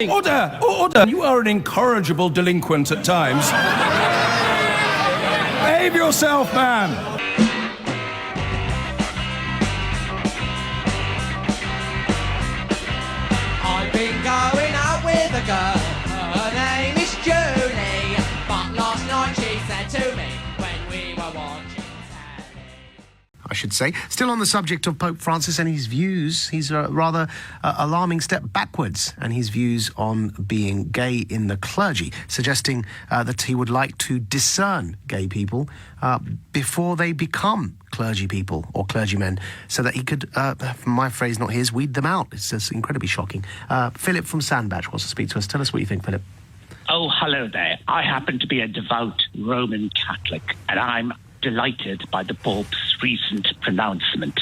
Order! Order! You are an incorrigible delinquent at times. Behave yourself, man! I've been going out with a girl, her name is Julie, but last night she said to me when we were watching telly. I should say. Still on the subject of Pope Francis and his views, he's a rather alarming step backwards and his views on being gay in the clergy, suggesting that he would like to discern gay people before they become clergy people or clergymen, so that he could, my phrase not his, weed them out. It's just incredibly shocking. Philip from Sandbach wants to speak to us. Tell us what you think, Philip. Oh, hello there. I happen to be a devout Roman Catholic, and I'm delighted by the Pope's recent pronouncement,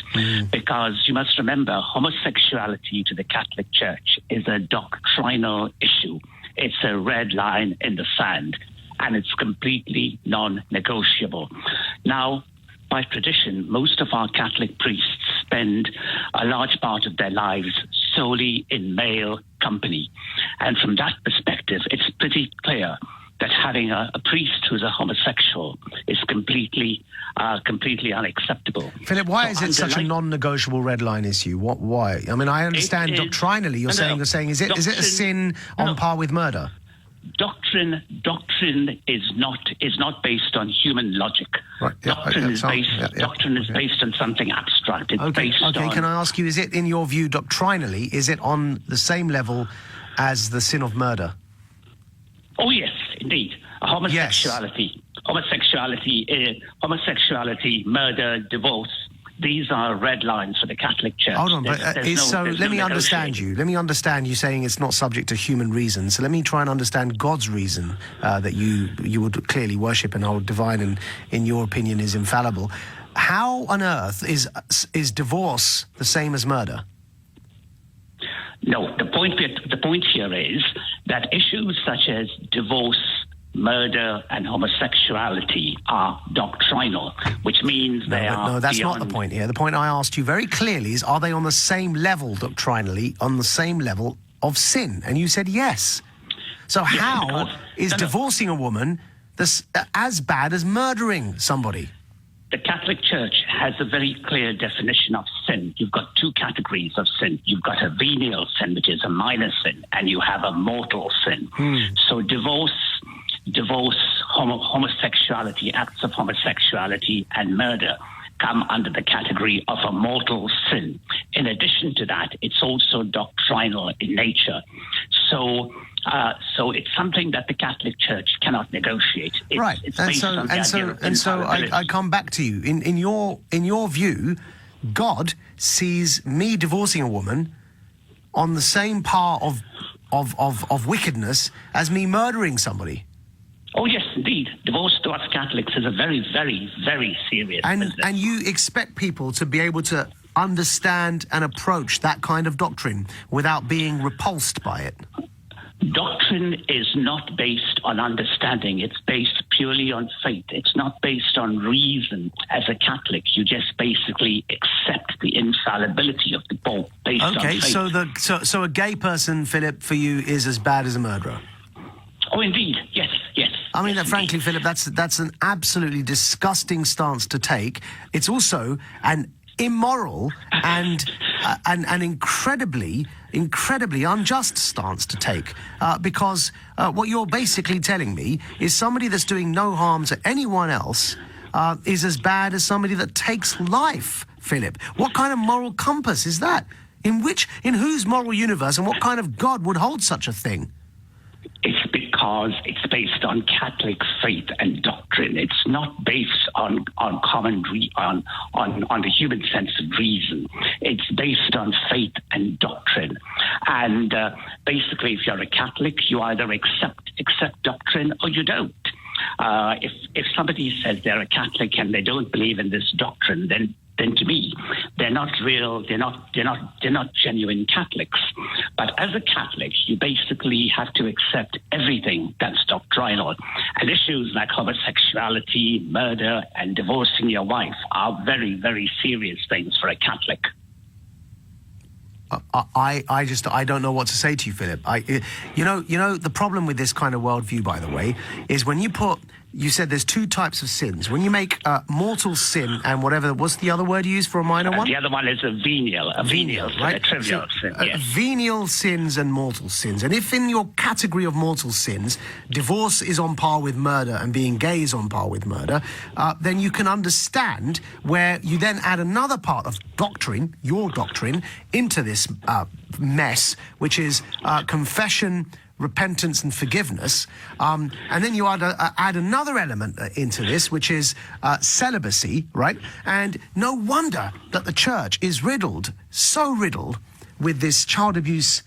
because you must remember, homosexuality to the Catholic Church is a doctrinal issue. It's a red line in the sand, and it's completely non-negotiable. Now, by tradition, most of our Catholic priests spend a large part of their lives solely in male company. And from that perspective, it's pretty clear that having a priest who's a homosexual is completely unacceptable. Philip, why is it such a non-negotiable red line issue? Why? I mean, I understand doctrinally you're saying, is it a sin on par with murder? Doctrine is not based on human logic. Right, yeah, Doctrine is based on something abstract. It's based on... Can I ask you, is it, in your view, doctrinally, is it on the same level as the sin of murder? Oh, yes, indeed. Homosexuality, murder, divorce. These are red lines for the Catholic Church. Hold on, let me understand you. Let me understand you saying it's not subject to human reason. So let me try and understand God's reason that you would clearly worship and hold divine and, in your opinion, is infallible. How on earth is divorce the same as murder? No, the point here is that issues such as divorce, murder, and homosexuality are doctrinal, which means they are... No, that's not the point here. The point I asked you very clearly is, are they on the same level doctrinally, on the same level of sin? And you said yes. So how is divorcing a woman as bad as murdering somebody? The Catholic Church has a very clear definition of sin. You've got two categories of sin. You've got a venial sin, which is a minor sin, and you have a mortal sin. So divorce, homosexuality, acts of homosexuality, and murder come under the category of a mortal sin. In addition to that, it's also doctrinal in nature. So it's something that the Catholic Church cannot negotiate. Right, and so I come back to you. In your view, God sees me divorcing a woman on the same par of wickedness as me murdering somebody. Oh, yes, indeed. Divorce to us Catholics is a very, very, very serious business. And you expect people to be able to understand and approach that kind of doctrine without being repulsed by it? Doctrine is not based on understanding. It's based purely on faith. It's not based on reason. As a Catholic, you just basically accept the infallibility of the Pope based on faith. So a gay person, Philip, for you is as bad as a murderer? Oh, indeed. Yes. I mean, frankly, Philip, that's an absolutely disgusting stance to take. It's also an immoral and an incredibly unjust stance to take, because what you're basically telling me is somebody that's doing no harm to anyone else is as bad as somebody that takes life, Philip. What kind of moral compass is that? In whose moral universe and what kind of God would hold such a thing? It's because it's based on Catholic faith and doctrine. It's not based on the human sense of reason. It's based on faith and doctrine. And basically, if you're a Catholic, you either accept doctrine or you don't. If somebody says they're a Catholic and they don't believe in this doctrine, then to me, they're not real, they're not genuine Catholics. But as a Catholic, you basically have to accept everything that's doctrinal. And issues like homosexuality, murder, and divorcing your wife are very, very serious things for a Catholic. I don't know what to say to you, Philip. You know, the problem with this kind of worldview, by the way, is when you said there's two types of sins. When you make mortal sin and whatever, what's the other word you use for a minor one? The other one is a venial, right? A trivial sin. Yes. Venial sins and mortal sins. And if in your category of mortal sins, divorce is on par with murder and being gay is on par with murder, then you can understand where you then add another part of doctrine, your doctrine, into this mess, which is confession, repentance and forgiveness, and then you add another element into this, which is celibacy, right? And no wonder that the church is so riddled with this child abuse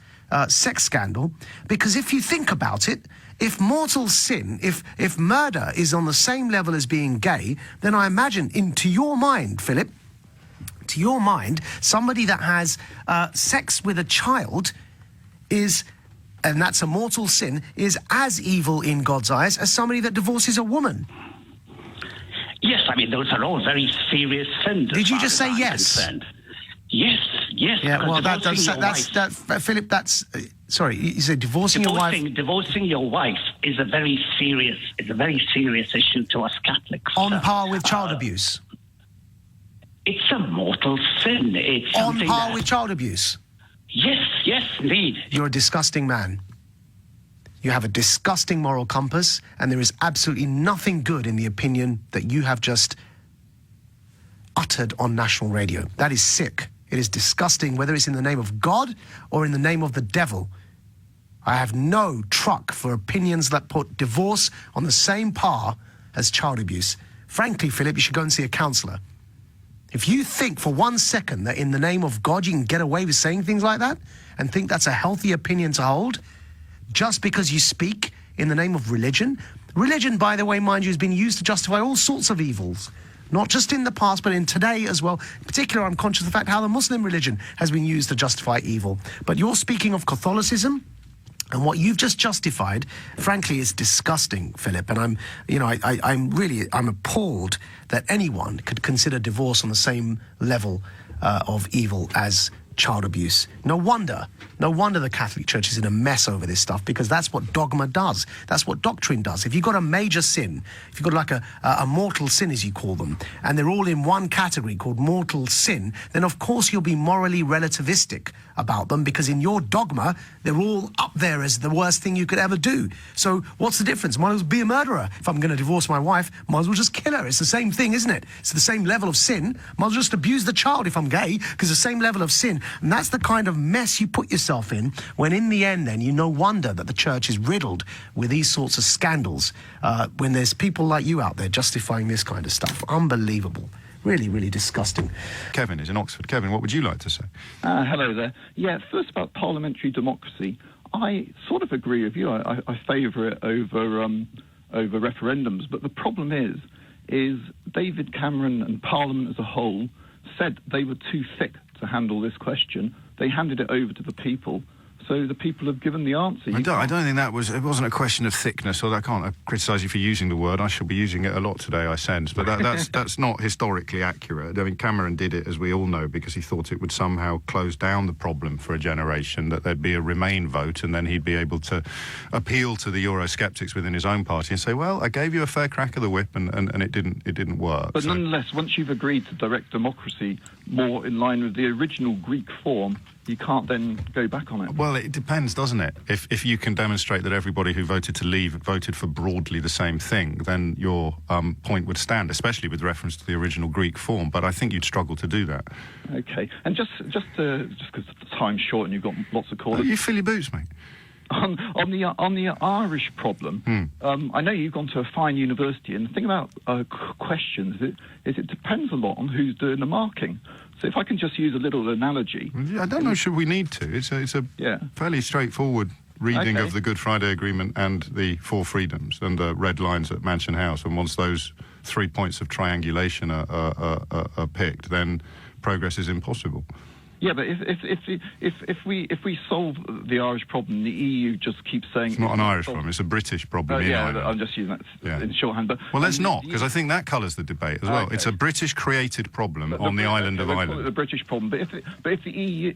sex scandal, because if you think about it, if mortal sin, if murder is on the same level as being gay, then I imagine, to your mind, Philip, to your mind, somebody that has sex with a child and that's a mortal sin, is as evil in God's eyes as somebody that divorces a woman. Yes, I mean, those are all very serious sins. Did you just say yes? Concerned. Yes. Yeah, well, Philip, that's... sorry, you said divorcing your wife... Divorcing your wife is a very serious issue to us Catholics. On par with child abuse? It's a mortal sin. It's on par with child abuse? Yes, indeed. You're a disgusting man. You have a disgusting moral compass, and there is absolutely nothing good in the opinion that you have just uttered on national radio. That is sick. It is disgusting, whether it's in the name of God or in the name of the devil. I have no truck for opinions that put divorce on the same par as child abuse. Frankly, Philip, you should go and see a counsellor. If you think for 1 second that in the name of God you can get away with saying things like that and think that's a healthy opinion to hold just because you speak in the name of religion. Religion, by the way, mind you, has been used to justify all sorts of evils, not just in the past, but in today as well. In particular, I'm conscious of the fact how the Muslim religion has been used to justify evil. But you're speaking of Catholicism, and what you've just justified, frankly, is disgusting, Philip. And I'm appalled that anyone could consider divorce on the same level of evil as child abuse. No wonder the Catholic Church is in a mess over this stuff, because that's what dogma does. That's what doctrine does. If you've got a major sin, if you've got like a mortal sin, as you call them, and they're all in one category called mortal sin, then of course you'll be morally relativistic about them, because in your dogma, they're all up there as the worst thing you could ever do. So what's the difference? Might as well be a murderer. If I'm going to divorce my wife, might as well just kill her. It's the same thing, isn't it? It's the same level of sin. Might as well just abuse the child if I'm gay, because it's the same level of sin. And that's the kind of mess you put yourself in, when in the end then, no wonder that the church is riddled with these sorts of scandals, when there's people like you out there justifying this kind of stuff. Unbelievable. Really, really disgusting. Kevin is in Oxford. Kevin, what would you like to say? Hello there. Yeah, first about parliamentary democracy. I sort of agree with you. I favour it over referendums. But the problem is David Cameron and Parliament as a whole said they were too thick to handle this question. They handed it over to the people. So the people have given the answer. I don't think it wasn't a question of thickness, or I can't criticise you for using the word. I shall be using it a lot today, I sense. But that's not historically accurate. I mean, Cameron did it, as we all know, because he thought it would somehow close down the problem for a generation, that there'd be a Remain vote, and then he'd be able to appeal to the Eurosceptics within his own party and say, well, I gave you a fair crack of the whip, and it didn't work. But nonetheless, once you've agreed to direct democracy more in line with the original Greek form, you can't then go back on it. Well, it depends, doesn't it? If you can demonstrate that everybody who voted to leave voted for broadly the same thing, then your point would stand, especially with reference to the original Greek form. But I think you'd struggle to do that. Okay, and just because the time's short and you've got lots of callers. You fill your boots, mate. On the Irish problem, I know you've gone to a fine university, and the thing about questions is it depends a lot on who's doing the marking. So if I can just use a little analogy... I don't know, should we need to? It's a fairly straightforward reading of the Good Friday Agreement and the Four Freedoms and the red lines at Mansion House. And once those 3 points of triangulation are picked, then progress is impossible. Yeah, but if we solve the Irish problem, the EU just keeps saying It's not an Irish problem, it's a British problem in Ireland. I'm just using that in shorthand. But well, let's not, because I think that colours the debate as well. Okay. It's a British-created problem on the island of Call it Ireland. the British problem, but if the EU,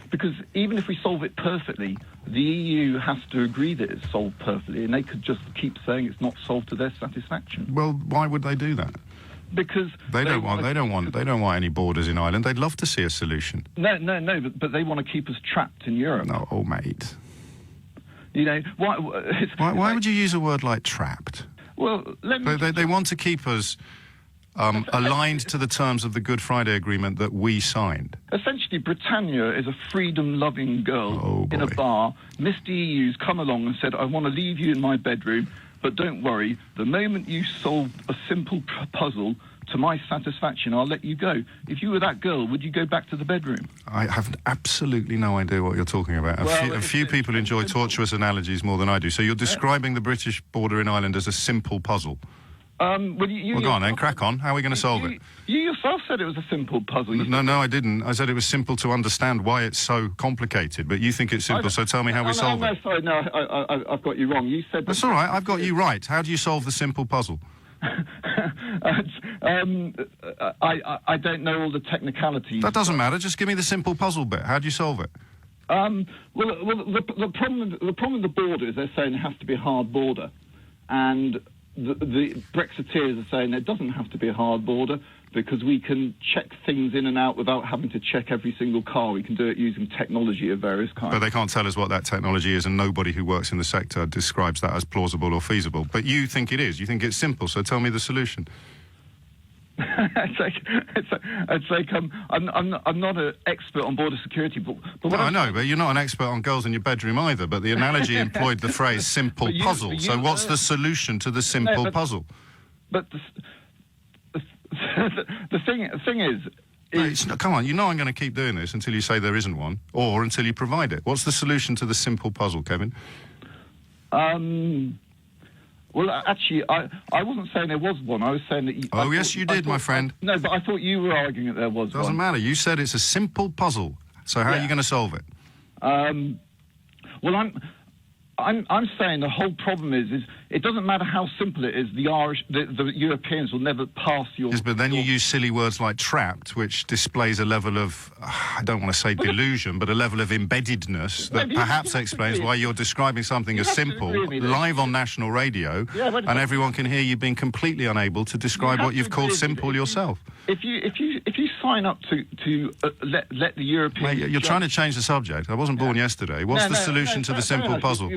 because even if we solve it perfectly, the EU has to agree that it's solved perfectly, and they could just keep saying it's not solved to their satisfaction. Well, why would they do that? Because They don't want any borders in Ireland. They'd love to see a solution. No, but they want to keep us trapped in Europe. No, oh mate. You know Why would you use a word like trapped? Well, let me. They want to keep us aligned to the terms of the Good Friday Agreement that we signed. Essentially, Britannia is a freedom-loving girl in a bar. Mr. EU's come along and said, "I want to leave you in my bedroom, but don't worry. The moment you solve a simple puzzle to my satisfaction, I'll let you go." If you were that girl, would you go back to the bedroom? I have absolutely no idea what you're talking about. A few people enjoy tortuous analogies more than I do. So you're describing the British border in Ireland as a simple puzzle. Well, go on then, crack on. How are we going to solve it? You yourself said it was a simple puzzle. No, I didn't. I said it was simple to understand why it's so complicated, but you think it's simple, so tell me how we solve it. Sorry, no, I've got you wrong. You said... That's all right, I've got you right. How do you solve the simple puzzle? I don't know all the technicalities. That doesn't matter, just give me the simple puzzle bit. How do you solve it? The problem with the border is they're saying it has to be a hard border, and the Brexiteers are saying there doesn't have to be a hard border because we can check things in and out without having to check every single car. We can do it using technology of various kinds. But they can't tell us what that technology is, and nobody who works in the sector describes that as plausible or feasible. But you think it is. You think it's simple, so tell me the solution. it's like I'm not an expert on border security, but what I know, but you're not an expert on girls in your bedroom either. But the analogy employed the phrase "simple puzzle." So what's the solution to the simple puzzle? But the thing is, come on, you know I'm going to keep doing this until you say there isn't one, or until you provide it. What's the solution to the simple puzzle, Kevin? Well, actually, I wasn't saying there was one. I was saying that... Yes, you did, my friend. No, but I thought you were arguing that there was one. Doesn't matter. You said it's a simple puzzle. So how are you going to solve it? Well, I'm saying the whole problem is it doesn't matter how simple it is. The Europeans will never pass your... Yes, but then you use silly words like trapped, which displays a level of, I don't want to say delusion, but a level of embeddedness that perhaps explains why you're describing something as simple, live on national radio, and everyone can hear you being completely unable to describe what you've called simple yourself. If you sign up to let the Europeans... Mate, you're trying to change the subject. I wasn't born yesterday. What's the solution to the simple puzzle?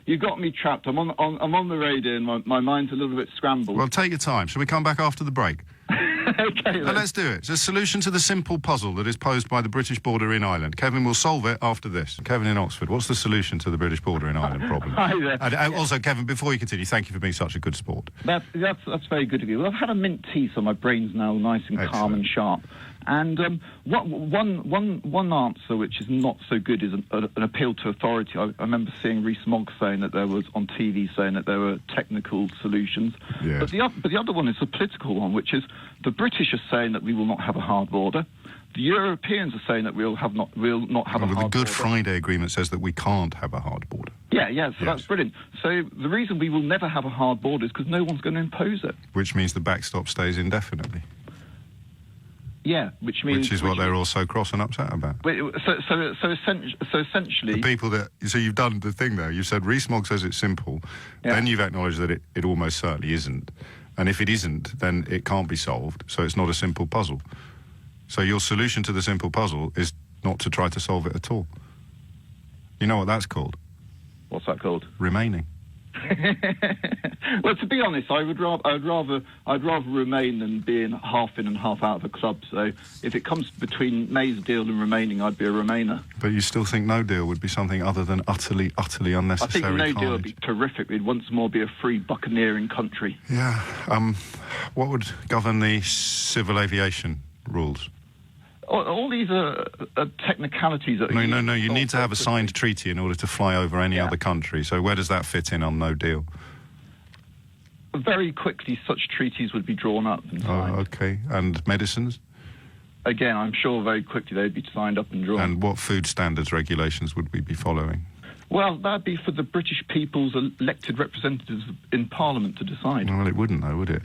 You've got me trapped. I'm on the radio and my mind's a little bit scrambled. Well, take your time. Shall we come back after the break? Okay, let's do it. It's a solution to the simple puzzle that is posed by the British border in Ireland. Kevin will solve it after this. Kevin in Oxford, what's the solution to the British border in Ireland problem? Hi there. And also, Kevin, before you continue, thank you for being such a good sport. That's very good of you. Well, I've had a mint tea, so my brain's now nice and calm and sharp. And one answer which is not so good is an appeal to authority. I remember seeing Rees-Mogg saying that there was on TV saying that there were technical solutions. Yeah. But the other one is a political one, which is the British are saying that we will not have a hard border. The Europeans are saying that we'll not have a hard border. The Good Friday Agreement says that we can't have a hard border. Yeah, so that's brilliant. So the reason we will never have a hard border is because no one's going to impose it. Which means the backstop stays indefinitely. Yeah, which is what they're all so cross and upset about. So essentially... The people that... So you've done the thing there. You've said Rees-Mogg says it's simple. Yeah. Then you've acknowledged that it almost certainly isn't. And if it isn't, then it can't be solved. So it's not a simple puzzle. So your solution to the simple puzzle is not to try to solve it at all. You know what that's called? What's that called? Remaining. Well, to be honest, I'd rather remain than being half in and half out of a club. So if it comes between May's deal and remaining, I'd be a Remainer. But you still think no deal would be something other than utterly unnecessary? I think no deal would be terrific. We'd once more be a free buccaneering country. Yeah. What would govern the civil aviation rules? All these are technicalities. No. You need to have a signed treaty in order to fly over any other country. So where does that fit in on no deal? Very quickly, such treaties would be drawn up and signed. Oh, okay. And medicines? again, I'm sure very quickly they'd be signed up and drawn. And what food standards regulations would we be following? Well, that'd be for the British people's elected representatives in Parliament to decide. Well, it wouldn't, though, would it?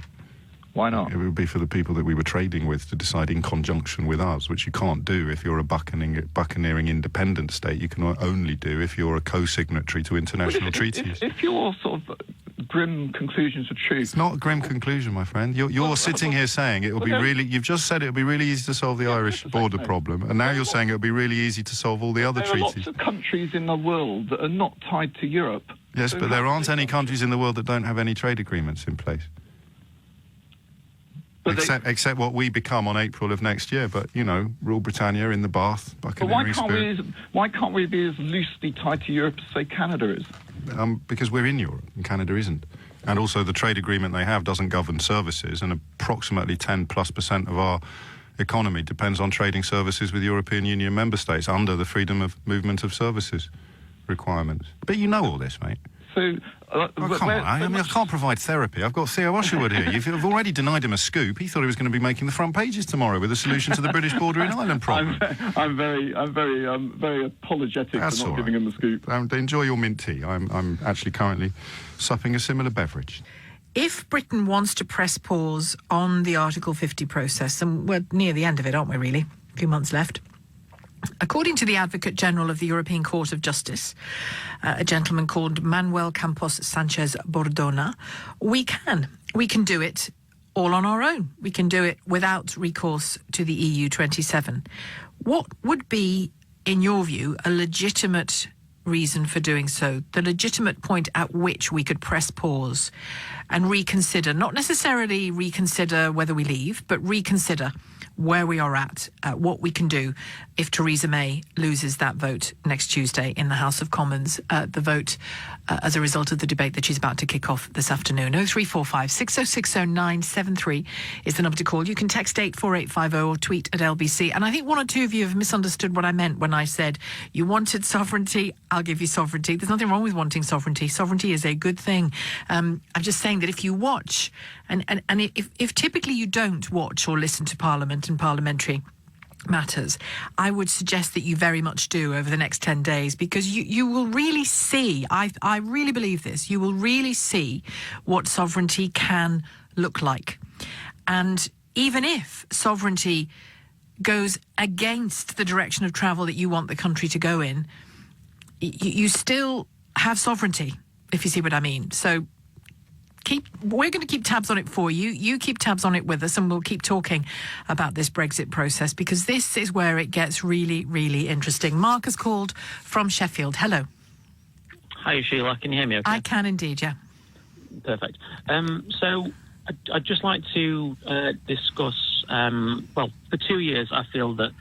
Why not? It would be for the people that we were trading with to decide in conjunction with us, which you can't do if you're a buccaneering independent state. You can only do if you're a co-signatory to international treaties. If your sort of grim conclusions are true... It's not a grim conclusion, my friend. You're sitting here saying it will be really... You've just said it will be really easy to solve the Irish border problem, and now you're saying it will be really easy to solve all the other treaties. There are lots of countries in the world that are not tied to Europe. Yes, but there aren't any countries in the world that don't have any trade agreements in place. Except what we become on April of next year. But, you know, rule Britannia in the bath, buccaneering spirit. Why can't we be as loosely tied to Europe as, say, Canada is? Because we're in Europe and Canada isn't. And also the trade agreement they have doesn't govern services, and approximately 10+% of our economy depends on trading services with European Union member states under the freedom of movement of services requirements. But you know all this, mate. So, come on. I mean, I can't provide therapy. I've got Theo Usherwood here. You've already denied him a scoop. He thought he was going to be making the front pages tomorrow with a solution to the British border in Ireland problem. I'm very apologetic That's for not all giving him a scoop. Enjoy your mint tea. I'm actually currently supping a similar beverage. If Britain wants to press pause on the Article 50 process, and we're near the end of it, aren't we, really? A few months left. According to the Advocate General of the European Court of Justice, a gentleman called Manuel Campos Sanchez Bordona, we can do it all on our own. We can do it without recourse to the EU 27. What would be, in your view, a legitimate reason for doing so, the legitimate point at which we could press pause and reconsider, not necessarily reconsider whether we leave, but reconsider where we are at, what we can do if Theresa May loses that vote next Tuesday in the House of Commons, the vote as a result of the debate that she's about to kick off this afternoon. 0345 6060 973 is the number to call. You can text 84850 or tweet at LBC. And I think one or two of you have misunderstood what I meant when I said you wanted sovereignty. I'll give you sovereignty. There's nothing wrong with wanting sovereignty. Sovereignty is a good thing. I'm just saying that if you watch, and if typically you don't watch or listen to Parliament and parliamentary matters, I would suggest that you very much do over the next 10 days, because you will really see, I really believe this, you will really see what sovereignty can look like. And even if sovereignty goes against the direction of travel that you want the country to go in, you still have sovereignty, if you see what I mean. So we're going to keep tabs on it for you. You keep tabs on it with us, and we'll keep talking about this Brexit process, because this is where it gets really, really interesting. Mark has called from Sheffield. Hello. Hi, Sheila. Can you hear me okay? I can indeed, yeah. Perfect. So I'd just like to discuss, well, for 2 years I feel that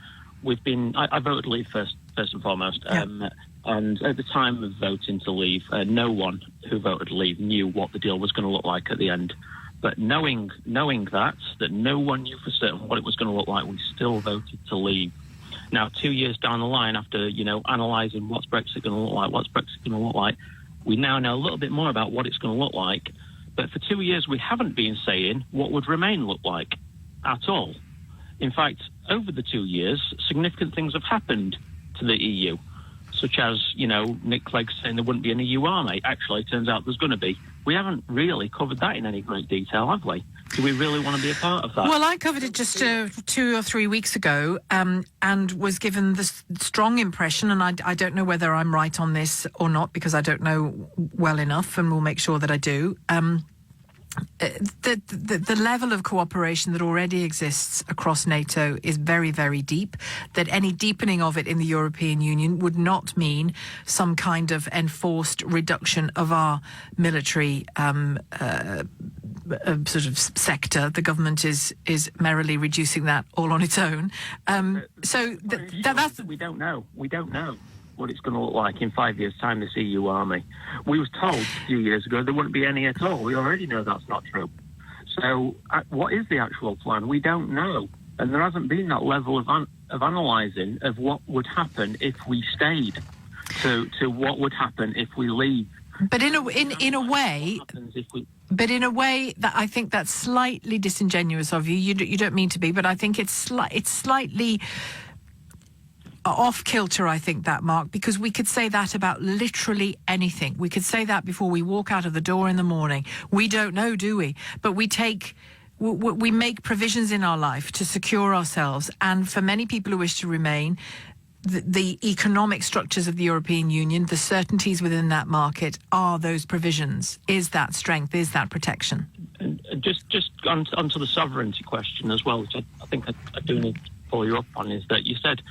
we've been... I voted leave first and foremost. Yeah. And at the time of voting to leave, no one who voted leave knew what the deal was going to look like at the end. But knowing that no one knew for certain what it was going to look like, we still voted to leave. Now, 2 years down the line, after, analysing what's Brexit going to look like, we now know a little bit more about what it's going to look like. But for 2 years, we haven't been saying what would Remain look like at all. In fact, over the 2 years, significant things have happened to the EU. Such as, Nick Clegg saying there wouldn't be an EU army. Actually, it turns out there's going to be. We haven't really covered that in any great detail, have we? Do we really want to be a part of that? Well, I covered it just 2 or 3 weeks ago, and was given the strong impression, and I don't know whether I'm right on this or not, because I don't know well enough, and we'll make sure that I do. The level of cooperation that already exists across NATO is very, very deep, that any deepening of it in the European Union would not mean some kind of enforced reduction of our military sort of sector. The government is merrily reducing that all on its own. That's... We don't know what it's going to look like in 5 years' time, this EU army. We was told a few years ago there wouldn't be any at all. We already know that's not true. So what is the actual plan? We don't know. And there hasn't been that level of analysing of what would happen if we stayed to what would happen if we leave. But in a way, that I think that's slightly disingenuous of you. You don't mean to be, but I think it's slightly off kilter, I think, that, Mark, because we could say that about literally anything. We could say that before we walk out of the door in the morning. We don't know, do we? But we make provisions in our life to secure ourselves. And for many people who wish to remain, the economic structures of the European Union, the certainties within that market are those provisions. Is that strength? Is that protection? And just onto the sovereignty question as well, which I think I do need to pull you up on, is that you said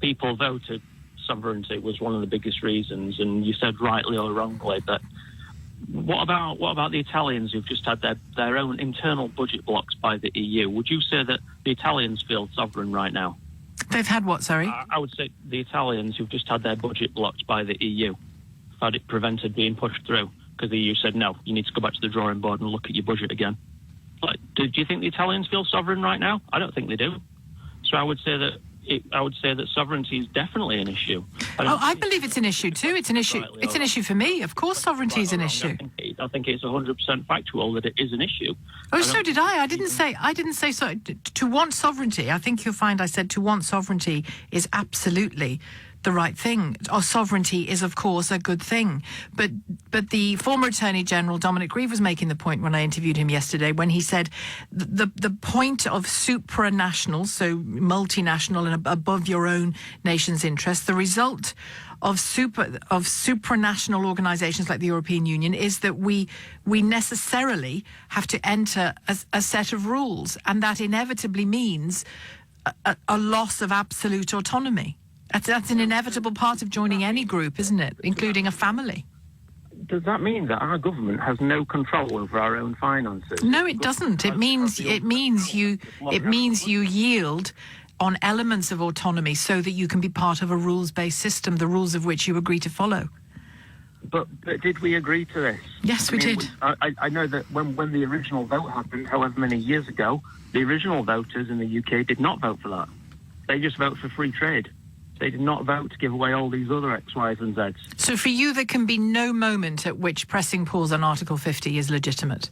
people voted sovereignty was one of the biggest reasons, and you said rightly or wrongly, but what about the Italians who've just had their own internal budget blocks by the EU? Would you say that the Italians feel sovereign right now? They've had what, sorry? I would say the Italians who've just had their budget blocked by the EU, had it prevented being pushed through, because the EU said, no, you need to go back to the drawing board and look at your budget again. Like, do you think the Italians feel sovereign right now? I don't think they do. So I would say that sovereignty is definitely an issue. I believe it's an issue too. It's an issue. It's an issue for me. Of course, sovereignty is an issue. I think it's 100% factual that it is an issue. Oh, so did I. I didn't say so. To want sovereignty, I think you'll find I said to want sovereignty is absolutely the right thing. Our sovereignty is, of course, a good thing. But the former Attorney General, Dominic Grieve, was making the point when I interviewed him yesterday, when he said the point of supranational, so multinational and above your own nation's interests, the result of supranational organisations like the European Union is that we necessarily have to enter a set of rules, and that inevitably means a loss of absolute autonomy. That's an inevitable part of joining any group, isn't it? Including a family. Does that mean that our government has no control over our own finances? No, it doesn't. It means you yield on elements of autonomy so that you can be part of a rules-based system, the rules of which you agree to follow. But did we agree to this? Yes, we did. I know that when the original vote happened, however many years ago, the original voters in the UK did not vote for that. They just vote for free trade. They did not vote to give away all these other X, Ys and Zs. So for you, there can be no moment at which pressing pause on Article 50 is legitimate?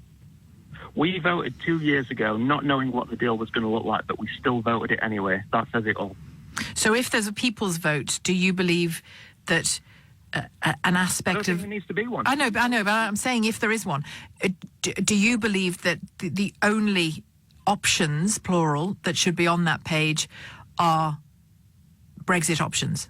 We voted 2 years ago, not knowing what the deal was going to look like, but we still voted it anyway. That says it all. So if there's a people's vote, do you believe that an aspect of... there needs to be one. I know, but I'm saying if there is one, do you believe that the only options, plural, that should be on that page are Brexit options?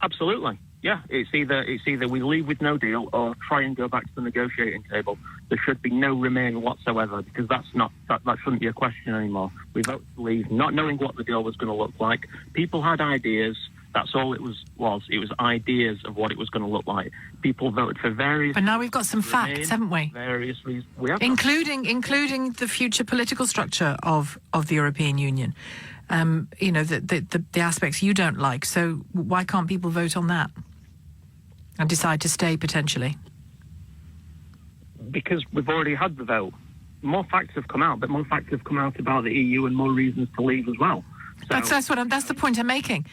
Absolutely. Yeah, it's either we leave with no deal or try and go back to the negotiating table. There should be no remain whatsoever, because that shouldn't be a question anymore. We voted to leave, not knowing what the deal was going to look like. People had ideas. That's all it was. It was ideas of what it was going to look like. People voted for various... But now we've got some facts, haven't we? Various reasons. We have including the future political structure of the European Union. The aspects you don't like. So why can't people vote on that and decide to stay potentially? Because we've already had the vote. More facts have come out, but more facts have come out about the EU and more reasons to leave as well. So, that's the point I'm making.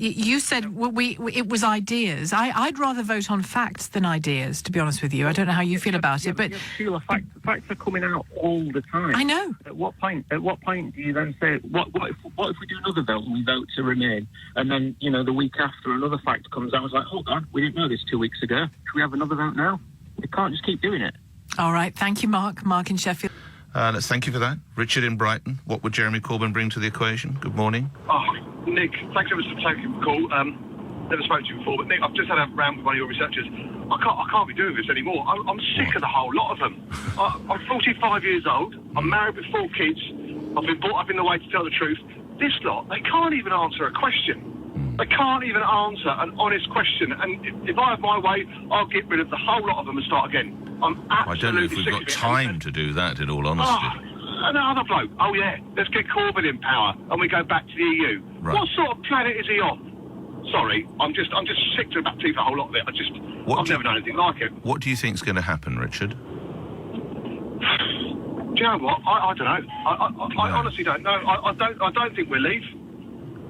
You said it was ideas. I'd rather vote on facts than ideas, to be honest with you. I don't know how you feel about it, but Sheila, facts are coming out all the time. I know. At what point do you then say what if we do another vote and we vote to remain, and then the week after another fact comes out? I was like, hold on, we didn't know this 2 weeks ago. Should we have another vote now? We can't just keep doing it. All right, thank you, Mark. Mark in Sheffield. Let's thank you for that. Richard in Brighton, what would Jeremy Corbyn bring to the equation? Good morning. Oh, Nick, thanks ever so much for taking the call. Never spoken to you before, but Nick, I've just had a round with one of your researchers. I can't be doing this anymore. I'm sick of the whole lot of them. I'm 45 years old. I'm married with 4 kids. I've been brought up in the way to tell the truth. This lot, they can't even answer a question. They can't even answer an honest question. And if I have my way, I'll get rid of the whole lot of them and start again. I'm absolutely I don't know if we've got time to do that, in all honesty. Another bloke. Oh, yeah, let's get Corbyn in power and we go back to the EU. Right. What sort of planet is he on? Sorry, I'm just sick to the back teeth a whole lot of it. I've never done anything like it. What do you think's going to happen, Richard? Do you know what? I don't know. I honestly don't know. I don't think we'll leave.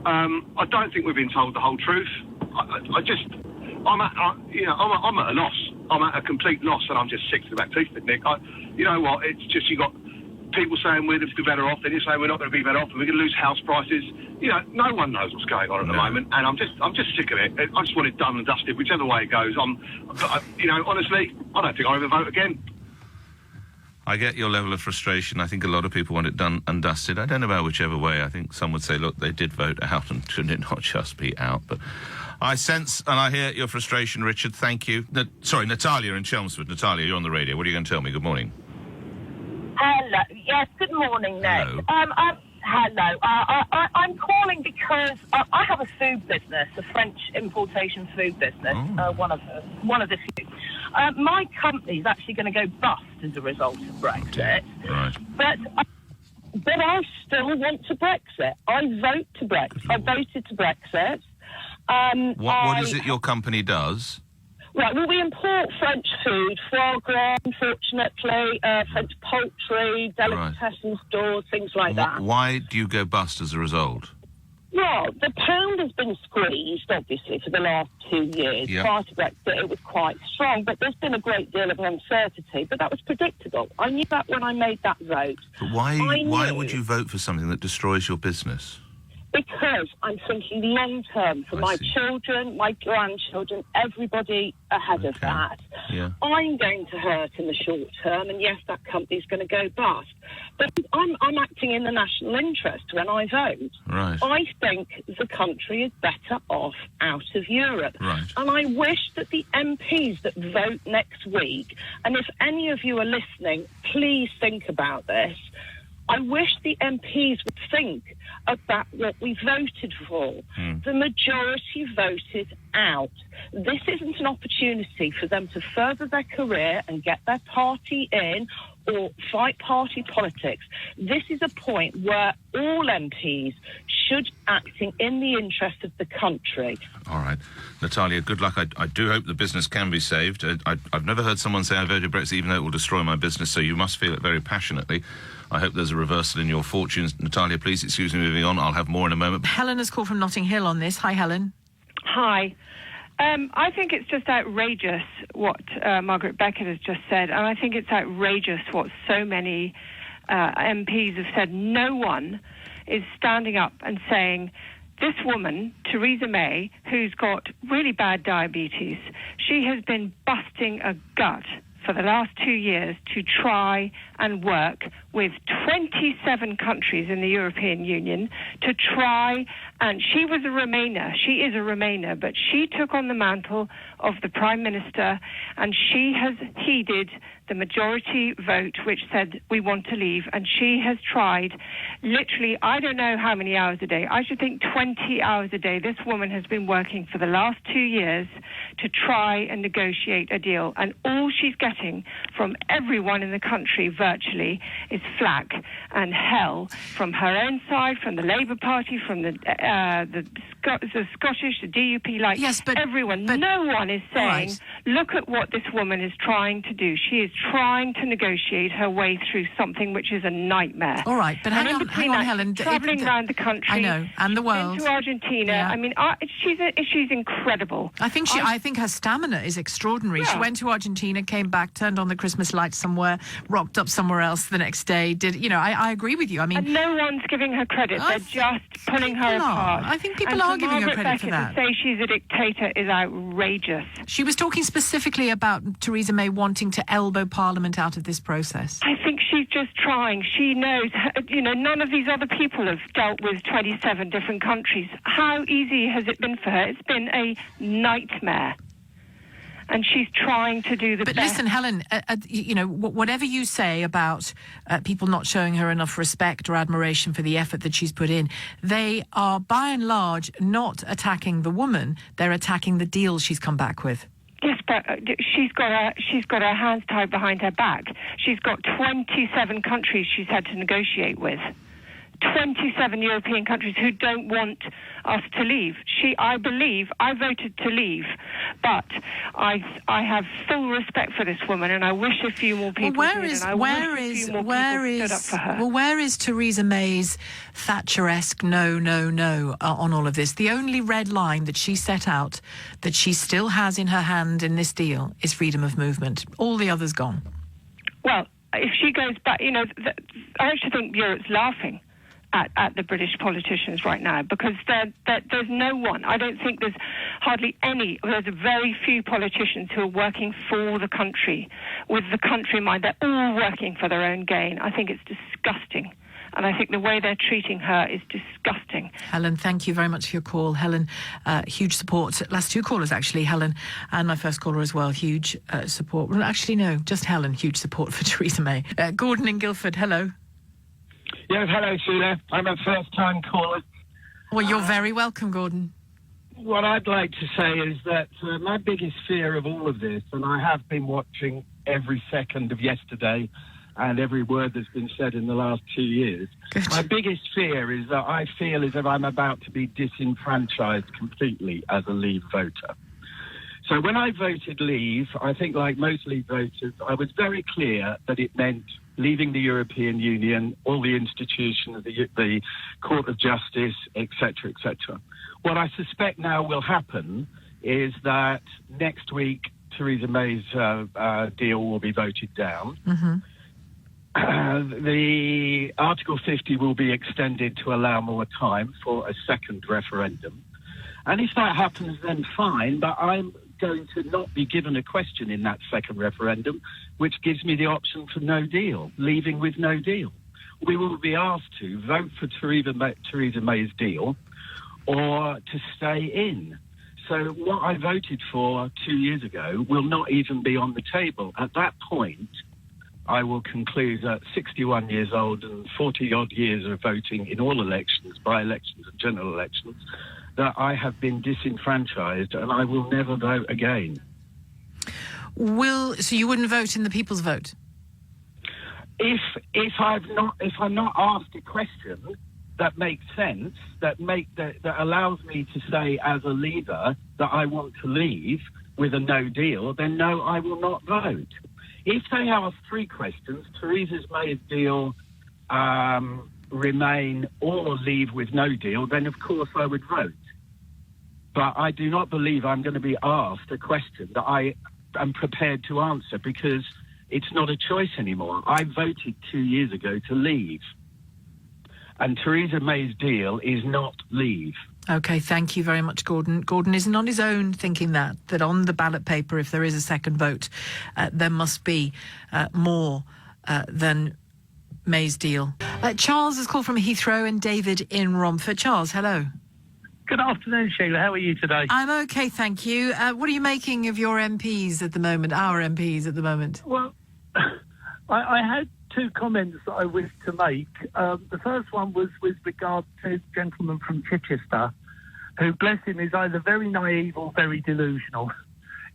I don't think we've been told the whole truth. I'm at a loss. I'm at a complete loss, and I'm just sick to the back teeth, Nick. You know what? It's just you got people saying we're going to be better off, then you're saying we're not going to be better off, and we're going to lose house prices. You know, no one knows what's going on at the moment, and I'm just sick of it. I just want it done and dusted, whichever way it goes. Honestly, I don't think I'll ever vote again. I get your level of frustration. I think a lot of people want it done and dusted. I don't know about whichever way. I think some would say, look, they did vote out, and shouldn't it not just be out? But I sense and I hear your frustration, Richard. Thank you. Natalia in Chelmsford. Natalia, you're on the radio. What are you going to tell me? Good morning. Hello. Yes, good morning, Nick. Hello. Hello. I'm calling because I have a food business, a French importation food business, one of the few. My company's actually going to go bust as a result of Brexit. Right. But I still want to Brexit. I vote to Brexit. I voted to Brexit. What is it your company does? Right, well, we import French food, foie gras, unfortunately, French poultry, delicatessen stores, things like that. Why do you go bust as a result? Well, the pound has been squeezed, obviously, for the last 2 years. Yep. Prior to Brexit, it was quite strong, but there's been a great deal of uncertainty. But that was predictable. I knew that when I made that vote. But why would you vote for something that destroys your business? Because I'm thinking long term for my children, my grandchildren, everybody ahead of that. Yeah. I'm going to hurt in the short term, and yes, that company's going to go bust. But I'm acting in the national interest when I vote. Right. I think the country is better off out of Europe. Right. And I wish that the MPs that vote next week, and if any of you are listening, please think about this. I wish the MPs would think about what we voted for. The majority voted out. This isn't an opportunity for them to further their career and get their party in or fight party politics. This is a point where all MPs should be acting in the interest of the country. All right. Natalia, good luck. I do hope the business can be saved. I've never heard someone say I voted Brexit even though it will destroy my business, so you must feel it very passionately. I hope there's a reversal in your fortunes. Natalia, please excuse me moving on. I'll have more in a moment. Helen has called from Notting Hill on this. Hi, Helen. Hi. I think it's just outrageous what Margaret Beckett has just said, and I think it's outrageous what so many MPs have said. No one is standing up and saying, this woman, Theresa May, who's got really bad diabetes, she has been busting a gut for the last 2 years to try and work with 27 countries in the European Union to try, and she was a Remainer, she is a Remainer, but she took on the mantle of the Prime Minister, and she has heeded the majority vote which said we want to leave, and she has tried literally, I don't know how many hours a day, I should think 20 hours a day. This woman has been working for the last 2 years to try and negotiate a deal, and all she's getting from everyone in the country virtually is flack and hell from her own side, from the Labour Party, from the Scottish, the DUP, like everyone. No one is saying, look at what this woman is trying to do. She is trying to negotiate her way through something which is a nightmare. All right, but hang on, Helen. Travelling around the country. I know, and the world. Been to Argentina. Yeah. I mean, she's incredible. I think her stamina is extraordinary. Yeah. She went to Argentina, came back, turned on the Christmas lights somewhere, rocked up somewhere else the next day. I agree with you. I mean, and no one's giving her credit. They're just pulling her apart. I think people are giving her credit for that. To say she's a dictator is outrageous. She was talking specifically about Theresa May wanting to elbow Parliament out of this process. I think she's just trying. She knows, none of these other people have dealt with 27 different countries. How easy has it been for her? It's been a nightmare. And she's trying to do the best. But listen, Helen, whatever you say about people not showing her enough respect or admiration for the effort that she's put in, they are, by and large, not attacking the woman. They're attacking the deal she's come back with. Yes, but she's got her hands tied behind her back. She's got 27 countries she's had to negotiate with. 27 European countries who don't want us to leave. I believe, I voted to leave, but I have full respect for this woman, and I wish a few more people Well, did, and I wish a few more people stood up for her. Well, where is Theresa May's Thatcher-esque no on all of this? The only red line that she set out that she still has in her hand in this deal is freedom of movement. All the others gone. Well, if she goes back, I actually think Europe's laughing at the British politicians right now, because there's no one. I don't think there's hardly any. There's very few politicians who are working for the country, with the country in mind. They're all working for their own gain. I think it's disgusting. And I think the way they're treating her is disgusting. Helen, thank you very much for your call. Helen, huge support. Last two callers, actually, Helen, and my first caller as well, huge support. Well, actually, no, just Helen, huge support for Theresa May. Gordon in Guildford, hello. Yes, hello, Sheila. I'm a first-time caller. Well, you're very welcome, Gordon. What I'd like to say is that my biggest fear of all of this, and I have been watching every second of yesterday and every word that's been said in the last 2 years, my biggest fear is that I feel as if I'm about to be disenfranchised completely as a Leave voter. So when I voted Leave, I think like most Leave voters, I was very clear that it meant leaving the European Union, all the institutions, the Court of Justice, etc., etc. What I suspect now will happen is that next week Theresa May's deal will be voted down. Mm-hmm. The Article 50 will be extended to allow more time for a second referendum. And if that happens, then fine, but I'm going to not be given a question in that second referendum, which gives me the option for no deal, leaving with no deal. We will be asked to vote for Theresa May's deal or to stay in. So what I voted for 2 years ago will not even be on the table. At that point, I will conclude at 61 years old and 40-odd years of voting in all elections, by-elections and general elections, that I have been disenfranchised and I will never vote again. So you wouldn't vote in the people's vote? If I'm not asked a question that makes sense, that allows me to say as a leader that I want to leave with a no deal, then no, I will not vote. If they ask three questions, Theresa May's deal, remain or leave with no deal, then of course I would vote. But I do not believe I'm going to be asked a question that I am prepared to answer, because it's not a choice anymore. I voted 2 years ago to leave. And Theresa May's deal is not leave. OK, thank you very much, Gordon. Gordon isn't on his own thinking that on the ballot paper, if there is a second vote, there must be more than May's deal. Charles has called from Heathrow and David in Romford. Charles, hello. Good afternoon, Sheila. How are you today? I'm OK, thank you. What are you making of your MPs at the moment, our MPs at the moment? Well, I had two comments that I wish to make. The first one was with regard to a gentleman from Chichester, who, bless him, is either very naive or very delusional,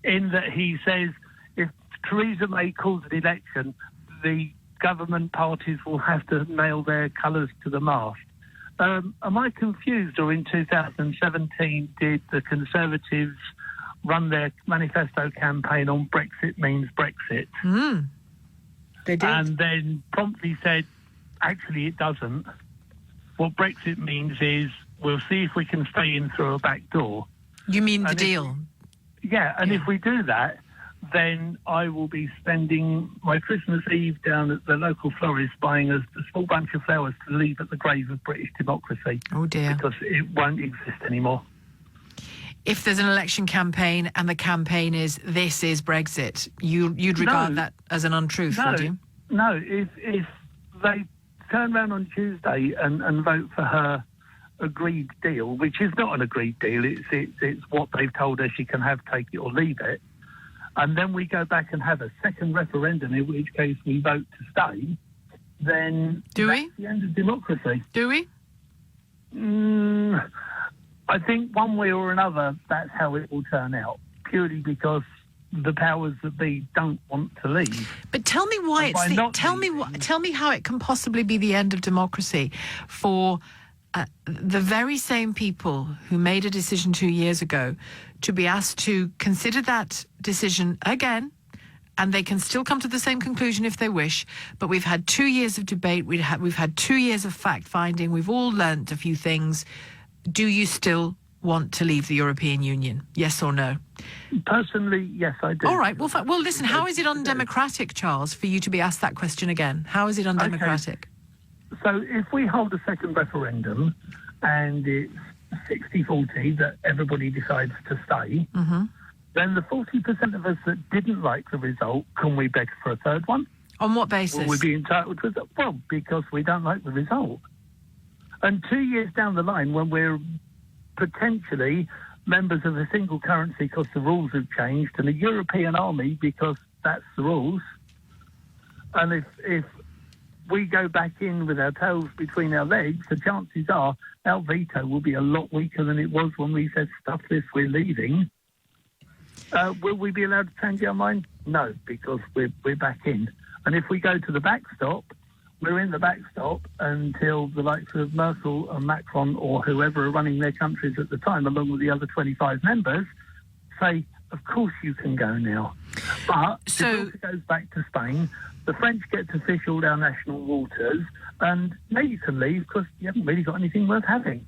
in that he says if Theresa May calls an election, the government parties will have to nail their colours to the mast. Am I confused, or in 2017 did the Conservatives run their manifesto campaign on Brexit means Brexit? They did. And then promptly said, actually it doesn't. What Brexit means is we'll see if we can stay in through a back door. You mean the deal? If we do that, then I will be spending my Christmas Eve down at the local florist buying a small bunch of flowers to leave at the grave of British democracy. Oh, dear. Because it won't exist anymore. If there's an election campaign and the campaign is "this is Brexit," you'd regard that as an untruth, would you? No, if they turn around on Tuesday and vote for her agreed deal, which is not an agreed deal, it's what they've told her she can have, take it or leave it, and then we go back and have a second referendum, in which case we vote to stay, then that's the end of democracy. Do we? I think one way or another, that's how it will turn out. Purely because, the powers that be don't want to leave. But tell me why And by not tell me how it can possibly be the end of democracy for the very same people who made a decision 2 years ago to be asked to consider that decision again, and they can still come to the same conclusion if they wish. But we've had 2 years of debate. We've had 2 years of fact-finding. We've all learnt a few things. Do you still want to leave the European Union? Yes or no? Personally, yes, I do. All right. Well, listen, how is it undemocratic, Charles, for you to be asked that question again? How is it undemocratic? So if we hold a second referendum and it's 60-40 that everybody decides to stay, then the 40% of us that didn't like the result, can we beg for a third one? On what basis? Will we be entitled to it? Well, because we don't like the result. And 2 years down the line, when we're potentially members of a single currency because the rules have changed, and a European army because that's the rules, and if we go back in with our tails between our legs, the chances are our veto will be a lot weaker than it was when we said, stuff this, we're leaving. Will we be allowed to change our mind? No, because we're back in. And if we go to the backstop, we're in the backstop until the likes of Merkel and Macron or whoever are running their countries at the time, along with the other 25 members, say, of course you can go now. But if it goes back to Spain, the French get to fish all our national waters, and now you can leave because you haven't really got anything worth having.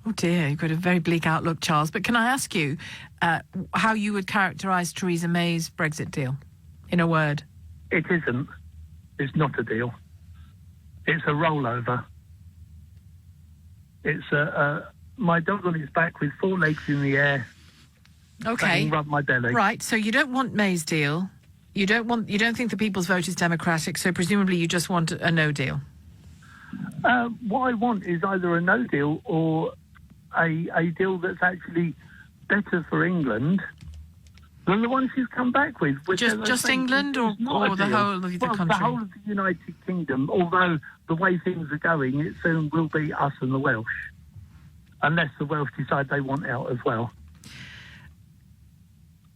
Oh dear, you've got a very bleak outlook, Charles. But can I ask you how you would characterise Theresa May's Brexit deal, in a word? It isn't. It's not a deal. It's a rollover. It's my dog on its back with 4 legs in the air. Okay. Saying, rub my belly. Right. So you don't want May's deal. You don't think the people's vote is democratic. So presumably you just want a no deal. What I want is either a no deal or a deal that's actually better for England than the one she's come back with. Just England or the whole of the country? The whole of the United Kingdom, although the way things are going, it soon will be us and the Welsh, unless the Welsh decide they want out as well.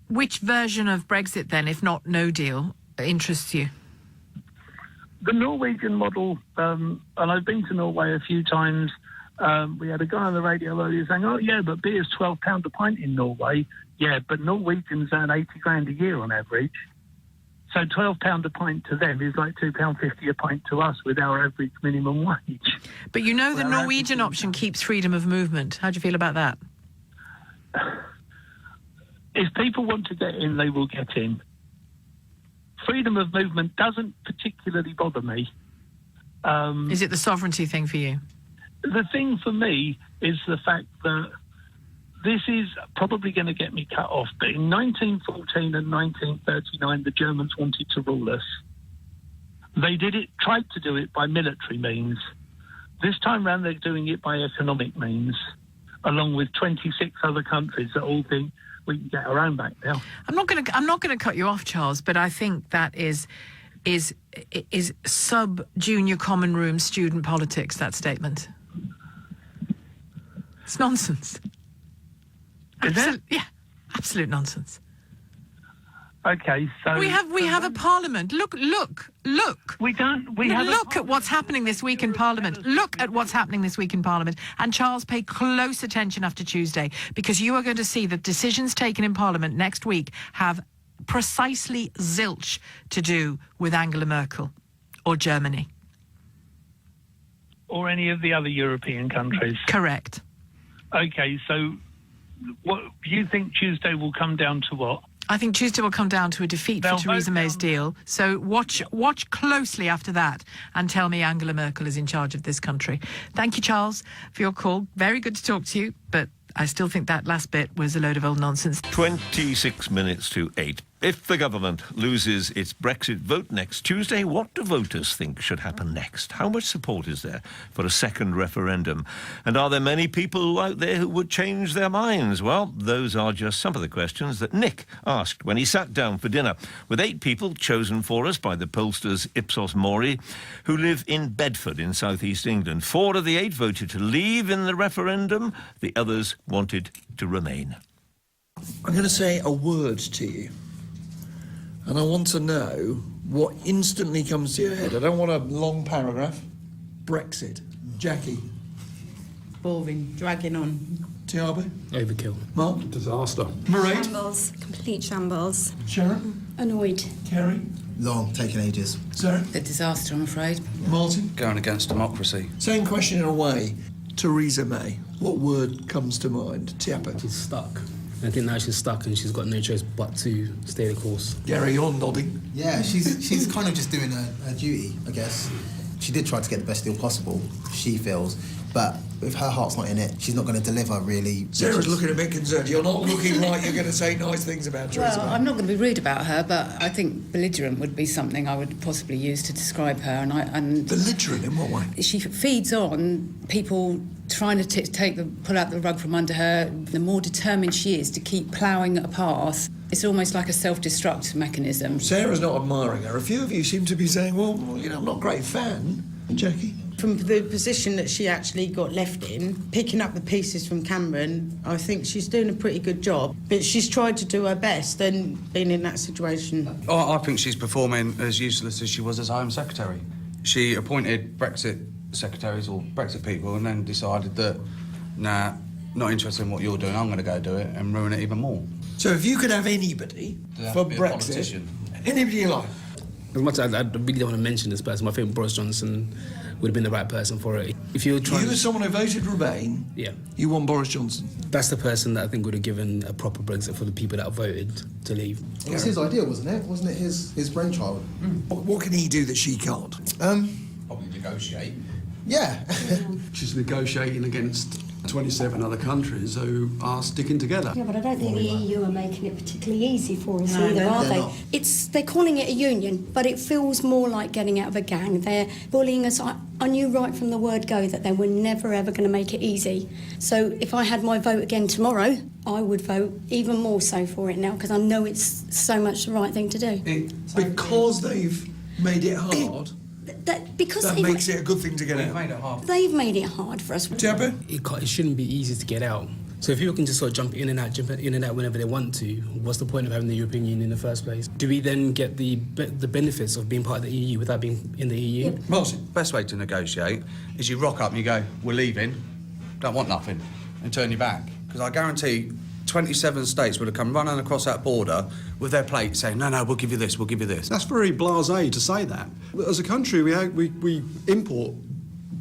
Which version of Brexit, then, if not no deal, interests you? The Norwegian model, and I've been to Norway a few times. We had a guy on the radio earlier saying, oh, yeah, but beer's £12 a pint in Norway. Yeah, but Norwegians earn 80 grand a year on average. So £12 a pint to them is like £2.50 a pint to us with our average minimum wage. But you know the Norwegian option keeps freedom of movement. How do you feel about that? If people want to get in, they will get in. Freedom of movement doesn't particularly bother me. Is it the sovereignty thing for you? The thing for me is the fact that this is probably going to get me cut off, but in 1914 and 1939, the Germans wanted to rule us. They tried to do it by military means. This time round, they're doing it by economic means, along with 26 other countries that all think we can get our own back now. I'm not going to cut you off, Charles, but I think that is sub-junior common room student politics, that statement. It's nonsense. Yeah, absolute nonsense. Okay, so we have a parliament. Look. We don't. Look at what's happening this week in Parliament. Look at what's happening this week in Parliament. And Charles, pay close attention after Tuesday, because you are going to see that decisions taken in Parliament next week have precisely zilch to do with Angela Merkel or Germany or any of the other European countries. Correct. Okay, so what you think Tuesday will come down to what? I think Tuesday will come down to a defeat for Theresa May's deal. So watch closely after that and tell me Angela Merkel is in charge of this country. Thank you, Charles, for your call. Very good to talk to you, but I still think that last bit was a load of old nonsense. 26 minutes to 8. If the government loses its Brexit vote next Tuesday, what do voters think should happen next? How much support is there for a second referendum? And are there many people out there who would change their minds? Well, those are just some of the questions that Nick asked when he sat down for dinner with 8 people chosen for us by the pollsters Ipsos Mori, who live in Bedford in southeast England. 4 of the 8 voted to leave in the referendum. The others wanted to remain. I'm going to say a word to you. And I want to know what instantly comes to your head. I don't want a long paragraph. Brexit. Jackie. Boring, dragging on. Tiago. Overkill. Mark. Disaster. Mairead. Shambles. Complete shambles. Sharon. Annoyed. Kerry. Long, taking ages. Sarah. A disaster, I'm afraid. Martin. Going against democracy. Same question in a way. Theresa May. What word comes to mind? Tiago. She's stuck. I think now she's stuck and she's got no choice but to stay the course. Gary, you're nodding. Yeah, she's kind of just doing her duty, I guess. She did try to get the best deal possible, she feels, but if her heart's not in it, she's not going to deliver, really. Sarah's looking a bit concerned. You're not looking like you're going to say nice things about Theresa Well, May. I'm not going to be rude about her, but I think belligerent would be something I would possibly use to describe her. And belligerent in what way? She feeds on people trying to pull out the rug from under her. The more determined she is to keep ploughing a path, it's almost like a self-destruct mechanism. Sarah's not admiring her. A few of you seem to be saying, well, you know, I'm not a great fan. Jackie? From the position that she actually got left in, picking up the pieces from Cameron, I think she's doing a pretty good job. But she's tried to do her best and been in that situation. I think she's performing as useless as she was as Home Secretary. She appointed Brexit secretaries or Brexit people and then decided that, nah, not interested in what you're doing, I'm going to go do it and ruin it even more. So if you could have anybody for Brexit, anybody you like. As much as I really don't want to mention this person, I think Boris Johnson would have been the right person for it. If you're trying, You as someone who voted Remain, yeah, you want Boris Johnson. That's the person that I think would have given a proper Brexit for the people that voted to leave. It was his idea, wasn't it? Wasn't it his brainchild? What can he do that she can't? Probably negotiate. Yeah. She's negotiating against 27 other countries who are sticking together. Yeah, but I don't think the EU are making it particularly easy for us No, either, are they're they? not. They're calling it a union, but it feels more like getting out of a gang. They're bullying us. I knew right from the word go that they were never ever going to make it easy. So if I had my vote again tomorrow, I would vote even more so for it now because I know it's so much the right thing to do. Because they've made it hard. That makes it a good thing to get out. They've made it hard for us. It shouldn't be easy to get out. So if people can just sort of jump in and out whenever they want to, what's the point of having the European Union in the first place? Do we then get the benefits of being part of the EU without being in the EU? Martin? Best way to negotiate is you rock up and you go, we're leaving, don't want nothing, and turn your back. Because I guarantee 27 states would have come running across that border with their plate saying, no, we'll give you this, we'll give you this. That's very blasé to say that. As a country, we import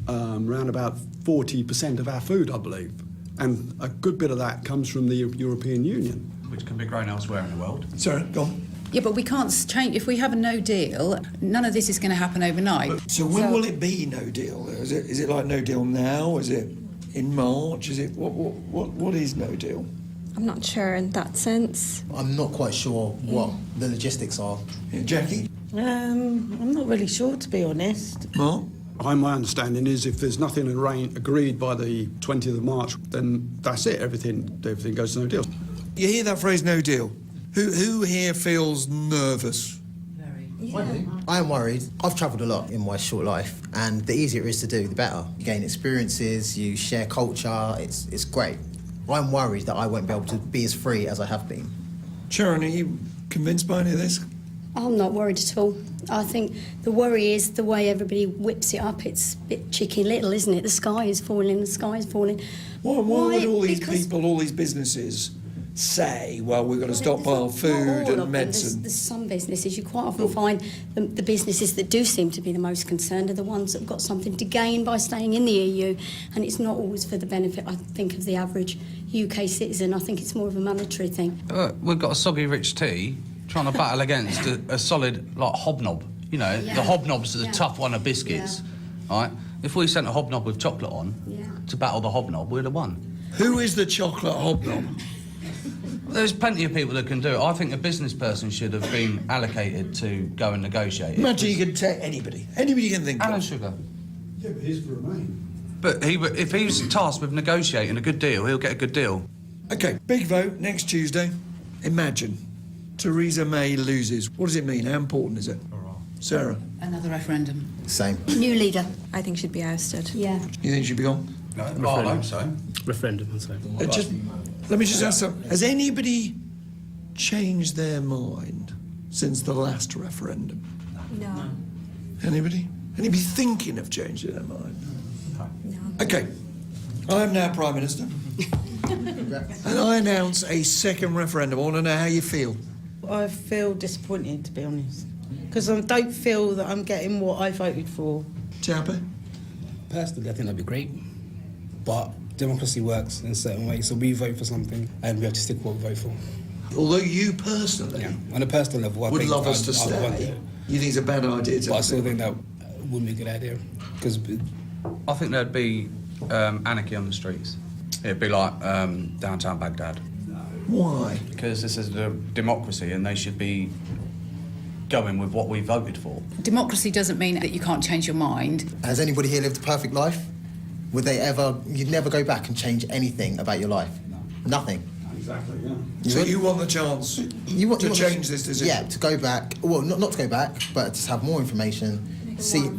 around about 40% of our food, I believe. And a good bit of that comes from the European Union. Which can be grown elsewhere in the world. Sorry, go on. Yeah, but we can't change. If we have a no deal, none of this is going to happen overnight. So when will it be no deal? Is it like no deal now? Is it in March? Is it what is no deal? I'm not sure in that sense. I'm not quite sure what the logistics are. Jackie? I'm not really sure, to be honest. Mark? My understanding is if there's nothing agreed by the 20th of March, then that's it. Everything goes to no deal. You hear that phrase, no deal? Who here feels nervous? I am worried. I've travelled a lot in my short life, and the easier it is to do, the better. You gain experiences, you share culture, it's great. I'm worried that I won't be able to be as free as I have been. Sharon, are you convinced by any of this? I'm not worried at all. I think the worry is the way everybody whips it up. It's a bit Chicken Little, isn't it? The sky is falling, the sky is falling. Why would all these people, all these businesses say, well, we've got to stockpile food and medicine? There's some businesses, you quite often find the businesses that do seem to be the most concerned are the ones that have got something to gain by staying in the EU, and it's not always for the benefit, I think, of the average UK citizen. I think it's more of a monetary thing. We've got a soggy rich tea trying to battle against a solid, like, hobnob. You know, the hobnob's the tough one of biscuits, right? If we sent a hobnob with chocolate on to battle the hobnob, we'd have won. Who is the chocolate hobnob? There's plenty of people that can do it. I think a business person should have been allocated to go and negotiate. Imagine you could take anybody. Anybody you can think Alan of. Sugar. Yeah, but he's for Remain. But if he's tasked with negotiating a good deal, he'll get a good deal. OK, big vote next Tuesday. Imagine Theresa May loses. What does it mean? How important is it? Sarah? Another referendum. Same. New leader. I think she'd be ousted. Yeah. You think she'd be gone? No, I hope so. Referendum, I'm sorry. Let me just ask something. Has anybody changed their mind since the last referendum? No. Anybody? Anybody thinking of changing their mind? No. OK. I am now Prime Minister. And I announce a second referendum. I want to know how you feel. I feel disappointed, to be honest, because I don't feel that I'm getting what I voted for. Chapper? Personally, I think that'd be great, but democracy works in certain ways, so we vote for something and we have to stick with what we vote for. Although you personally, on a personal level, would love us to stay. You think it's a bad idea to... But I still think that wouldn't be a good idea, because... I think there'd be anarchy on the streets. It'd be like downtown Baghdad. Why? Because this is a democracy and they should be going with what we voted for. Democracy doesn't mean that you can't change your mind. Has anybody here lived a perfect life? Would they ever... You'd never go back and change anything about your life? No. Nothing? Exactly, yeah. So you want the chance to change this decision? Yeah, to go back. Well, not to go back, but to have more information, see...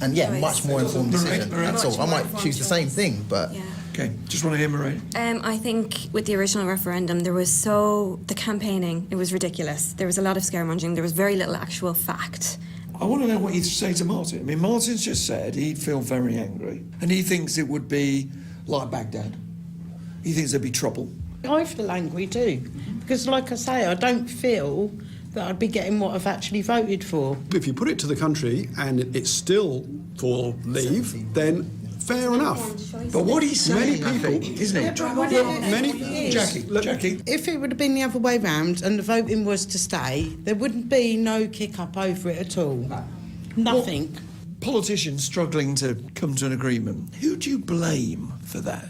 And yeah, much more informed decision. That's all. I might choose the same thing, but... OK, just want to hear Marie. I think with the original referendum, the campaigning, it was ridiculous. There was a lot of scaremongering. There was very little actual fact. I want to know what you say to Martin. I mean, Martin's just said he'd feel very angry, and he thinks it would be like Baghdad. He thinks there'd be trouble. I feel angry too, because like I say, I don't feel that I'd be getting what I've actually voted for. If you put it to the country and it's still for leave, then fair enough. But what he's saying, many people, isn't it? Jackie. If it would have been the other way round and the voting was to stay, there wouldn't be no kick-up over it at all. Nothing. Well, politicians struggling to come to an agreement. Who do you blame for that?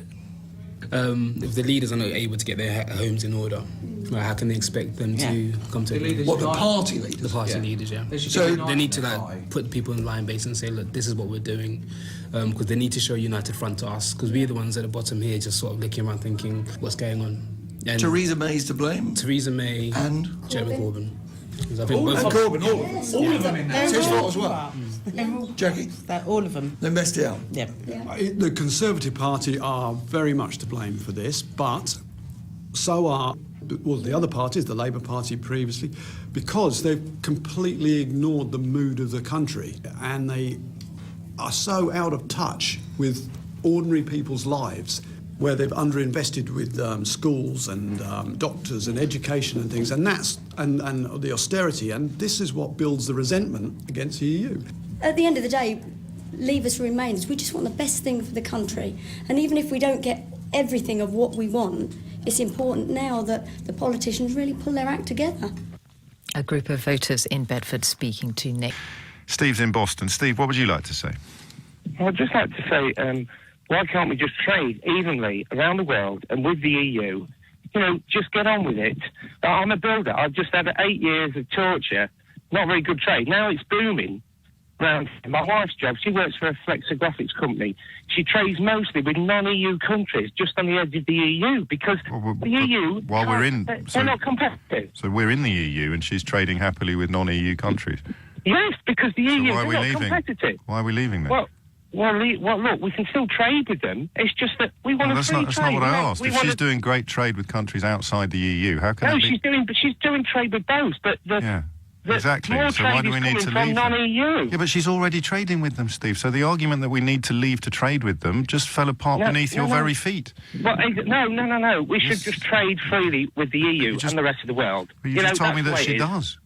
If the leaders are not able to get their homes in order, how can they expect them to come to agreement? What, the party leaders? The party leaders, yeah. So they need to put people in line base and say, look, this is what we're doing, because they need to show a united front to us, because we're the ones at the bottom here just sort of looking around thinking, what's going on? And Theresa May's to blame? Theresa May and Jeremy Corbyn. I think all of them in there. His fault as well. Jackie? All of them. They messed it up. Yeah. The Conservative Party are very much to blame for this, but so are the other parties, the Labour Party previously, because they've completely ignored the mood of the country and they are so out of touch with ordinary people's lives, where they've underinvested with schools and doctors and education and things, and that's and the austerity, and this is what builds the resentment against the EU. At the end of the day, leave us Remainers. We just want the best thing for the country, and even if we don't get everything of what we want, it's important now that the politicians really pull their act together. A group of voters in Bedford speaking to Nick. Steve's in Boston. Steve, what would you like to say? I'd just like to say, why can't we just trade evenly around the world and with the EU? You know, just get on with it. I'm a builder. I've just had 8 years of torture, not very good trade. Now it's booming. My wife's job, she works for a flexographics company. She trades mostly with non-EU countries, just on the edge of the EU, because the EU... While we're in... They're not competitive. So we're in the EU and she's trading happily with non-EU countries? Yes, because the EU why are we not leaving? Competitive. Why are we leaving then? Well, look, we can still trade with them. It's just that we want that's free not, trade. That's not what I asked. If she's doing great trade with countries outside the EU, how can No, that be... she's doing trade with both, but exactly. More So why trade do we is need to coming leave from them? non-EU. Yeah, but she's already trading with them, Steve. So the argument that we need to leave to trade with them just fell apart beneath your very feet. Well, no. We should just trade freely with the EU and the rest of the world. But you just told me that she does.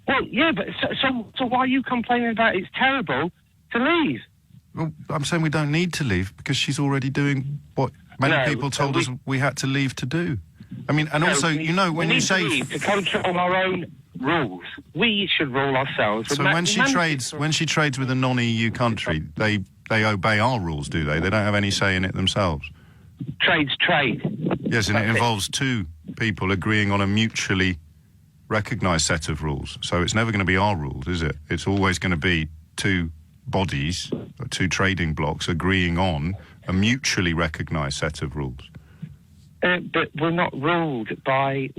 Well, yeah, but so why are you complaining about it's terrible to leave? Well, I'm saying we don't need to leave because she's already doing what many people told us we had to leave to do. I mean, and also, you know, when you say... We need to control our own rules. We should rule ourselves. So when she trades with a non-EU country, they obey our rules, do they? They don't have any say in it themselves? Trade's trade. Yes, and it involves two people agreeing on a mutually recognised set of rules. So it's never going to be our rules, is it? It's always going to be two bodies, two trading blocks agreeing on a mutually recognised set of rules. But we're not ruled by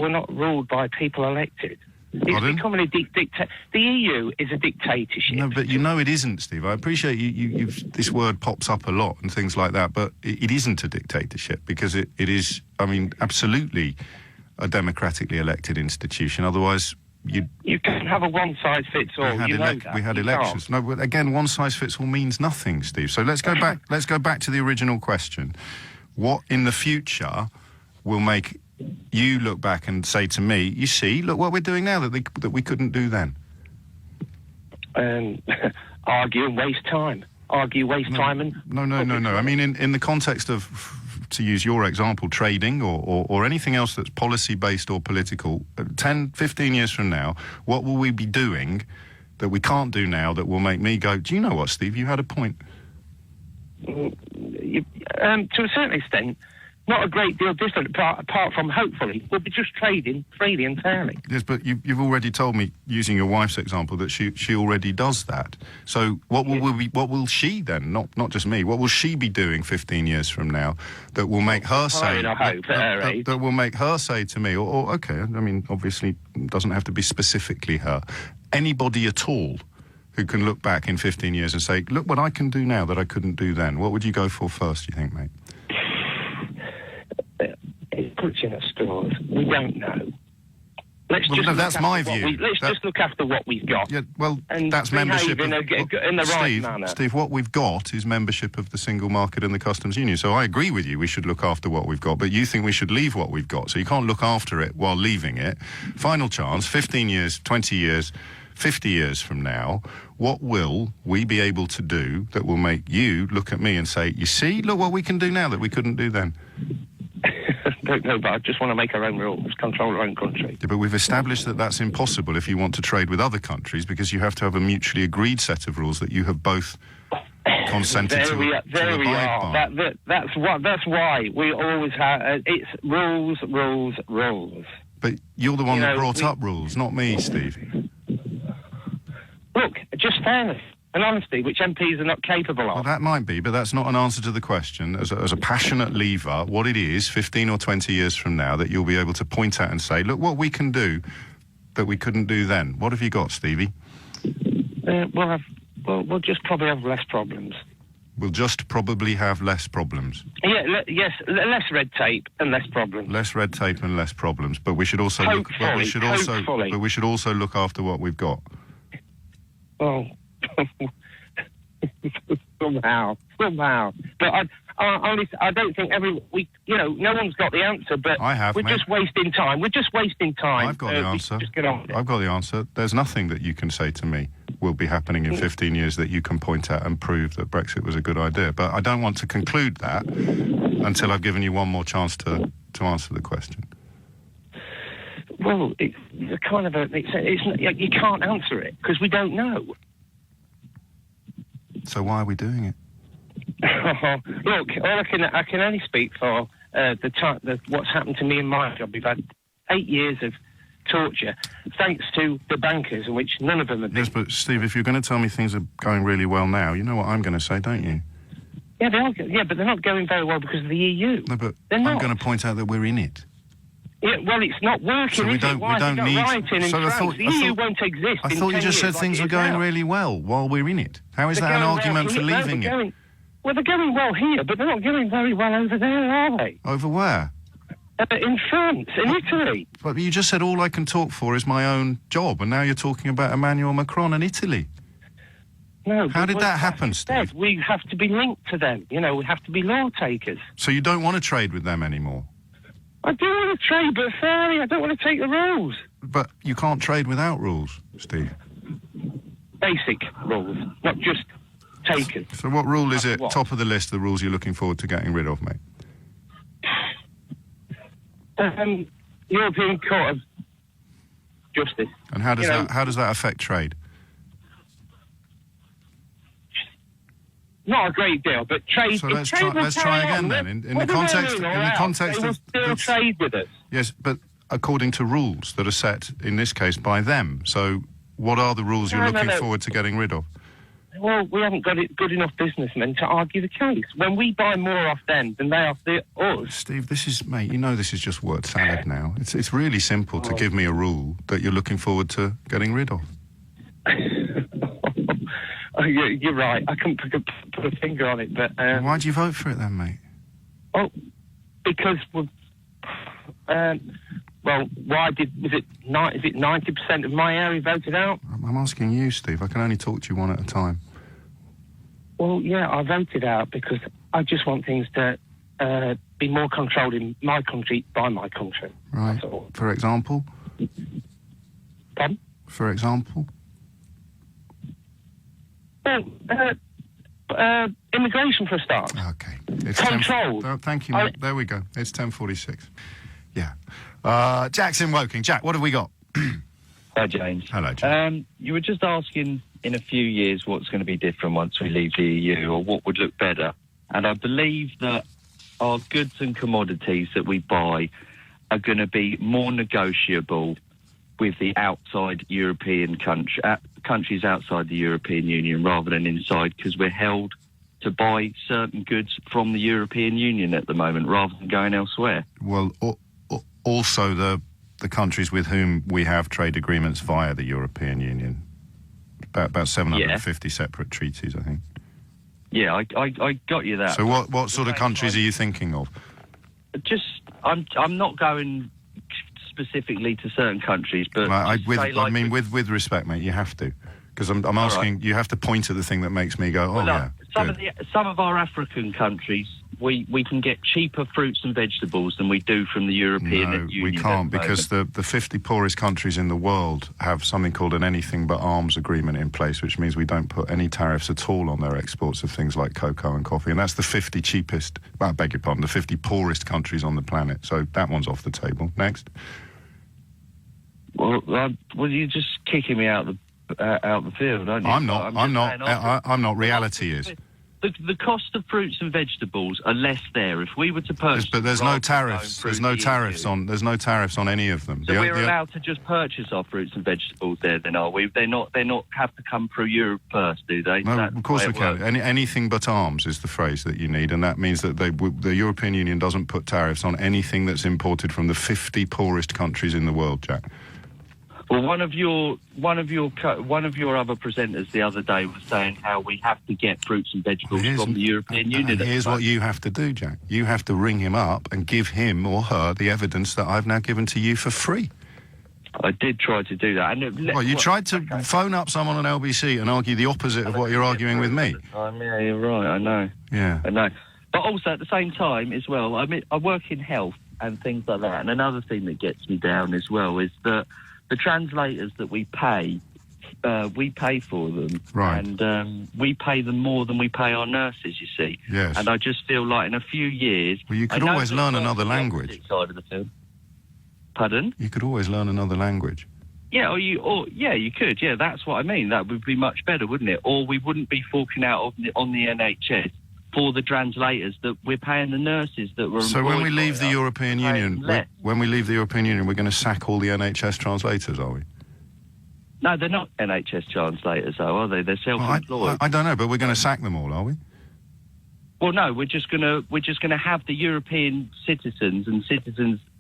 people elected. It's becoming a dictator. The EU is a dictatorship. No, but you know it isn't, Steve. I appreciate you've this word pops up a lot and things like that, but it isn't a dictatorship because it is, I mean, absolutely a democratically elected institution. Otherwise, you can't have a one-size-fits-all. We had elections. No, but again, one-size-fits-all means nothing, Steve. So let's go back. Let's go back to the original question. What in the future will make you look back and say to me, "You see, look what we're doing now that we couldn't do then"? Argue and waste time. Argue, waste time, and no. I mean, in the context of, to use your example, trading or anything else that's policy-based or political, 10, 15 years from now, what will we be doing that we can't do now that will make me go, do you know what, Steve, you had a point? To a certain extent, not a great deal different, apart from, hopefully, we'll be just trading freely and fairly. Yes, but you've already told me, using your wife's example, that she already does that. So what will she then, not just me, what will she be doing 15 years from now that will make her say... that will make her say to me, or okay, I mean, obviously, it doesn't have to be specifically her, anybody at all who can look back in 15 years and say, look what I can do now that I couldn't do then. What would you go for first, do you think, mate? It's clutching at straws. We don't know. That's my view. Let's just look after what we've got. Yeah, well, and that's membership in the right manner. Steve, what we've got is membership of the single market and the customs union. So I agree with you. We should look after what we've got, but you think we should leave what we've got. So you can't look after it while leaving it. Final chance, 15 years, 20 years, 50 years from now, what will we be able to do that will make you look at me and say, you see, look what we can do now that we couldn't do then? Don't know, but I just want to make our own rules, control our own country. Yeah, but we've established that that's impossible if you want to trade with other countries, because you have to have a mutually agreed set of rules that you have both consented to abide by. That's why we always have. It's rules. But you're the one that brought up rules, not me, Steve. Look, just fairness and honesty, which MPs are not capable of. Well, that might be, but that's not an answer to the question. As a passionate leaver, what it is, 15 or 20 years from now, that you'll be able to point at and say, look what we can do that we couldn't do then. What have you got, Stevie? We'll just probably have less problems. We'll just probably have less problems. Yeah, less red tape and less problems. Less red tape and less problems, but we should also look after what we've got. Oh, somehow. But I don't think no one's got the answer. But I have. We're just wasting time. I've got the answer. Just get on with it. I've got the answer. There's nothing that you can say to me will be happening in 15 years that you can point at and prove that Brexit was a good idea. But I don't want to conclude that until I've given you one more chance to answer the question. Well, it's kind of you can't answer it because we don't know. So why are we doing it? Look, I can only speak for what's happened to me in my job. We've had 8 years of torture, thanks to the bankers, in which none of them have been. Yes, but Steve, if you're going to tell me things are going really well now, you know what I'm going to say, don't you? Yeah, they are. Yeah, but they're not going very well because of the EU. No, but I'm going to point out that we're in it. Yeah, well, it's not working. So we don't need. So the EU won't exist. I thought you just said things were going really well while we're in it. How is that an argument for leaving it? Well, they're going well here, but they're not going very well over there, are they? Over where? In France, in Italy. But you just said all I can talk for is my own job, and now you're talking about Emmanuel Macron and Italy. No. How did that happen, Steve? We have to be linked to them. We have to be law takers. So you don't want to trade with them anymore? I do want to trade, but fairly. I don't want to take the rules. But you can't trade without rules, Steve. Basic rules, not just takers. So what rule is it, top of the list, the rules you're looking forward to getting rid of, mate? European Court of Justice. And how does that affect trade? Not a great deal, but trade. So let's try again then. In the context of still trade with us. Yes, but according to rules that are set in this case by them. So what are the rules you're looking forward to getting rid of? Well, we haven't got it good enough businessmen to argue the case. When we buy more off them than they off us. Steve, this is, mate, you know this is just word salad now. It's really simple to give me a rule that you're looking forward to getting rid of. Oh, you're right. I couldn't put a finger on it, but... Why'd you vote for it then, mate? Oh, because we're... well, why did... is it 90% of my area voted out? I'm asking you, Steve. I can only talk to you one at a time. Well, yeah, I voted out because I just want things to be more controlled in my country by my country. Right. For example? Pardon? For example? Well, immigration for a start. Okay. It's controlled. Thank you, mate. There we go. It's 10:46. Yeah. Jack's in Woking. Jack, what have we got? Hi, James. Hello, James. You were just asking in a few years what's going to be different once we leave the EU, or what would look better. And I believe that our goods and commodities that we buy are going to be more negotiable with the outside European countries outside the European Union rather than inside, because we're held to buy certain goods from the European Union at the moment rather than going elsewhere. Well, also the countries with whom we have trade agreements via the European Union. About 750 separate treaties, I think. Yeah, I got you that. So what sort of countries are you thinking of? Just, I'm not going specifically to certain countries, but with respect, mate, you have to, because I'm asking. Right. You have to point at the thing that makes me go, Some of our African countries, we can get cheaper fruits and vegetables than we do from the European Union. No, we can't, because the 50 poorest countries in the world have something called an anything but arms agreement in place, which means we don't put any tariffs at all on their exports of things like cocoa and coffee. And that's the 50 cheapest, I beg your pardon, the 50 poorest countries on the planet. So that one's off the table. Next. Well, you're just kicking me out the field, aren't you? I'm not. Reality is. The cost of fruits and vegetables are less there. If we were to purchase, but there's no tariffs. There's no tariffs on any of them. So we're allowed to just purchase our fruits and vegetables there, then, are we? They not have to come through Europe first, do they? No, of course we can. Anything but arms is the phrase that you need, and that means that the European Union doesn't put tariffs on anything that's imported from the 50 poorest countries in the world, Jack. Well, one of your other presenters the other day was saying how we have to get fruits and vegetables from the European Union. Here's what you have to do, Jack. You have to ring him up and give him or her the evidence that I've now given to you for free. I did try to do that. You tried to phone up someone on LBC and argue the opposite of what you're arguing with me. Yeah, you're right. I know. Yeah. I know. But also at the same time as well, I mean, I work in health and things like that. And another thing that gets me down as well is that the translators that we pay for them, right? And we pay them more than we pay our nurses. You see, yes. And I just feel like in a few years, well, you could always learn another language. Side of the film. Pardon? You could always learn another language. Yeah, you could. Yeah, that's what I mean. That would be much better, wouldn't it? Or we wouldn't be forking out on the NHS for the translators that we're paying the nurses that were. So when we leave the European Union, we're going to sack all the NHS translators, are we? No, they're not NHS translators, though, are they? They're self-employed. I don't know, but we're going to sack them all, are we? Well, no, we're just gonna have the European citizens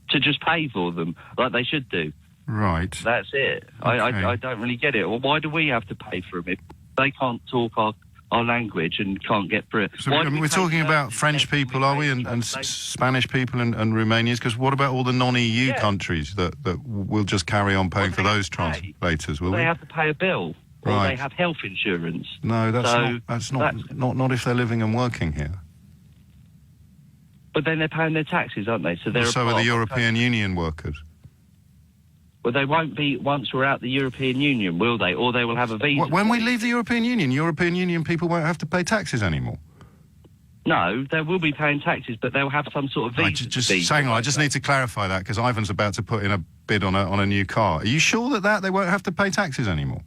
to just pay for them like they should do. Right. That's it. Okay. I don't really get it. Well, why do we have to pay for them if they can't talk our language and can't get through it? So we're talking about French people, are we, and Spanish people and Romanians? Because what about all the non-EU countries that will just carry on paying for those translators? Will they have to pay a bill, or right. they have health insurance? No, that's not if they're living and working here. But then they're paying their taxes, aren't they? So are the European Union workers. Well, they won't be once we're out the European Union, will they? Or they will have a visa. When we leave the European Union people won't have to pay taxes anymore. No, they will be paying taxes, but they'll have some sort of visa. Hang on, I just need to clarify that, because Ivan's about to put in a bid on a new car. Are you sure that they won't have to pay taxes anymore?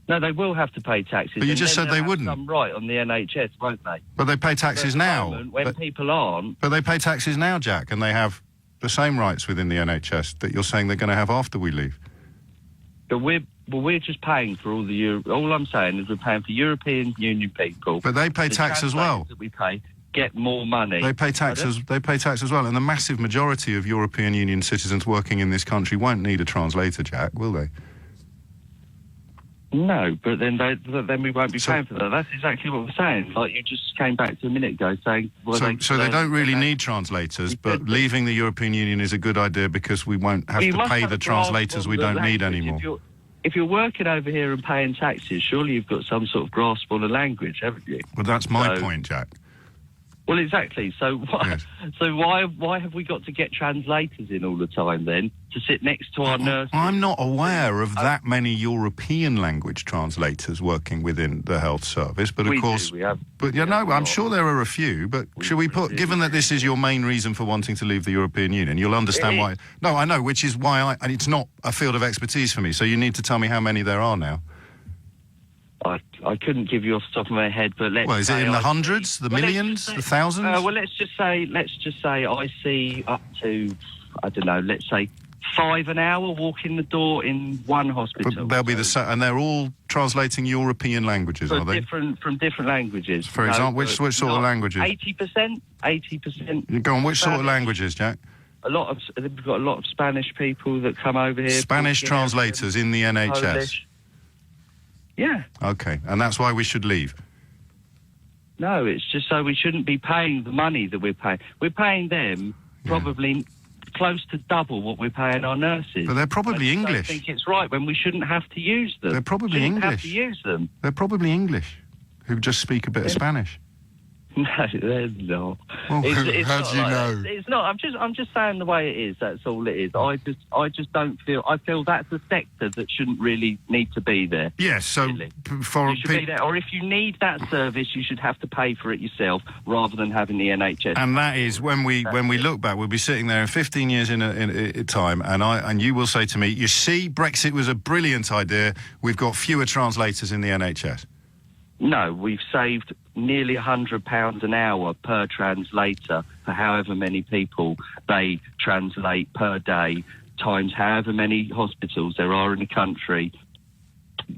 No, they will have to pay taxes. But you just said they wouldn't. Some right on the NHS, won't they? But they pay taxes now. When people aren't. But they pay taxes now, Jack, and they have the same rights within the NHS that you're saying they're going to have after we leave. But Well, we're just paying for all the all I'm saying is we're paying for European Union people. But they pay tax as well. That we pay get more money. They pay taxes. They pay tax as well, and the massive majority of European Union citizens working in this country won't need a translator, Jack, will they? No, but then we won't be paying for that. That's exactly what we're saying. Like you just came back to a minute ago saying... Well, so they don't really need translators, but leaving the European Union is a good idea because we won't have to pay the translators we don't need anymore. If you're working over here and paying taxes, surely you've got some sort of grasp on the language, haven't you? Well, that's my point, Jack. Well, exactly. So why have we got to get translators in all the time then to sit next to our nurses? I'm not aware of that many European language translators working within the health service, but of course, I'm sure there are a few. But should we put, given that this is your main reason for wanting to leave the European Union, you'll understand why. No, I know, which is why and it's not a field of expertise for me. So you need to tell me how many there are now. I couldn't give you off the top of my head, but let's. Well, is it in the hundreds, the millions, the thousands? Well, let's just say I see up to, I don't know, let's say 5 an hour walking the door in one hospital. But they'll be and they're all translating European languages, are they? From different languages. For example, which sort of languages? 80%. Go on, which sort of languages, Jack? We've got a lot of Spanish people that come over here. Spanish translators in the NHS. Polish. Yeah. Okay, and that's why we should leave? No, it's just so we shouldn't be paying the money that we're paying. We're paying them probably close to double what we're paying our nurses. But they're probably English. I think it's right when we shouldn't have to use them. They're probably English. Have to use them. They're probably English, who just speak a bit of Spanish. No, they're not. Well, it's how not do you like know? That. It's not. I'm just saying the way it is. That's all it is. I just don't feel. I feel that's a sector that shouldn't really need to be there. Yes. So you should be there. Or if you need that service, you should have to pay for it yourself rather than having the NHS. And that is when we look back, we'll be sitting there in 15 years in time, and you will say to me, "You see, Brexit was a brilliant idea. We've got fewer translators in the NHS." No, we've saved nearly £100 an hour per translator for however many people they translate per day, times however many hospitals there are in the country.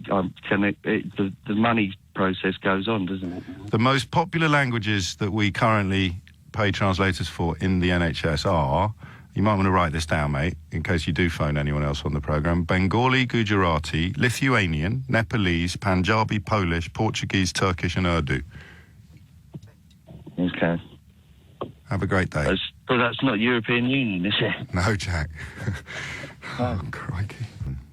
The money process goes on, doesn't it? The most popular languages that we currently pay translators for in the NHS are, you might want to write this down, mate, in case you do phone anyone else on the programme, Bengali, Gujarati, Lithuanian, Nepalese, Punjabi, Polish, Portuguese, Turkish and Urdu. Okay. Have a great day. But that's not European Union, is it? No, Jack. Oh, crikey.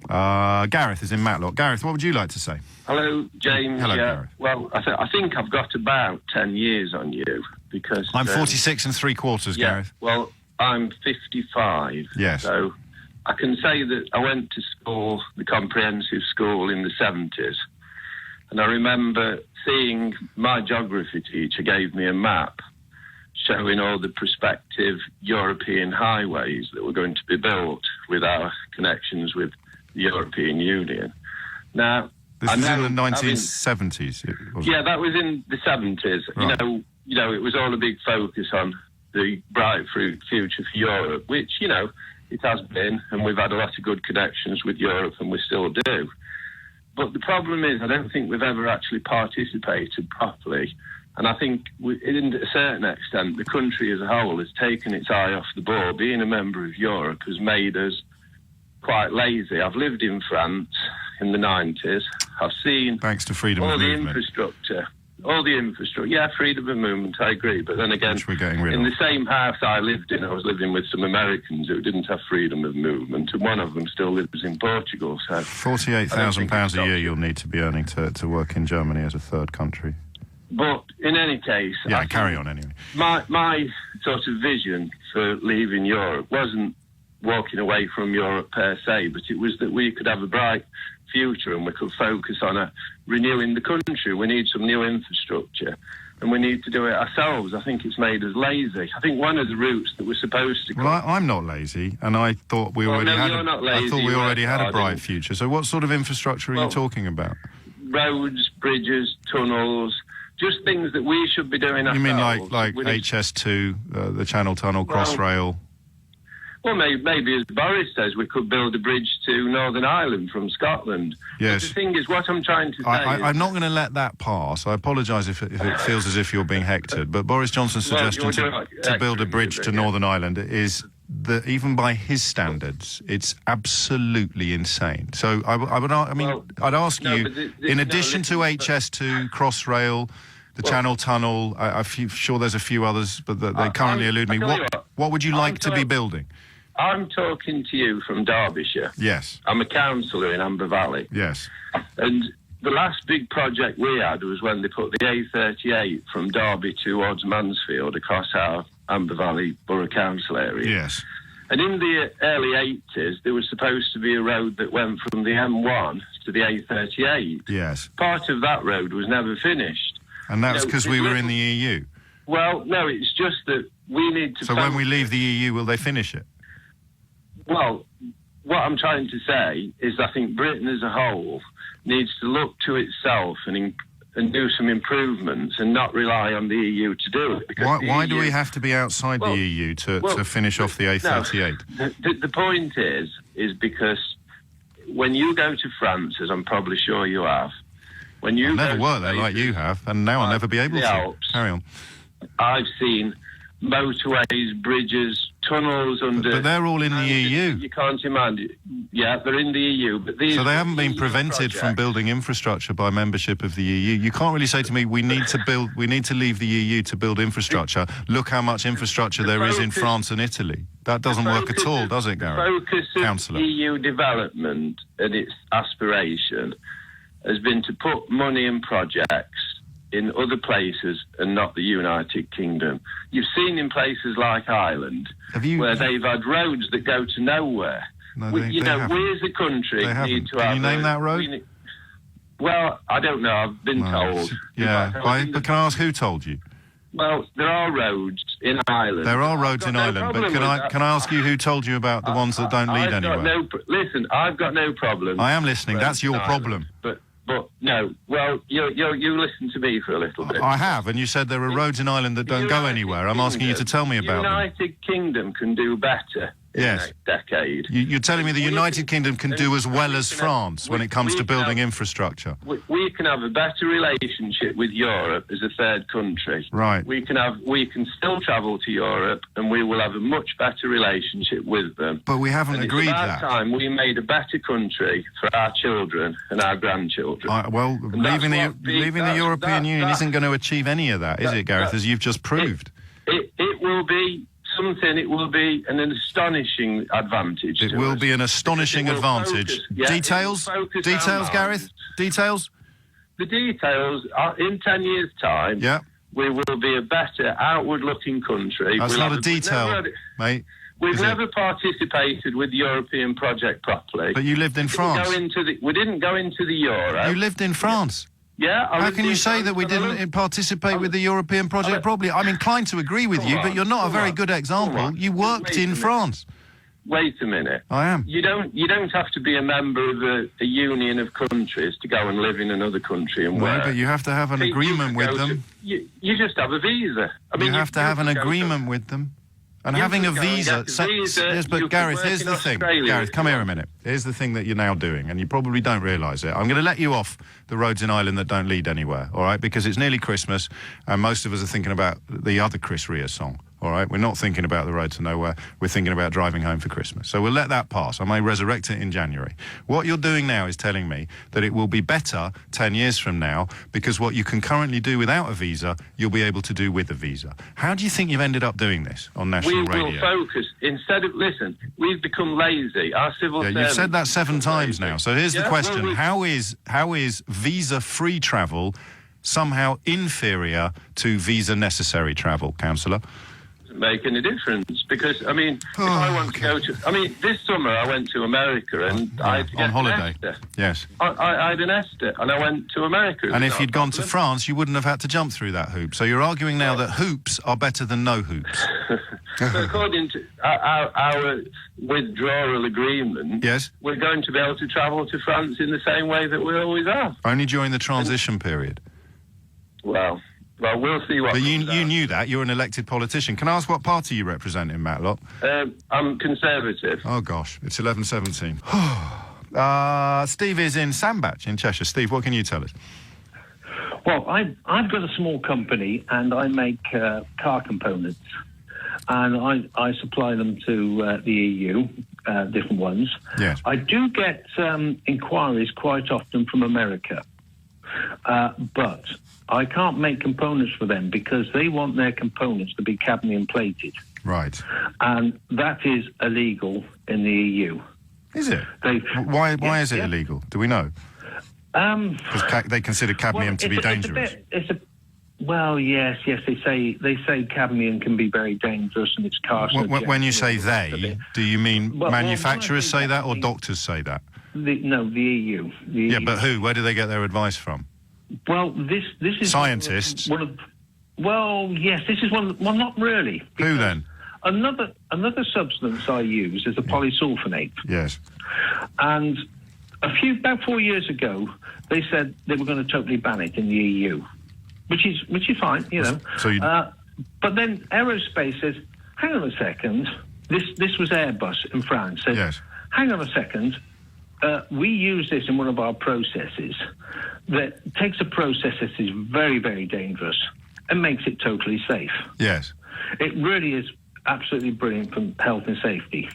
Gareth is in Matlock. Gareth, what would you like to say? Hello, James. Hello, Gareth. Well, I think I've got about 10 years on you because... I'm 46 and 3/4, Gareth. Well, I'm 55. Yes. So I can say that I went to school, the comprehensive school, in the 70s. And I remember seeing my geography teacher gave me a map showing all the prospective European highways that were going to be built with our connections with the European Union. Now, this was in the 1970s. Yeah, that was in the 70s. Right. You know, it was all a big focus on the bright future for Europe, which, it has been, and we've had a lot of good connections with Europe, and we still do. But the problem is, I don't think we've ever actually participated properly. And I think, in a certain extent, the country as a whole has taken its eye off the ball. Being a member of Europe has made us quite lazy. I've lived in France in the 90s. I've seen... Thanks to freedom of movement. All the infrastructure, yeah, freedom of movement, I agree. But then again, in the same house I lived in, I was living with some Americans who didn't have freedom of movement, and one of them still lives in Portugal. So £48,000 a year you'll need to be earning to work in Germany as a third country. But in any case... Yeah, carry on anyway. My sort of vision for leaving Europe wasn't walking away from Europe per se, but it was that we could have a bright future and we could focus on renewing the country. We need some new infrastructure and we need to do it ourselves. I think it's made us lazy. I think one of the routes that we're supposed to go... Well, I'm not lazy, and I thought we already had a bright future. So what sort of infrastructure are you talking about? Roads, bridges, tunnels, just things that we should be doing ourselves. You mean like HS2, the Channel Tunnel, Crossrail? Well, maybe as Boris says, we could build a bridge to Northern Ireland from Scotland. Yes. But the thing is, what I'm trying to say I'm not going to let that pass. I apologise if it feels as if you're being hectored, but Boris Johnson's suggestion to build a bridge to Northern Ireland is that, even by his standards, it's absolutely insane. So I'd ask you, in addition to HS2, Crossrail, the Channel Tunnel, I'm sure there's a few others, but they currently elude me. What would you like to be building? I'm talking to you from Derbyshire. Yes. I'm a councillor in Amber Valley. Yes. And the last big project we had was when they put the A38 from Derby towards Mansfield across our Amber Valley Borough Council area. Yes. And in the early 80s, there was supposed to be a road that went from the M1 to the A38. Yes. Part of that road was never finished. And that's because we were in the EU. Well, no, it's just that we need to... So when we leave the EU, will they finish it? Well, what I'm trying to say is I think Britain as a whole needs to look to itself and do some improvements and not rely on the EU to do it. Why do we have to be outside the EU to finish off the A38? No, the point is because when you go to France, as I'm probably sure you have, when you I've never worked there like you have, and now I'll never be able to. Alps, Carry on. I've seen motorways, bridges, tunnels under... But they're all in the EU. You can't imagine. Yeah, they're in the EU, but these... So they haven't been prevented from building infrastructure by membership of the EU. You can't really say to me, we need to leave the EU to build infrastructure. Look how much infrastructure there is in France and Italy. That doesn't work at all, does it, Gareth? The focus of EU development and its aspiration has been to put money in projects in other places and not the United Kingdom. You've seen in places like Ireland where they've had roads that go to nowhere. No, we as a country need to have... Can you name that road? Well, I don't know. I've been told. Yeah, but can I ask who told you? Well, there are roads in Ireland. There are roads in Ireland, but can I ask you who told you about the ones that don't lead anywhere? Listen, I've got no problem. I am listening. That's your problem. But no, well, you listen to me for a little bit. I have, and you said there are roads in Ireland that don't go anywhere. I'm asking you to tell me about them. The United Kingdom can do better in the next decade. You're telling me the United Kingdom can do as well as France when it comes to building infrastructure? We can have a better relationship with Europe as a third country. Right. We can still travel to Europe, and we will have a much better relationship with them. But we haven't agreed that. It's about time we made a better country for our children and our grandchildren. Leaving the European Union isn't going to achieve any of that, is it, Gareth, as you've just proved? It will be something. It will be an astonishing advantage. It will be an astonishing advantage. Details, Gareth? Details? The details are in 10 years' time. Yeah. We will be a better outward-looking country. That's not a detail, mate. We've never participated with the European project properly. But you lived in France. We didn't go into the Euro. You lived in France. Yeah. How can you say that we didn't participate with the European project properly? I'm inclined to agree with you, but you're not a very good example. You worked in France. Wait a minute. I am. You don't have to be a member of a union of countries to go and live in another country and work. No, but you have to have an agreement with them. You just have a visa. You have to have an agreement with them. And having a visa... Yes, but Gareth, here's the thing. Gareth, come here a minute. Here's the thing that you're now doing, and you probably don't realise it. I'm going to let you off the roads in Ireland that don't lead anywhere, all right? Because it's nearly Christmas, and most of us are thinking about the other Chris Rea song, all right? We're not thinking about the road to nowhere. We're thinking about driving home for Christmas. So we'll let that pass. I may resurrect it in January. What you're doing now is telling me that it will be better 10 years from now because what you can currently do without a visa, you'll be able to do with a visa. How do you think you've ended up doing this on national radio? We will focus. Instead of... Listen, we've become lazy. Our civil servants... You've said that 7 times now. So here's the question. How is visa-free travel somehow inferior to visa-necessary travel, Councillor? Make any difference because if I want to go to this summer I went to America and I had to get on holiday. an ESTA. Yes. I had an ESTA and I went to America. And if you'd gone to France you wouldn't have had to jump through that hoop. So you're arguing now that hoops are better than no hoops. So according to our withdrawal agreement, yes, we're going to be able to travel to France in the same way that we always have. Only during the transition period. Well, Well, we'll see what. But you knew that. You're an elected politician. Can I ask what party you represent in Matlock? I'm Conservative. Oh, gosh. It's 11:17. Steve is in Sandbach in Cheshire. Steve, what can you tell us? Well, I've got a small company and I make car components, and I supply them to the EU, different ones. Yes. I do get inquiries quite often from America, but I can't make components for them because they want their components to be cadmium plated. Right. And that is illegal in the EU. Is it? Why is it illegal? Do we know? Because they consider cadmium to be dangerous. Well, yes, they say cadmium can be very dangerous and it's carcinogenic. When you say they, do you mean manufacturers say that or doctors say that? The EU. Yeah, but who? Where do they get their advice from? Well, this is scientists. Yes, this is one. Well, not really. Who then? Another substance I use is a polysulfonate. Yes. And about 4 years ago, they said they were going to totally ban it in the EU, which is fine, you know. But then Aerospace says, hang on a second. This was Airbus in France. Said, yes. Hang on a second. We use this in one of our processes that takes a process that is very, very dangerous and makes it totally safe. Yes. It really is absolutely brilliant for health and safety.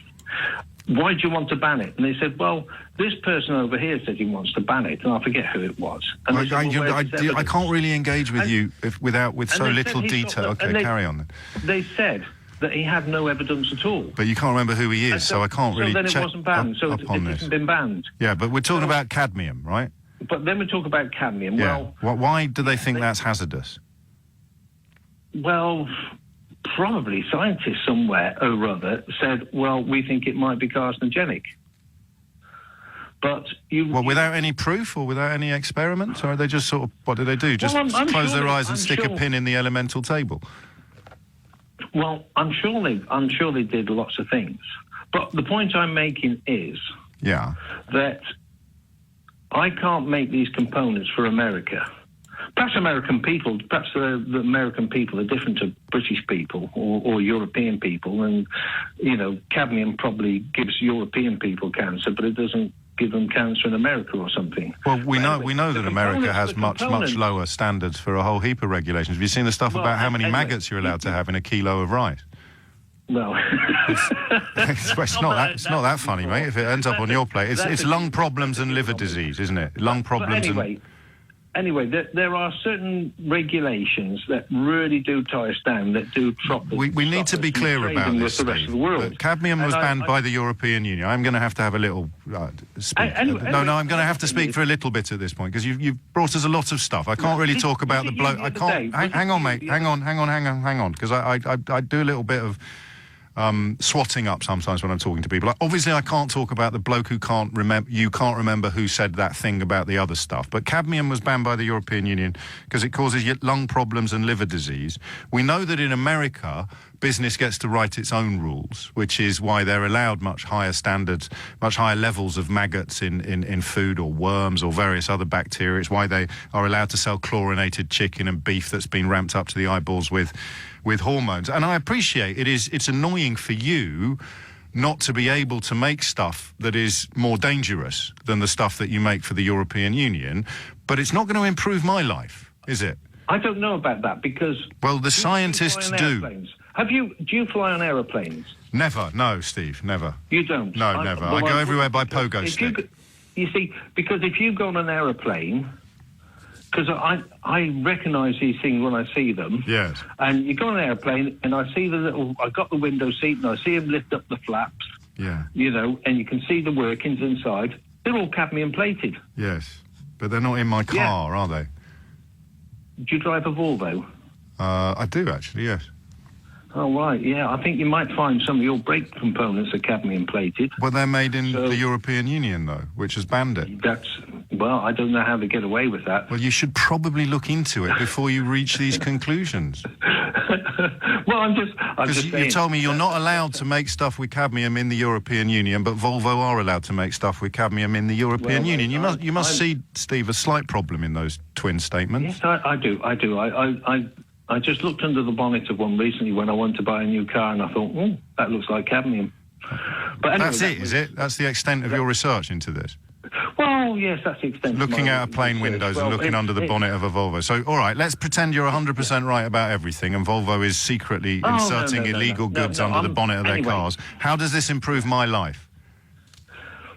Why do you want to ban it? And they said, well, this person over here said he wants to ban it, and I forget who it was. And I can't really engage with you with so little detail. Okay, carry on then. They said that he had no evidence at all. But you can't remember who he is, so I can't really check. So then it wasn't banned, so it hasn't been banned. Yeah, but we're talking about cadmium, right? But then we talk about cadmium. Yeah. Well, why do they think that's hazardous? Well, probably scientists somewhere or other said, well, we think it might be carcinogenic. But without any proof or without any experiments? Or are they just sort of, what do they do? Just close their eyes and stick a pin in the elemental table? Well, I'm sure they did lots of things. But the point I'm making is that I can't make these components for America. Perhaps the American people are different to British people or European people, and cadmium probably gives European people cancer, but it doesn't give them cancer in America or something. Well, we know that America has much lower standards for a whole heap of regulations. Have you seen the stuff about how many maggots you're allowed to have in a kilo of rice? Well, it's not that funny, mate. If it ends up on your plate, it's lung problems and liver disease, isn't it? Lung problems. Anyway, there are certain regulations that really do tie us down, that do we need to be clear about this, Steve. Cadmium was banned by the European Union. I'm going to have a little speak. I'm going to have to speak for a little bit at this point, because you've brought us a lot of stuff. I can't really talk about the bloke. I can't. Hang on, mate. Hang on, because I do a little bit of swatting up sometimes when I'm talking to people. Obviously, I can't talk about the bloke who can't remember who said that thing about the other stuff. But cadmium was banned by the European Union because it causes lung problems and liver disease. We know that in America, business gets to write its own rules, which is why they're allowed much higher standards, much higher levels of maggots in food, or worms or various other bacteria. It's why they are allowed to sell chlorinated chicken and beef that's been ramped up to the eyeballs with hormones. And I appreciate it's annoying for you not to be able to make stuff that is more dangerous than the stuff that you make for the European Union, but it's not going to improve my life, is it? I don't know about that, because... Well, the scientists do. Do you fly on aeroplanes? Never. No, Steve, never. You don't? No, never. I go everywhere by pogo stick. You see, because if you go on an aeroplane... Because I recognise these things when I see them. Yes. And you go on an airplane, and I see I got the window seat, and I see them lift up the flaps. Yeah. And you can see the workings inside. They're all cadmium plated. Yes. But they're not in my car, are they? Do you drive a Volvo? I do, actually, yes. Oh, right, yeah. I think you might find some of your brake components are cadmium plated. Well, they're made in the European Union, though, which has banned it. Well, I don't know how they get away with that. Well, you should probably look into it before you reach these conclusions. Well, I'm just Because you told me you're not allowed to make stuff with cadmium in the European Union, but Volvo are allowed to make stuff with cadmium in the European Union. You must see, Steve, a slight problem in those twin statements. Yes, I do. I just looked under the bonnet of one recently when I wanted to buy a new car, and I thought, that looks like cadmium. But anyway, that's it, is it? That's the extent of your research into this? Well, yes, that's the extent. Looking out of plane windows and looking under the bonnet of a Volvo. So, all right, let's pretend you're 100% right about everything, and Volvo is secretly inserting illegal goods under the bonnet of their cars. How does this improve my life?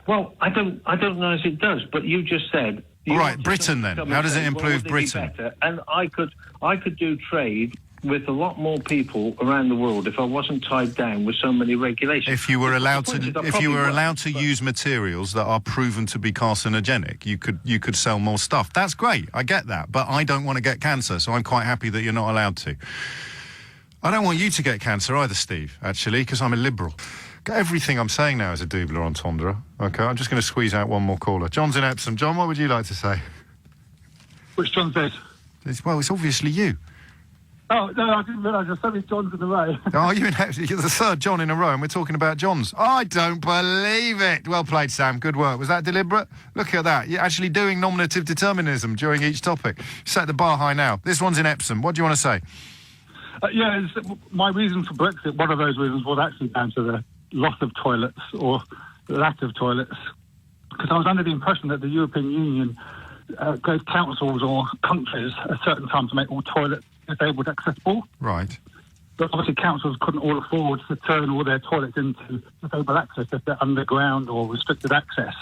Well, I don't know if it does, but you just said. All right, Britain then. How does it improve Britain? And I could do trade with a lot more people around the world if I wasn't tied down with so many regulations. If you were allowed to use materials that are proven to be carcinogenic, you could sell more stuff. That's great. I get that, but I don't want to get cancer, so I'm quite happy that you're not allowed to. I don't want you to get cancer either, Steve, actually, because I'm a liberal. Everything I'm saying now is a double entendre. Okay, I'm just going to squeeze out one more caller. John's in Epsom. John, what would you like to say? Which John's this? Well, it's obviously you. Oh, no, I didn't realise there's so many Johns in a row. Oh, you're the third John in a row, and we're talking about Johns. I don't believe it. Well played, Sam. Good work. Was that deliberate? Look at that. You're actually doing nominative determinism during each topic. Set the bar high now. This one's in Epsom. What do you want to say? My reason for Brexit, one of those reasons was actually down to the loss of toilets or lack of toilets. Because I was under the impression that the European Union gave councils or countries a certain time to make all toilets disabled accessible. Right. But obviously councils couldn't all afford to turn all their toilets into disabled access if they're underground or restricted access.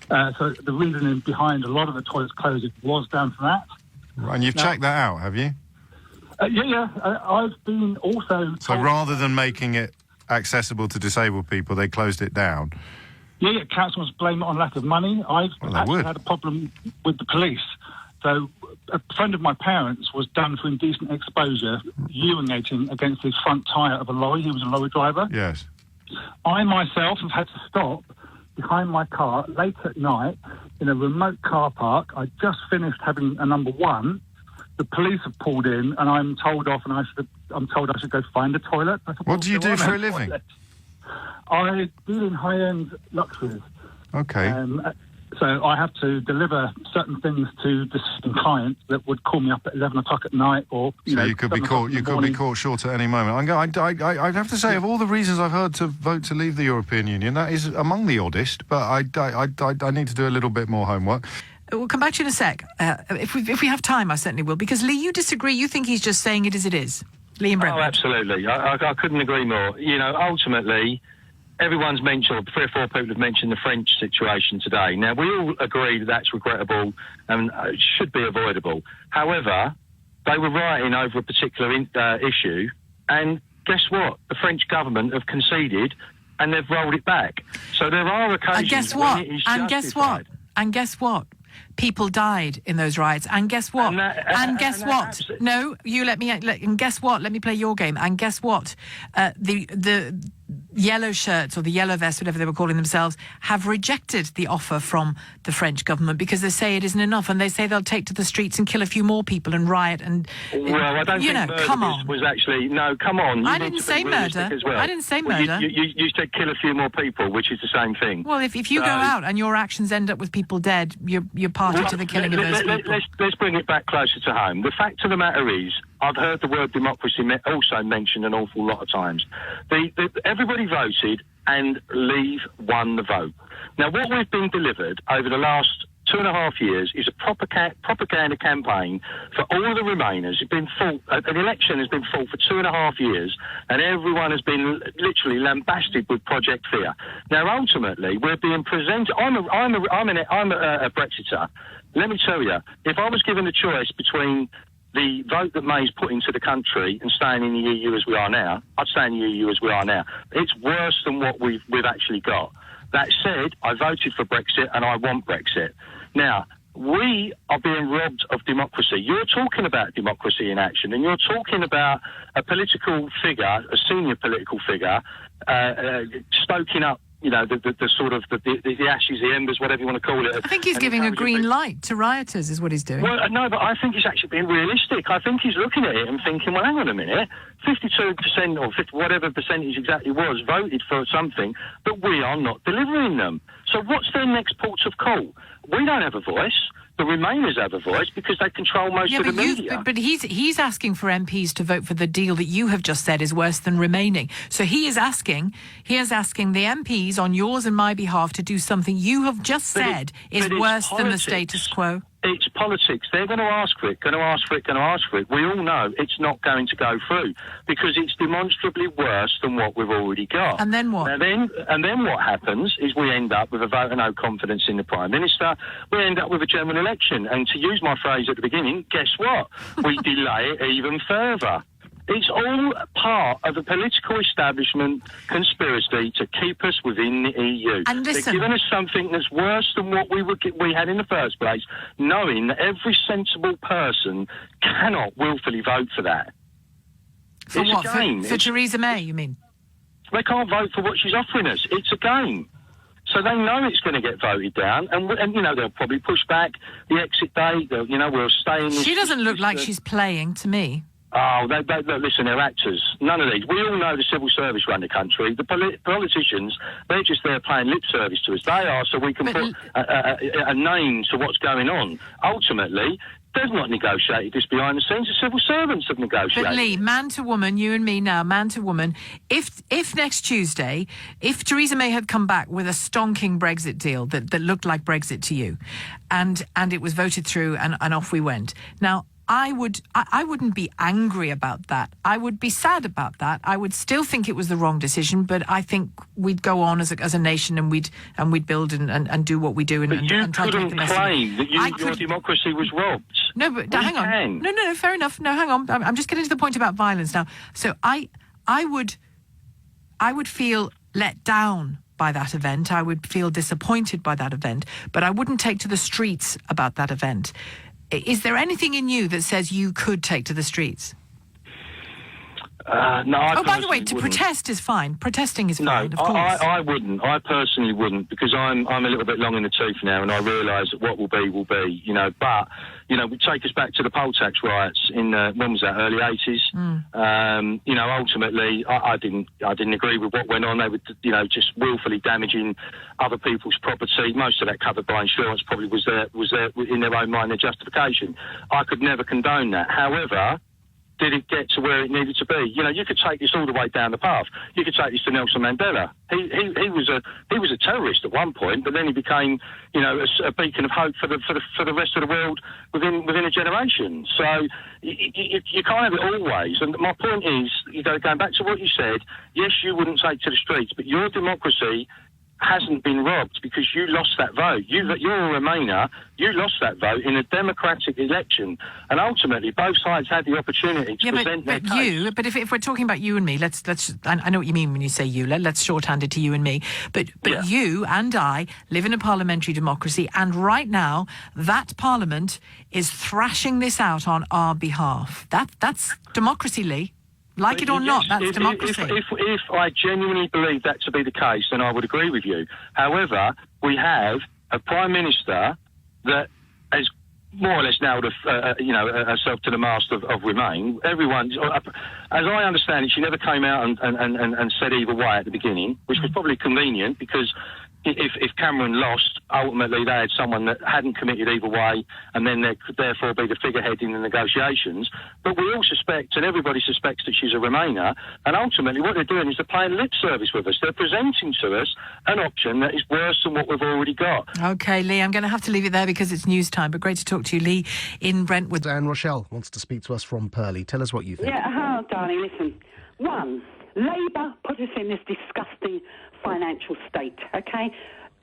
So the reasoning behind a lot of the toilets closing was down to that. Right, and you've checked that out, have you? I've been also... So rather than making it accessible to disabled people, they closed it down? Yeah, councils blame it on lack of money. I've actually had a problem with the police. So a friend of my parents was done for indecent exposure, urinating against his front tyre of a lorry. He was a lorry driver. Yes. I myself have had to stop behind my car late at night in a remote car park. I just finished having a number one. The police have pulled in, and I'm told off, and I'm told I should go find a toilet. What do you do for a living? I deal in high-end luxuries. Okay. So I have to deliver certain things to distant clients that would call me up at 11 o'clock at night, or you could be caught. You could be caught short at any moment. I have to say, of all the reasons I've heard to vote to leave the European Union, that is among the oddest. But I need to do a little bit more homework. We'll come back to you in a sec. If we have time, I certainly will. Because Lee, you disagree. You think he's just saying it as it is. Lee and Brentford. Oh, absolutely. I couldn't agree more. Ultimately, everyone's mentioned, 3 or 4 people have mentioned the French situation today. Now, we all agree that that's regrettable and should be avoidable. However, they were rioting over a particular issue, and guess what? The French government have conceded, and they've rolled it back. So there are occasions and guess what? when it is And guess what? And guess what? People died in those riots. And guess what? And guess what? No, you let me... And guess what? Let me play your game. And guess what? The yellow shirts or the yellow vests, whatever they were calling themselves, have rejected the offer from the French government because they say it isn't enough, and they say they'll take to the streets and kill a few more people and riot and... Well, I don't think murder come on. was actually... No, come on. I didn't say murder. Well. I didn't say murder. You said kill a few more people, which is the same thing. Well, if you go out and your actions end up with people dead, you're party to the killing of those people. Let's bring it back closer to home. The fact of the matter is, I've heard the word democracy also mentioned an awful lot of times. Everybody voted and Leave won the vote. Now, what we've been delivered over the last 2.5 years is a propaganda campaign for all the Remainers. It's been fought, an election has been fought for 2.5 years, and everyone has been literally lambasted with Project Fear. Now, ultimately, we're being presented... I'm a Brexiter. Let me tell you, if I was given a choice between the vote that May's put into the country and staying in the EU as we are now, I'd stay in the EU as we are now. It's worse than what we've actually got. That said, I voted for Brexit and I want Brexit. Now, we are being robbed of democracy. You're talking about democracy in action, and you're talking about a political figure, a senior political figure, stoking up the sort of the ashes, the embers, whatever you want to call it. I think he's giving a green light to rioters, is what he's doing. Well, no, but I think he's actually being realistic. I think he's looking at it and thinking, well, hang on a minute, 52% or 50, whatever percentage exactly was voted for something, but we are not delivering them. So what's their next port of call? We don't have a voice. The Remainers have a voice because they control most of the media. But he's asking for MPs to vote for the deal that you have just said is worse than remaining. So he is asking the MPs on yours and my behalf to do something you have just said is worse than the status quo. It's politics. They're going to ask for it, going to ask for it, going to ask for it. We all know it's not going to go through because it's demonstrably worse than what we've already got. And then what? And then what happens is we end up with a vote of no confidence in the Prime Minister. We end up with a general election. And to use my phrase at the beginning, guess what? We delay it even further. It's all part of a political establishment conspiracy to keep us within the EU. And listen, they're giving us something that's worse than what we had in the first place, knowing that every sensible person cannot willfully vote for that. For it's what? A game. For Theresa May, you mean? They can't vote for what she's offering us. It's a game. So they know it's going to get voted down, and they'll probably push back the exit date. We'll stay in this... She doesn't look like she's playing to me. Oh, listen, they're actors. None of these. We all know the civil service run the country. The politicians, they're just there paying lip service to us. They are so we can put a name to what's going on. Ultimately, they've not negotiated this behind the scenes. The civil servants have negotiated. But Lee, man to woman, you and me now, man to woman, if next Tuesday, if Theresa May had come back with a stonking Brexit deal that looked like Brexit to you, and it was voted through and off we went. Now, I wouldn't be angry about that. I would be sad about that. I would still think it was the wrong decision, but I think we'd go on as a nation and we'd build and do what we do and try to make the best of it. You couldn't claim that your democracy was robbed. No, but hang on. No, fair enough. No, hang on. I'm just getting to the point about violence now. So I would feel let down by that event. I would feel disappointed by that event, but I wouldn't take to the streets about that event. Is there anything in you that says you could take to the streets? No, I by the way, to protest is fine. Protesting is fine, of course. I wouldn't. I personally wouldn't, because I'm a little bit long in the tooth now, and I realise that what will be, will be. But we take us back to the poll tax riots in when was that? Early 80s. Ultimately, I didn't agree with what went on. They were, just willfully damaging other people's property. Most of that covered by insurance probably was there in their own mind, their justification. I could never condone that. However, did it get to where it needed to be? You could take this all the way down the path. You could take this to Nelson Mandela. He was a terrorist at one point, but then he became, a beacon of hope for the rest of the world within a generation. So you can't have it always. And my point is, going back to what you said, yes, you wouldn't take to the streets, but your democracy hasn't been robbed because you lost that vote. You're a Remainer. You lost that vote in a democratic election, and ultimately both sides had the opportunity to present their case. But if we're talking about you and me, let's. I know what you mean when you say you. Let's shorthand it to you and me. But you and I live in a parliamentary democracy, and right now that Parliament is thrashing this out on our behalf. That's democracy, Lee. Like it or not, that's democracy. If I genuinely believe that to be the case, then I would agree with you. However, we have a Prime Minister that has more or less nailed herself to the mast of Remain. Everyone, as I understand it, she never came out and said either way at the beginning, which was probably convenient because if Cameron lost, ultimately they had someone that hadn't committed either way, and then there could therefore be the figurehead in the negotiations. But we all suspect, and everybody suspects, that she's a Remainer, and ultimately what they're doing is they're playing lip service with us. They're presenting to us an option that is worse than what we've already got. OK, Lee, I'm going to have to leave it there because it's news time, but great to talk to you, Lee, in Brentwood. And Rochelle wants to speak to us from Purley. Tell us what you think. Yeah, darling, listen. One, Labour put us in this disgusting financial state, OK?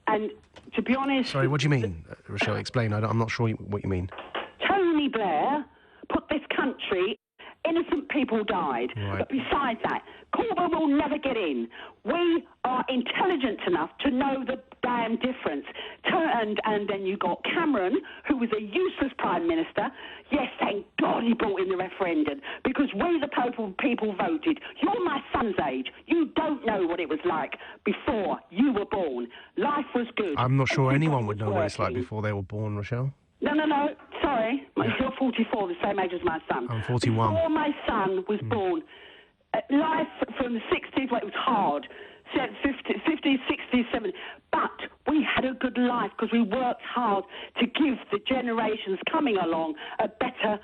And to be honest... Sorry, what do you mean, Rochelle? Explain. I'm not sure what you mean. Tony Blair put this country... Innocent people died. Right. But besides that, Corbyn will never get in. We are intelligent enough to know the damn difference. And then you got Cameron, who was a useless Prime Minister. Yes, thank God Everybody brought in the referendum because we, the people, voted. You're my son's age. You don't know what it was like before you were born. Life was good. I'm not sure anyone would know what it's like working. before they were born, Rochelle. No. Sorry. You're 44, the same age as my son. I'm 41. Before my son was born, life from the 60s, well, it was hard. 50s, 60s, 70s. But we had a good life because we worked hard to give the generations coming along a better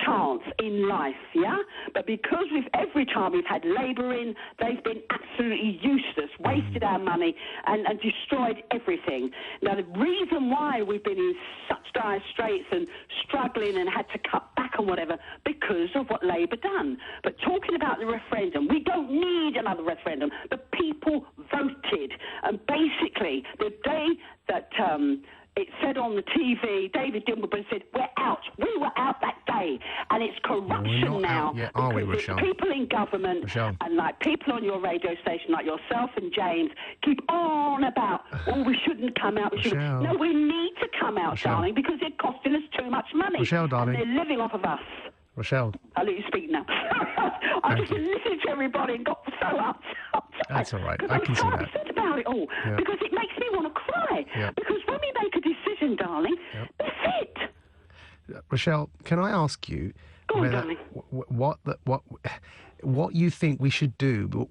chance in life, yeah? But because every time we've had Labour in, they've been absolutely useless, wasted our money and destroyed everything. Now, the reason why we've been in such dire straits and struggling and had to cut back and whatever, because of what Labour done. But talking about the referendum, we don't need another referendum. The people voted. And basically, the day that... it said on the TV, David Dimbleby said, we're out. We were out that day. And it's corruption now. Are we, because Rochelle? people in government and like people on your radio station like yourself and James keep on about, we shouldn't come out. We shouldn't. No, we need to come out, darling, because they're costing us too much money. Rochelle, darling. And they're living off of us. Rochelle. I'll let you speak now. I've just been listening to everybody and got so upset. That's all right. I can see that. Upset about it all because it makes me want to cry. Because when we make a decision, darling, that's it. Rochelle, can I ask you Go on, darling. what you think we should do?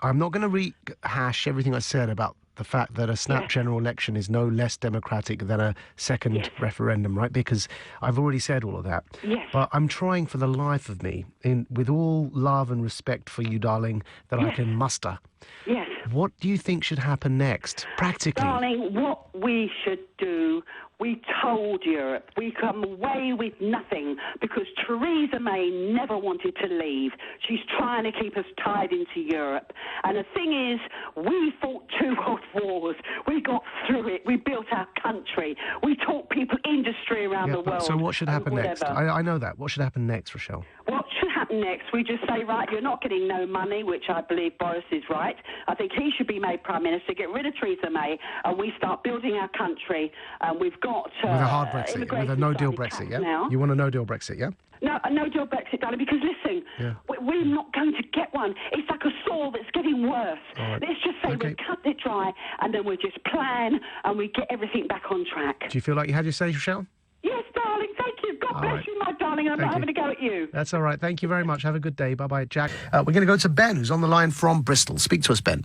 I'm not going to rehash everything I said about the fact that a snap general election is no less democratic than a second referendum, right? Because I've already said all of that. Yes. But I'm trying for the life of me, with all love and respect for you, darling, that I can muster. Yes. What do you think should happen next, practically? Darling, what we should do, we told Europe we come away with nothing because Theresa May never wanted to leave. She's trying to keep us tied into Europe. And the thing is, we fought 2 world wars. We got through it. We built our country. We taught people industry around the world. So what should happen next? I know that. What should happen next, Rochelle? What should happen next? We just say, right, you're not getting no money, which I believe Boris is right. I think he should be made Prime Minister, get rid of Theresa May, and we start building our country. We've got... with a hard Brexit, with a no-deal Brexit, yeah? Now. You want a no-deal Brexit, yeah? No, a no-deal Brexit, darling, because listen, we're not going to get one. It's like a sore that's getting worse. Right. Let's just say we cut it dry, and then we just plan, and we get everything back on track. Do you feel like you had your say, Rochelle? Yes, darling, thank you. God bless you, my darling. I'm not having a go at you. That's all right. Thank you very much. Have a good day. Bye-bye, Jack. We're going to go to Ben, who's on the line from Bristol. Speak to us, Ben.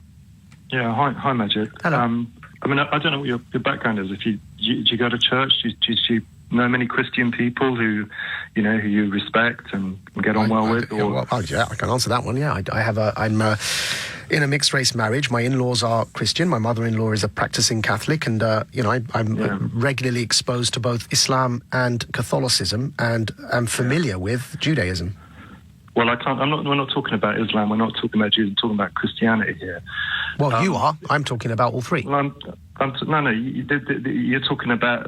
Yeah, hi, Maajid. Hello. I mean, I don't know what your background is. Do you go to church? Do you know many Christian people who you respect and get on well with? Or? I can answer that one. Yeah, I'm in a mixed race marriage. My in-laws are Christian. My mother-in-law is a practicing Catholic, and I'm regularly exposed to both Islam and Catholicism, and am familiar with Judaism. Well, we're not talking about Islam. We're not talking about Jews. We're talking about Christianity here. Well, you are. I'm talking about all three. Well, you're talking about...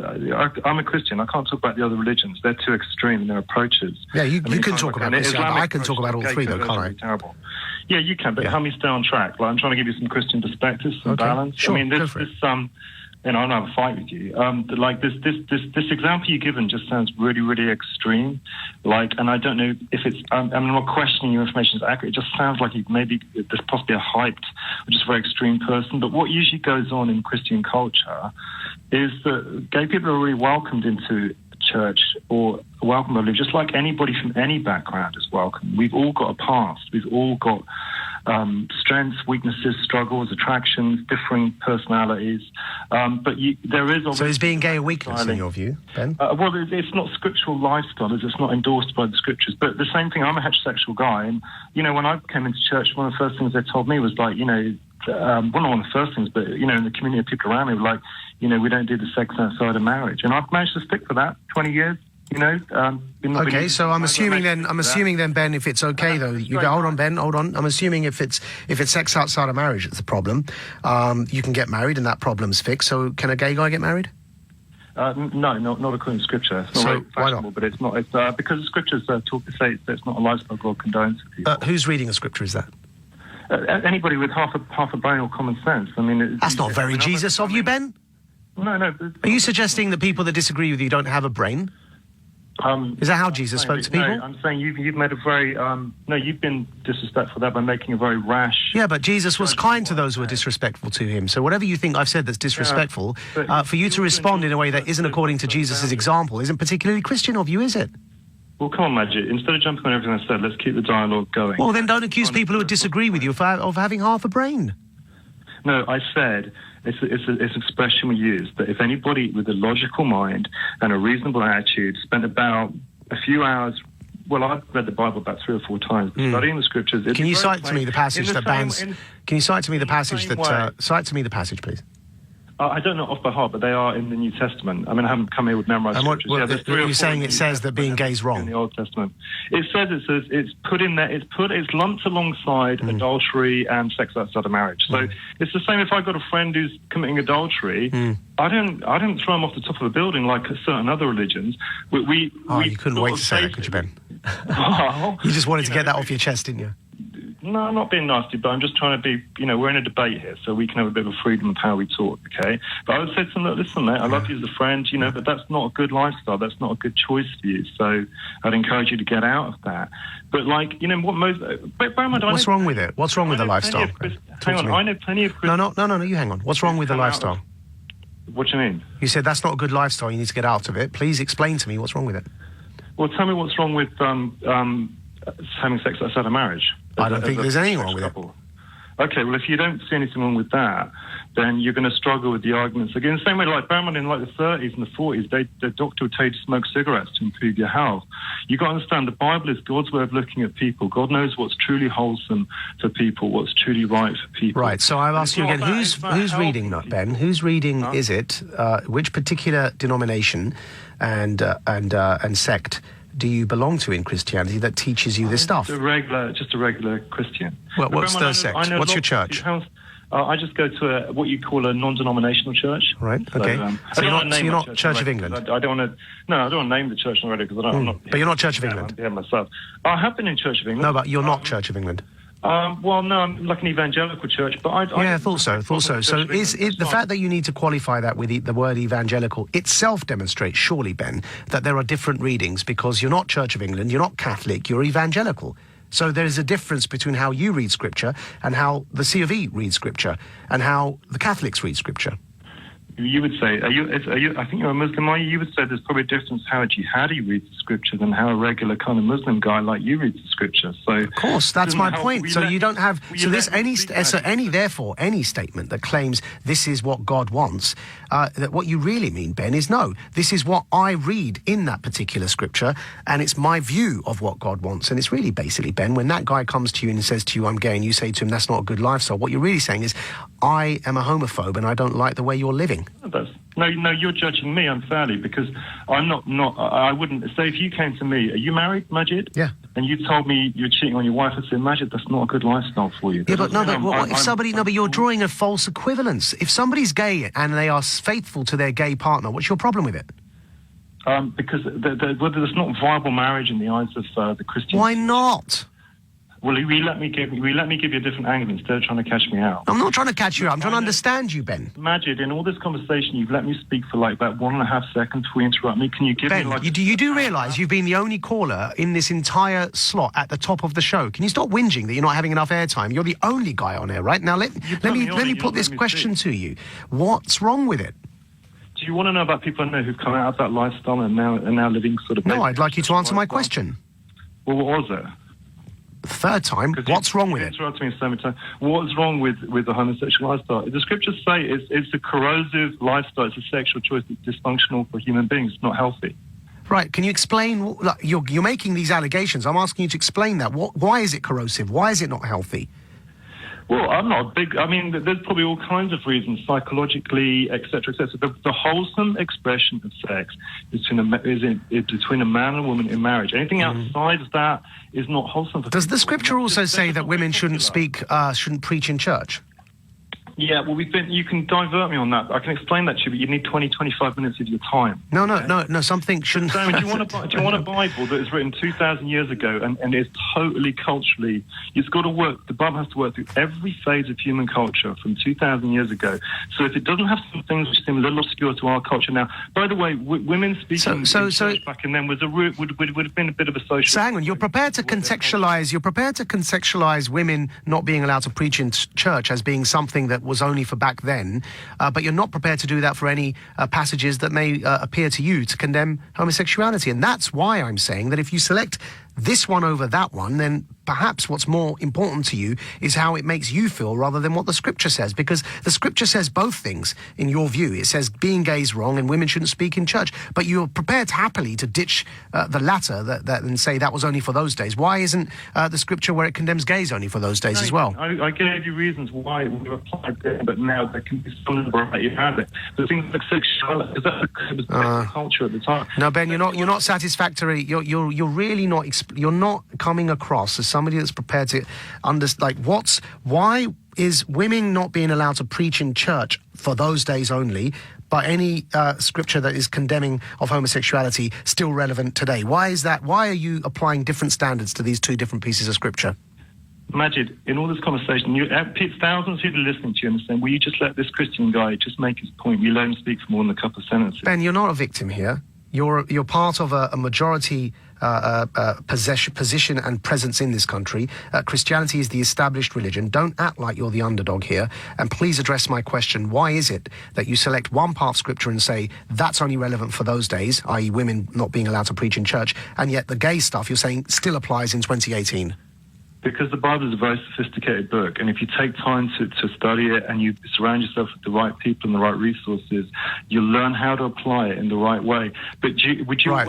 I'm a Christian. I can't talk about the other religions. They're too extreme in their approaches. Yeah, you can talk about Islam. I can talk about all three, though, can't I? Terrible. Yeah, you can, but help me stay on track. Like, I'm trying to give you some Christian perspectives, some balance. Sure, I mean, I don't have a fight with you. This example you've given just sounds really, really extreme. And I don't know if it's... I'm not questioning your information is accurate. It just sounds like maybe there's possibly a hyped or just very extreme person. But what usually goes on in Christian culture is that gay people are really welcomed into church or welcome, just like anybody from any background is welcome. We've all got a past. We've all got... strengths, weaknesses, struggles, attractions, differing personalities. But there is... So is being gay a weakness in your view, Ben? Well, it's not scriptural lifestyle, it's not endorsed by the scriptures. But the same thing, I'm a heterosexual guy, and, when I came into church, one of the first things they told me was like, well, not one of the first things, but, in the community of people around me were like, we don't do the sex outside of marriage. And I've managed to stick for that 20 years. Okay, so I'm assuming then, Ben, if it's okay though, hold on, Ben, hold on. I'm assuming if it's sex outside of marriage, it's a problem. You can get married and that problem's fixed. So can a gay guy get married? No, not according to scripture. It's not very fashionable, but it's not. It's because the scriptures say it's not a lifestyle God condones for people. Who's reading the scripture? Is that? Anybody with half a brain or common sense. I mean, that's not very Jesus of you, Ben. No. Are you suggesting that people that disagree with you don't have a brain? Is that how Jesus spoke to people? No, I'm saying you've made a very you've been disrespectful there by making a very rash. Yeah, but Jesus was kind to those who were disrespectful to him. So whatever you think I've said that's disrespectful, for you to respond in a way that isn't according to Jesus' example isn't particularly Christian of you, is it? Well, come on, Maajid. Instead of jumping on everything I said, let's keep the dialogue going. Well, then don't accuse people who disagree with you of having half a brain. No, I said it's an expression we use that if anybody with a logical mind and a reasonable attitude spent about a few hours. Well, I've read the Bible about 3 or 4 times, studying the scriptures. Can you cite to me the passage that bans? Can you cite to me the passage that? Cite to me the passage, please. I don't know off by heart, but they are in the New Testament. I mean, I haven't come here with memorized scriptures. You're saying it says that being gay is wrong? In the Old Testament. It says it's put in there, it's lumped alongside adultery and sex outside of marriage. So it's the same if I got a friend who's committing adultery, I don't throw him off the top of a building like certain other religions. You couldn't wait to say that, could you, Ben? Well, you just wanted to get that off your chest, didn't you? No, I'm not being nasty, but I'm just trying to be, we're in a debate here, so we can have a bit of freedom of how we talk, okay? But I would say to them, look, listen, mate, I love you as a friend, but that's not a good lifestyle. That's not a good choice for you. So I'd encourage you to get out of that. But, what's wrong with it? What's wrong with the lifestyle? Hang on, I know plenty of No, you hang on. What's wrong with the lifestyle? What do you mean? You said that's not a good lifestyle, you need to get out of it. Please explain to me what's wrong with it. Well, tell me what's wrong with having sex outside of marriage. I don't think there's anything wrong with it. Okay, well, if you don't see anything wrong with that, then you're going to struggle with the arguments. Again, the same way like Barman in like the 30s and the 40s, the doctor would tell you to smoke cigarettes to improve your health. You've got to understand the Bible is God's way of looking at people. God knows what's truly wholesome for people, what's truly right for people. Right, so I'll ask you again, who's reading that, Ben? Whose reading is it? Which particular denomination and sect do you belong to in Christianity that teaches you this stuff? Just a regular Christian. Well, what's the sect? What's your church? I just go to what you call a non-denominational church. Right. Okay. So you're not Church of England. I don't want to. No, I don't want to name the church already because I'm not. But you're not Church of England. Yeah, myself. I have been in Church of England. No, but you're not Church of England. Well, no, I'm like an evangelical church, but I thought so. So is it the fact that you need to qualify that with the word evangelical itself demonstrates, surely, Ben, that there are different readings because you're not Church of England, you're not Catholic, you're evangelical. So there is a difference between how you read Scripture and how the C of E reads Scripture and how the Catholics read Scripture. You would say, are you? I think you're a Muslim, are you? You would say there's probably a difference how a jihadi reads the scripture than how a regular kind of Muslim guy like you reads the scripture. So, of course, that's my point. So you don't have any statement that claims this is what God wants. That what you really mean, Ben, is no. This is what I read in that particular scripture, and it's my view of what God wants. And it's really basically, Ben, when that guy comes to you and says to you, "I'm gay," and you say to him, "That's not a good lifestyle." What you're really saying is, "I am a homophobe, and I don't like the way you're living." No, you're judging me unfairly because I'm not. I wouldn't say if you came to me. Are you married, Maajid? Yeah. And you told me you're cheating on your wife. I'd say, Maajid, that's not a good lifestyle for you. Yeah, but but you're drawing a false equivalence. If somebody's gay and they are faithful to their gay partner, what's your problem with it? Because whether there's not viable marriage in the eyes of the Christians. Why not? Well, will you let me give you a different angle instead of trying to catch me out? I'm not trying to catch you out. I'm trying to understand you, Ben. Maajid, in all this conversation, you've let me speak for like about 1.5 seconds before you interrupt me. Can you give me like... you do realise you've been the only caller in this entire slot at the top of the show. Can you stop whinging that you're not having enough airtime? You're the only guy on air, right? Now, let me put this question to you. What's wrong with it? Do you want to know about people I know who've come out of that lifestyle and now living sort of... No, I'd like you to answer my question. Well, what was it? Third time, what's wrong with it? Interrupting me so many times. What's wrong with the homosexual lifestyle? The scriptures say it's a corrosive lifestyle. It's a sexual choice that's dysfunctional for human beings. It's not healthy. Right. Can you explain? You're making these allegations. I'm asking you to explain that. Why is it corrosive? Why is it not healthy? Well, I'm not big. I mean, there's probably all kinds of reasons, psychologically, etc., etc. The wholesome expression of sex is between a man and a woman in marriage. Anything outside of that is not wholesome. Does the scripture also say that women shouldn't preach in church? Yeah, well, you can divert me on that. I can explain that to you, but you need 20, 25 minutes of your time. No, something shouldn't... Simon, do you want a Bible that was written 2,000 years ago and is totally culturally... It's got to work, the Bible has to work through every phase of human culture from 2,000 years ago. So if it doesn't have some things which seem a little obscure to our culture now... By the way, women speaking in church back in then would have been a bit of a social... So hang on, you're prepared to contextualise women not being allowed to preach in church as being something that was only for back then, but you're not prepared to do that for any passages that may appear to you to condemn homosexuality. And that's why I'm saying that if you select this one over that one, then perhaps what's more important to you is how it makes you feel rather than what the scripture says, because the scripture says both things in your view. It says being gay is wrong and women shouldn't speak in church, but you're prepared happily to ditch the latter and say that was only for those days. Why isn't the scripture where it condemns gays only for those days as well? I gave you reasons why we applied there, but now there can be some that you have it. The things like sexuality, because that was culture at the time. No, Ben, you're not satisfactory. You're really not. You're not coming across as somebody that's prepared to understand. Why is women not being allowed to preach in church for those days only, but any scripture that is condemning of homosexuality still relevant today? Why is that? Why are you applying different standards to these two different pieces of scripture? Maajid, in all this conversation, thousands of people are listening to you and saying, will you just let this Christian guy just make his point? You let him speak for more than a couple of sentences. Ben, you're not a victim here. You're part of a majority position and presence in this country. Christianity is the established religion. Don't act like you're the underdog here. And please address my question. Why is it that you select one part of scripture and say that's only relevant for those days, i.e. women not being allowed to preach in church, and yet the gay stuff you're saying still applies in 2018? Because the Bible is a very sophisticated book, and if you take time to study it and you surround yourself with the right people and the right resources, you'll learn how to apply it in the right way. But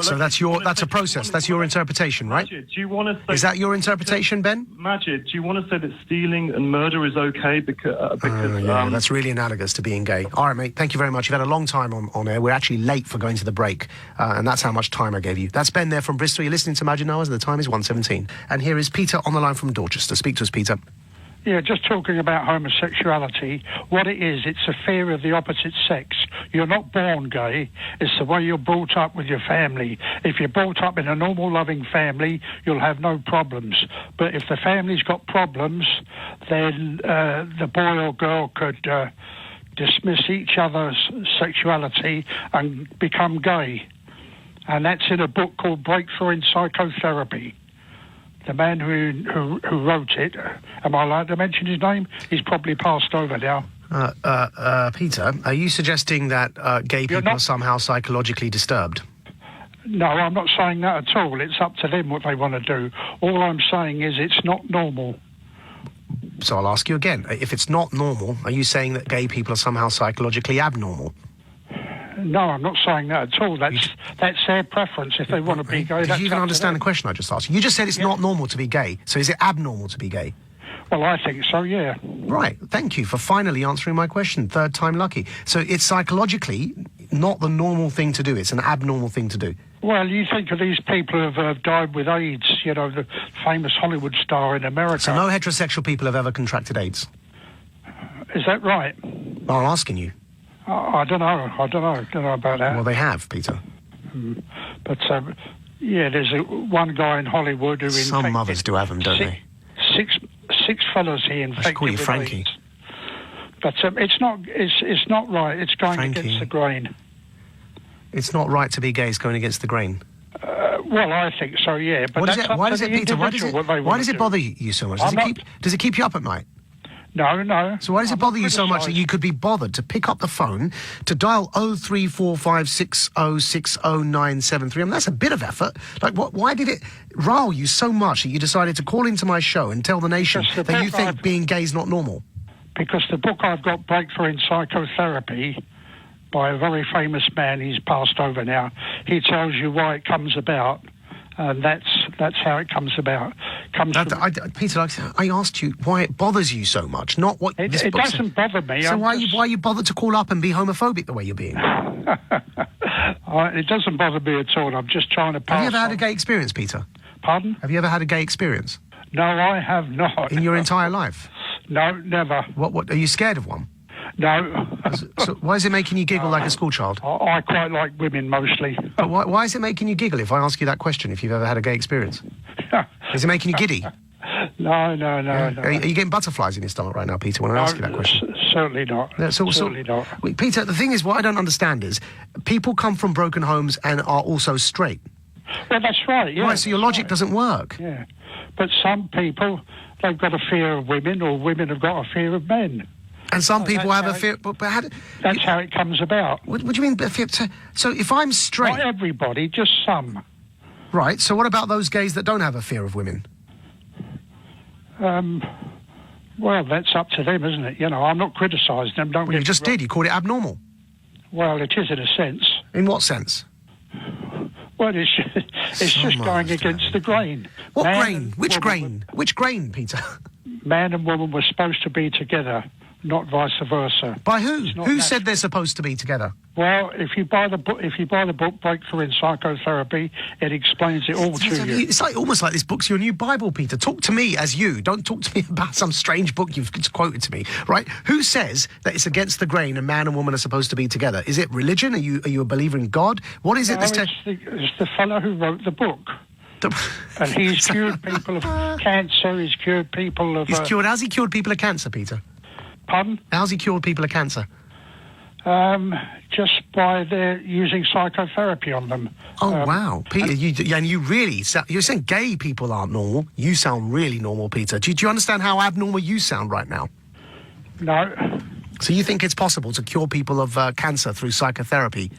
so that's a process. That's your interpretation, right? Maajid, do you want to say, is that your interpretation, Ben? Maajid, do you want to say that stealing and murder is okay because that's really analogous to being gay. All right, mate. Thank you very much. You've had a long time on air. We're actually late for going to the break, and that's how much time I gave you. That's Ben there from Bristol. You're listening to Maajid Nawaz, and the time is 1:17. And here is Peter on the line from Dorchester. Speak to us, Peter. Yeah, just talking about homosexuality, what it is, it's a fear of the opposite sex. You're not born gay, it's the way you're brought up with your family. If you're brought up in a normal, loving family, you'll have no problems. But if the family's got problems, then the boy or girl could dismiss each other's sexuality and become gay. And that's in a book called Breakthrough in Psychotherapy. The man who wrote it, am I allowed to mention his name? He's probably passed over now. Peter, are you suggesting that gay people are somehow psychologically disturbed? No, I'm not saying that at all. It's up to them what they want to do. All I'm saying is it's not normal. So I'll ask you again. If it's not normal, are you saying that gay people are somehow psychologically abnormal? No, I'm not saying that at all. That's their preference. If they want to be gay, did you even understand the question I just asked you? You just said it's not normal to be gay. So is it abnormal to be gay? Well, I think so, yeah. Right. Thank you for finally answering my question. Third time lucky. So it's psychologically not the normal thing to do. It's an abnormal thing to do. Well, you think of these people who have died with AIDS, you know, the famous Hollywood star in America. So no heterosexual people have ever contracted AIDS? Is that right? Well, I'm asking you. I don't know about that. Well, they have, Peter. But, yeah, there's one guy in Hollywood who infected... Some mothers do have them, don't they? Six fellas he infected. I should call you Frankie. AIDS. But it's not right. It's going against the grain. It's not right to be gay. It's going against the grain. Well, I think so, yeah. But why does it, Peter? Why does it bother you so much? Does it keep you up at night? No. So why does it bother you so much that you could be bothered to pick up the phone to dial 03456060973? I mean, that's a bit of effort. Like, why did it rile you so much that you decided to call into my show and tell the nation that you think being gay is not normal? Because the book I've got, Breakthrough in Psychotherapy, by a very famous man, he's passed over now, he tells you why it comes about. And that's how it comes about. Peter, I asked you why it bothers you so much, not what this book says. It doesn't bother me. So why are you bothered to call up and be homophobic the way you're being? It doesn't bother me at all. I'm just trying to pass. Have you ever had a gay experience, Peter? Pardon? Have you ever had a gay experience? No, I have not. In your entire life? No, never. What? Are you scared of one? No. So why is it making you giggle like a schoolchild? I quite like women mostly. But why is it making you giggle if I ask you that question, if you've ever had a gay experience? Is it making you giddy? No. Are you getting butterflies in your stomach right now, Peter, when I ask you that question? Certainly not. Certainly not. Wait, Peter, the thing is, what I don't understand is, people come from broken homes and are also straight. Well, that's right, yeah. Right, so your logic doesn't work. Yeah. But some people, they've got a fear of women, or women have got a fear of men. And some people have a fear... But that's how it comes about. What do you mean? So if I'm straight... Not everybody, just some. Right, so what about those gays that don't have a fear of women? Well, that's up to them, isn't it? You know, I'm not criticising them. Well, you just did. You called it abnormal. Well, it is in a sense. In what sense? Well, it's just going against the grain. What grain? Which grain? Which grain, Peter? Man and woman were supposed to be together, not vice versa. By who? Who said they're supposed to be together? Well, if you buy the book Breakthrough in Psychotherapy, it explains it all to you. It's almost like this book's your new Bible, Peter. Talk to me as you. Don't talk to me about some strange book you've quoted to me, right? Who says that it's against the grain and man and woman are supposed to be together? Is it religion? Are you a believer in God? What is it? No, it's the fellow who wrote the book. And he's cured people of cancer. He's cured people of... How's he cured people of cancer, Peter? Pardon? How's he cured people of cancer? Just by their using psychotherapy on them. Oh, wow. Peter, you're saying gay people aren't normal. You sound really normal, Peter. Do you understand how abnormal you sound right now? No. So you think it's possible to cure people of cancer through psychotherapy?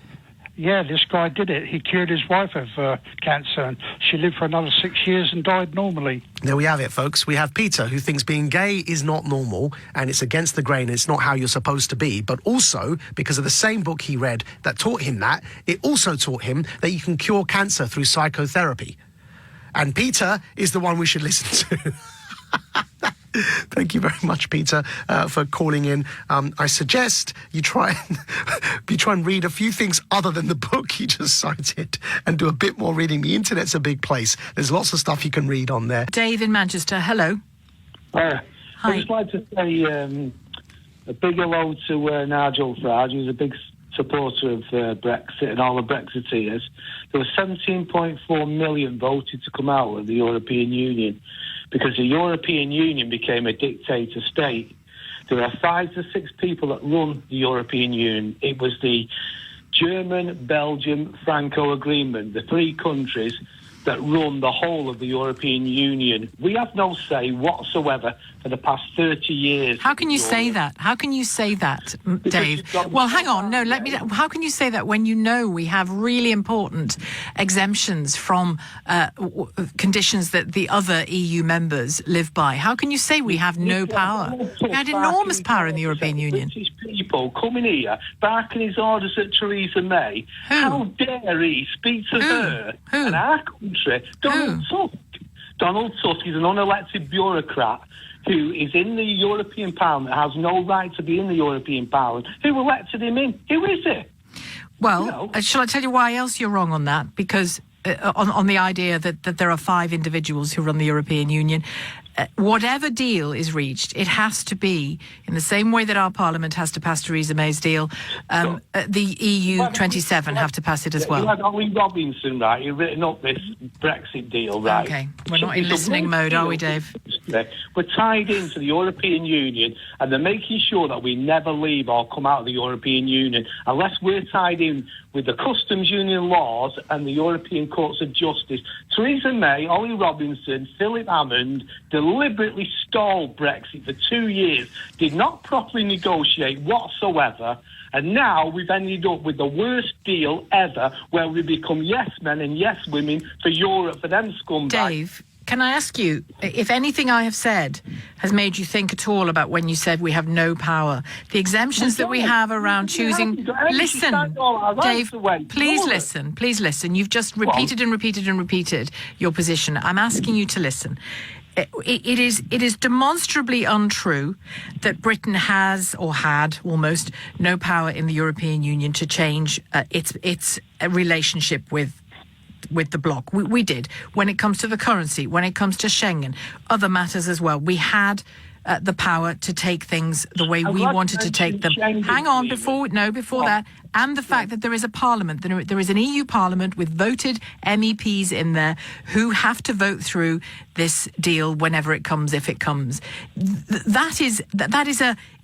Yeah, this guy did it. He cured his wife of cancer, and she lived for another 6 years and died normally. There we have it, folks. We have Peter, who thinks being gay is not normal, and it's against the grain, and it's not how you're supposed to be. But also, because of the same book he read that taught him that, it also taught him that you can cure cancer through psychotherapy. And Peter is the one we should listen to. Thank you very much, Peter, for calling in. I suggest you try and read a few things other than the book you just cited and do a bit more reading. The internet's a big place. There's lots of stuff you can read on there. Dave in Manchester, hello. Hi. I'd just like to say a big hello to Nigel Farage, who's a big supporter of Brexit and all the Brexiteers. There were 17.4 million voted to come out of the European Union because the European Union became a dictator state. There are 5 to 6 people that run the European Union. It was the German, Belgium, Franco agreement, the 3 countries that run the whole of the European Union. We have no say whatsoever for the past 30 years. How can you say that? How can you say that, Dave? Well, hang on. No, how can you say that when you know we have really important exemptions from conditions that the other EU members live by? How can you say we have no power? We had enormous power in the European Union. British people coming here, barking his orders at Theresa May. Who? How dare he speak to her and our country? Donald Tusk. Donald Tusk is an unelected bureaucrat who is in the European Parliament, has no right to be in the European Parliament. Who elected him in? Who is it? Well, shall I tell you why else you're wrong on that? Because on the idea that there are 5 individuals who run the European Union, whatever deal is reached, it has to be in the same way that our Parliament has to pass Theresa May's deal. The EU 27 have to pass it as well. You had Ollie Robinson, right? You've written up this Brexit deal, right? Okay, we're not in listening mode, are we, Dave? We're tied into the European Union, and they're making sure that we never leave or come out of the European Union unless we're tied in with the customs union laws and the European Courts of Justice. Theresa May, Ollie Robinson, Philip Hammond deliberately stalled Brexit for 2 years, did not properly negotiate whatsoever, and now we've ended up with the worst deal ever, where we become yes men and yes women for Europe, for them scumbags. Dave, can I ask you, if anything I have said has made you think at all about when you said we have no power, the exemptions that we have around choosing... Listen, Dave, please listen. You've just repeated and repeated and repeated your position. I'm asking you to listen. It is demonstrably untrue that Britain has or had almost no power in the European Union to change its relationship with the bloc. We did when it comes to the currency, when it comes to Schengen, other matters as well. We had the power to take things the way we wanted to take them. Hang on, before that, and the fact that there is a parliament, there is an EU parliament with voted MEPs in there who have to vote through this deal whenever it comes, if it comes.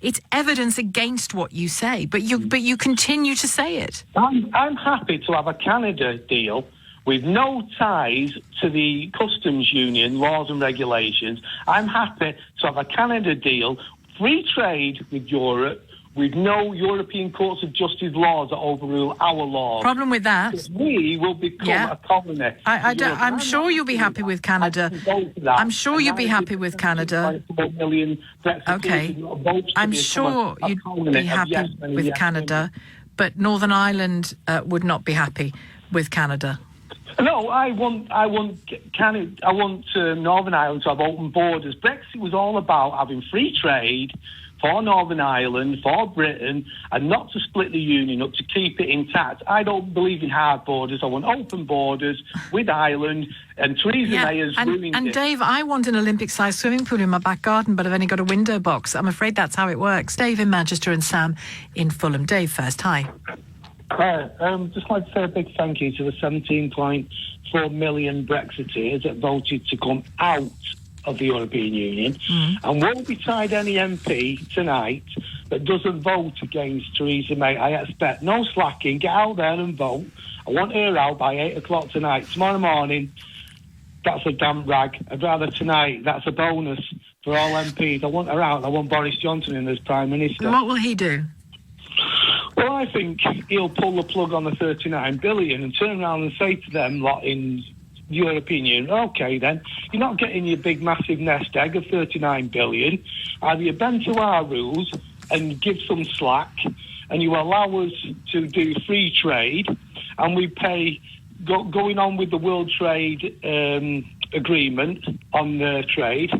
It's evidence against what you say, but you continue to say it. I'm happy to have a Canada deal with no ties to the customs union laws and regulations. I'm happy to have a Canada deal, free trade with Europe, with no European Courts of Justice laws that overrule our laws. Problem with that? We will become a colony. I'm sure you'll be happy with Canada. I'm sure you'll be happy with Canada. Okay. I'm sure you'd be happy with Canada, but Northern Ireland would not be happy with Canada. No, I want Northern Ireland to have open borders. Brexit was all about having free trade for Northern Ireland, for Britain, and not to split the union up, to keep it intact. I don't believe in hard borders. I want open borders with Ireland, and Theresa May has ruined it. And Dave, I want an Olympic-sized swimming pool in my back garden, but I've only got a window box. I'm afraid that's how it works. Dave in Manchester and Sam in Fulham. Dave first, hi. Hi, just like to say a big thank you to the 17.4 million Brexiteers that voted to come out of the European Union, and won't be tied any MP tonight that doesn't vote against Theresa May. I expect no slacking. Get out there and vote. I want her out by 8 o'clock tonight. Tomorrow morning, that's a damp rag. I'd rather tonight. That's a bonus for all MPs. I want her out. I want Boris Johnson in as Prime Minister. What will he do? Well, I think he'll pull the plug on the 39 billion and turn around and say to them lot in the European Union, OK then, you're not getting your big massive nest egg of 39 billion. Either you bend to our rules and give some slack, and you allow us to do free trade, and we pay, going on with the World Trade Agreement on trade,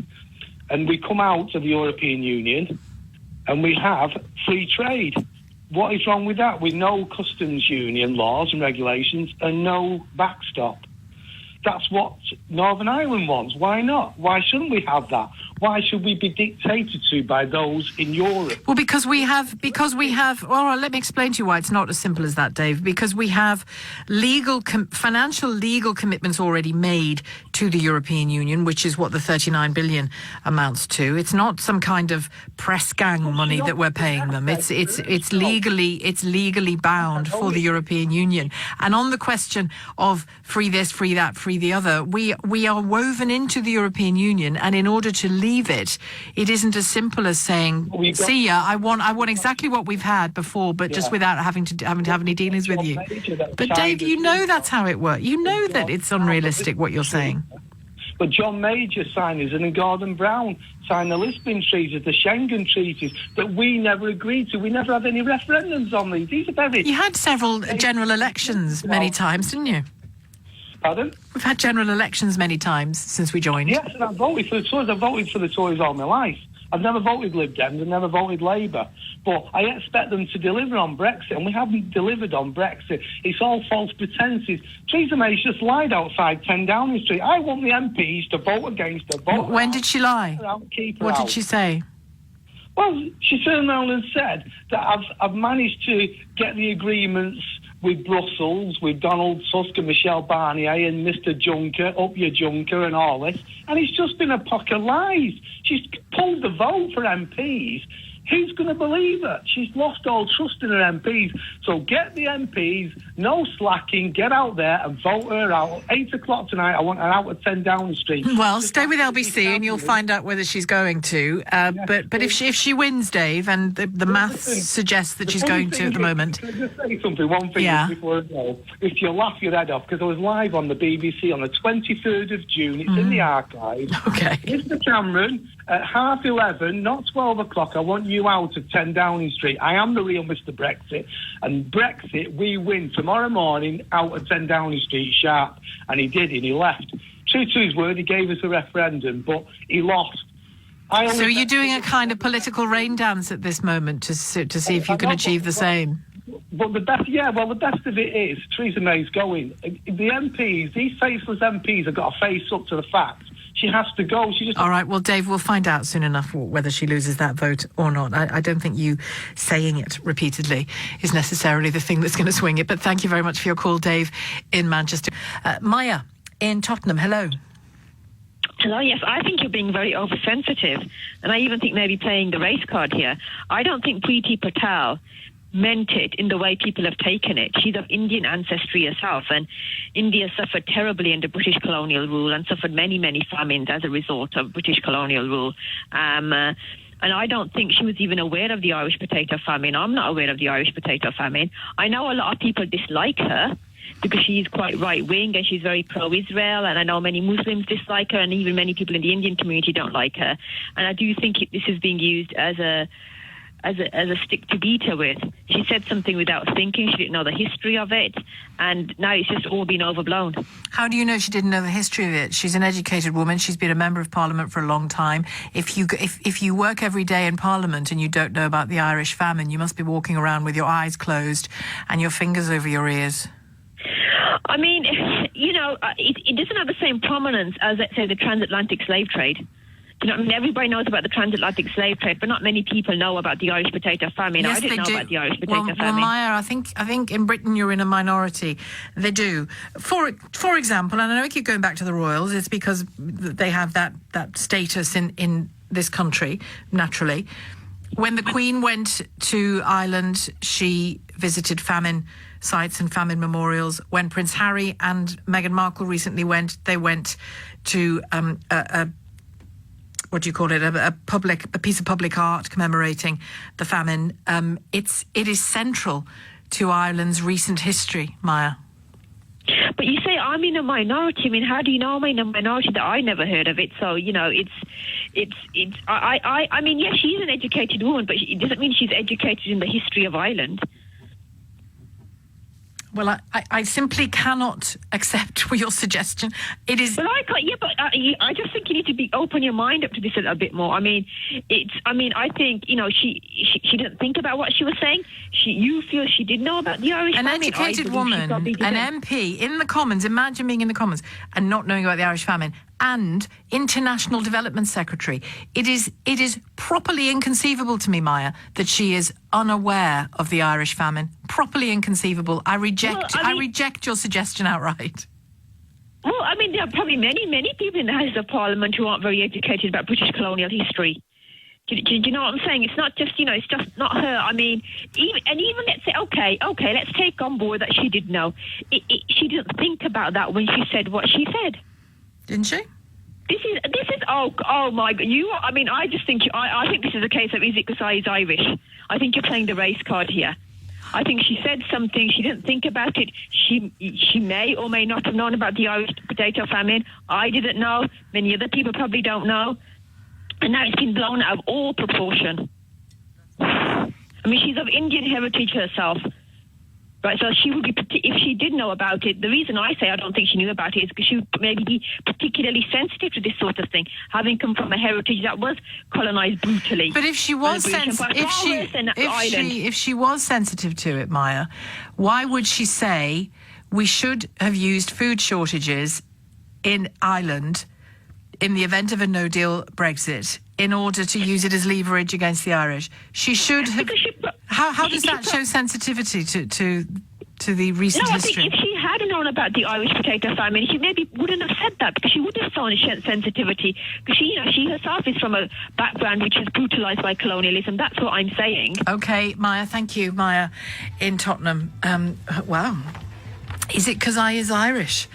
and we come out of the European Union and we have free trade. What is wrong with that? With no customs union laws and regulations and no backstop. That's what Northern Ireland wants. Why not? Why shouldn't we have that? Why should we be dictated to by those in Europe? Well, because we have, well, let me explain to you why it's not as simple as that, Dave. Because we have financial legal commitments already made to the European Union, which is what the 39 billion amounts to. It's not some kind of press gang money that we're paying them. It's legally bound for the European Union. And on the question of free this, free that, free the other, we are woven into the European Union, and in order to leave it isn't as simple as saying, see ya, I want exactly what we've had before, but just without having to have any dealings with you. But Dave, you know that's how it works. You know that it's unrealistic what you're saying. But John Major signed it, and Gordon Brown signed the Lisbon Treaties, the Schengen Treaties, that we never agreed to. We never had any referendums on these. These are very... You had several general elections many times, didn't you? Pardon? We've had general elections many times since we joined. Yes, and I've voted for the Tories. I've voted for the Tories all my life. I've never voted Lib Dems. I've never voted Labour. But I expect them to deliver on Brexit, and we haven't delivered on Brexit. It's all false pretences. Theresa May's just lied outside 10 Downing Street. I want the MPs to vote against her. When did she lie? What did she say? Well, she turned around and said that I've managed to get the agreements with Brussels, with Donald Tusk and Michel Barnier and Mr Juncker, up your Juncker and all this. And it's just been a pack of lies. She's pulled the vote for MPs. Who's going to believe her? She's lost all trust in her MPs. So get the MPs, no slacking, get out there and vote her out. 8 o'clock tonight, I want her out at 10 Downing Street. Well, stay with LBC and you'll find out whether she's going to. But if she wins, Dave, and the maths suggests that she's going to at the moment. Can I just say something? One thing before I go. If you laugh your head off, because I was live on the BBC on the 23rd of June. It's in the archive. Okay. Mr Cameron, at 11:30, not 12 o'clock, I want you out of 10 Downing Street. I am the real Mr Brexit. And Brexit, we win tomorrow morning out of 10 Downing Street sharp. And he did, and he left. True to his word, he gave us a referendum, but he lost. So you're doing a kind of political rain dance at this moment to see if you can achieve the same? But the best of it is Theresa May's going. The MPs, these faceless MPs, have got to face up to the fact She has to go. She just... All right, well, Dave, we'll find out soon enough whether she loses that vote or not. I don't think you saying it repeatedly is necessarily the thing that's going to swing it, but thank you very much for your call, Dave, in Manchester. Maya in Tottenham, hello. Hello, yes, I think you're being very oversensitive, and I even think maybe playing the race card here. I don't think Preeti Patel meant it in the way people have taken it. She's of Indian ancestry herself, and India suffered terribly under British colonial rule and suffered many, many famines as a result of British colonial rule. And I don't think she was even aware of the Irish potato famine. I'm not aware of the Irish potato famine. I know a lot of people dislike her because she's quite right-wing and she's very pro-Israel, and I know many Muslims dislike her, and even many people in the Indian community don't like her. And I do think this is being used as a stick to beat her with. She said something without thinking. She didn't know the history of it, and now it's just all been overblown. How do you know she didn't know the history of it? She's an educated woman. She's been a member of Parliament for a long time. If you work every day in Parliament and you don't know about the Irish famine, you must be walking around with your eyes closed and your fingers over your ears. I mean, you know, it doesn't have the same prominence as, let's say, the transatlantic slave trade. You know, I mean, everybody knows about the transatlantic slave trade, but not many people know about the Irish potato famine. Yes, I didn't know about the Irish potato famine. Well, Maya, I think in Britain you're in a minority. They do. For example, and I know we keep going back to the royals, it's because they have that status in this country, naturally. When the Queen went to Ireland, she visited famine sites and famine memorials. When Prince Harry and Meghan Markle recently went, they went to what do you call it? A piece of public art commemorating the famine. It is central to Ireland's recent history, Maya. But you say I'm in a minority. I mean, how do you know I'm in a minority that I never heard of it? So, you know, I mean, yes, she's an educated woman, but it doesn't mean she's educated in the history of Ireland. Well, I simply cannot accept your suggestion. It is. Well, I just think you need to open your mind up to this a little bit more. I mean, I think, you know, she didn't think about what she was saying. You feel she did know about the Irish famine. An educated woman, an MP in the Commons, imagine being in the Commons and not knowing about the Irish famine, and International Development Secretary. It is properly inconceivable to me, Maya, that she is unaware of the Irish famine. Properly inconceivable. I reject your suggestion outright. Well, I mean, there are probably many people in the House of Parliament who aren't very educated about British colonial history. Do you know what I'm saying? It's not just, you know, it's just not her. I mean, even let's say, okay, let's take on board that she did know. She didn't think about that when she said what she said. Didn't she? This is oh my God! I just think I think this is a case of is it because I is Irish? I think you're playing the race card here. I think she said something. She didn't think about it. She may or may not have known about the Irish potato famine. I didn't know. Many other people probably don't know. And now it's been blown out of all proportion. I mean, she's of Indian heritage herself. Right, so she would be, if she did know about it, the reason I say I don't think she knew about it is because she would maybe be particularly sensitive to this sort of thing, having come from a heritage that was colonised brutally. But if she was if she was sensitive to it, Maya, why would she say we should have used food shortages in Ireland in the event of a no-deal Brexit in order to use it as leverage against the Irish? She should have... How does that show sensitivity to the recent history? I think if she had known about the Irish potato famine, she maybe wouldn't have said that, because she would have shown sensitivity. Because she herself is from a background which is brutalised by colonialism. That's what I'm saying. Okay, Maya, thank you. Maya in Tottenham. Wow. Is it because I is Irish?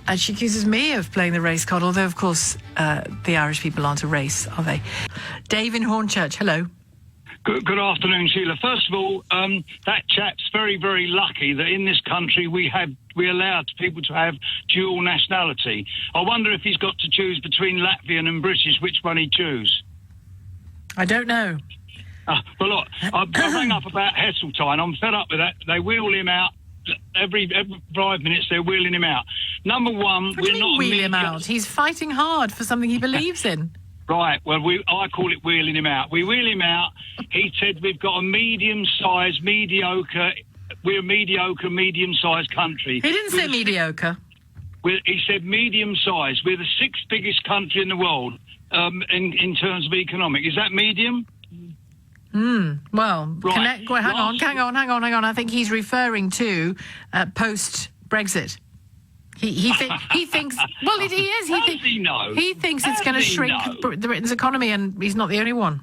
And she accuses me of playing the race card, although, of course, the Irish people aren't a race, are they? Dave in Hornchurch, hello. Good afternoon, Sheila. First of all, that chap's very, very lucky that in this country we allowed people to have dual nationality. I wonder if he's got to choose between Latvian and British, which one he'd choose. I don't know. Well, look, I rang up about Heseltine. I'm fed up with that. They wheel him out. Every 5 minutes they're wheeling him out. Number one, what do you mean wheel him out? He's fighting hard for something he believes in. Right, well, I call it wheeling him out. We wheel him out. He said we've got a medium-sized, mediocre country. He didn't say mediocre. He said medium size. We're the 6th biggest country in the world in terms of economic. Is that medium? Well, Right. hang on. I think he's referring to post-Brexit. He thinks. Well, he is. He know? He thinks it's How going to does he shrink know? Britain's economy, and he's not the only one.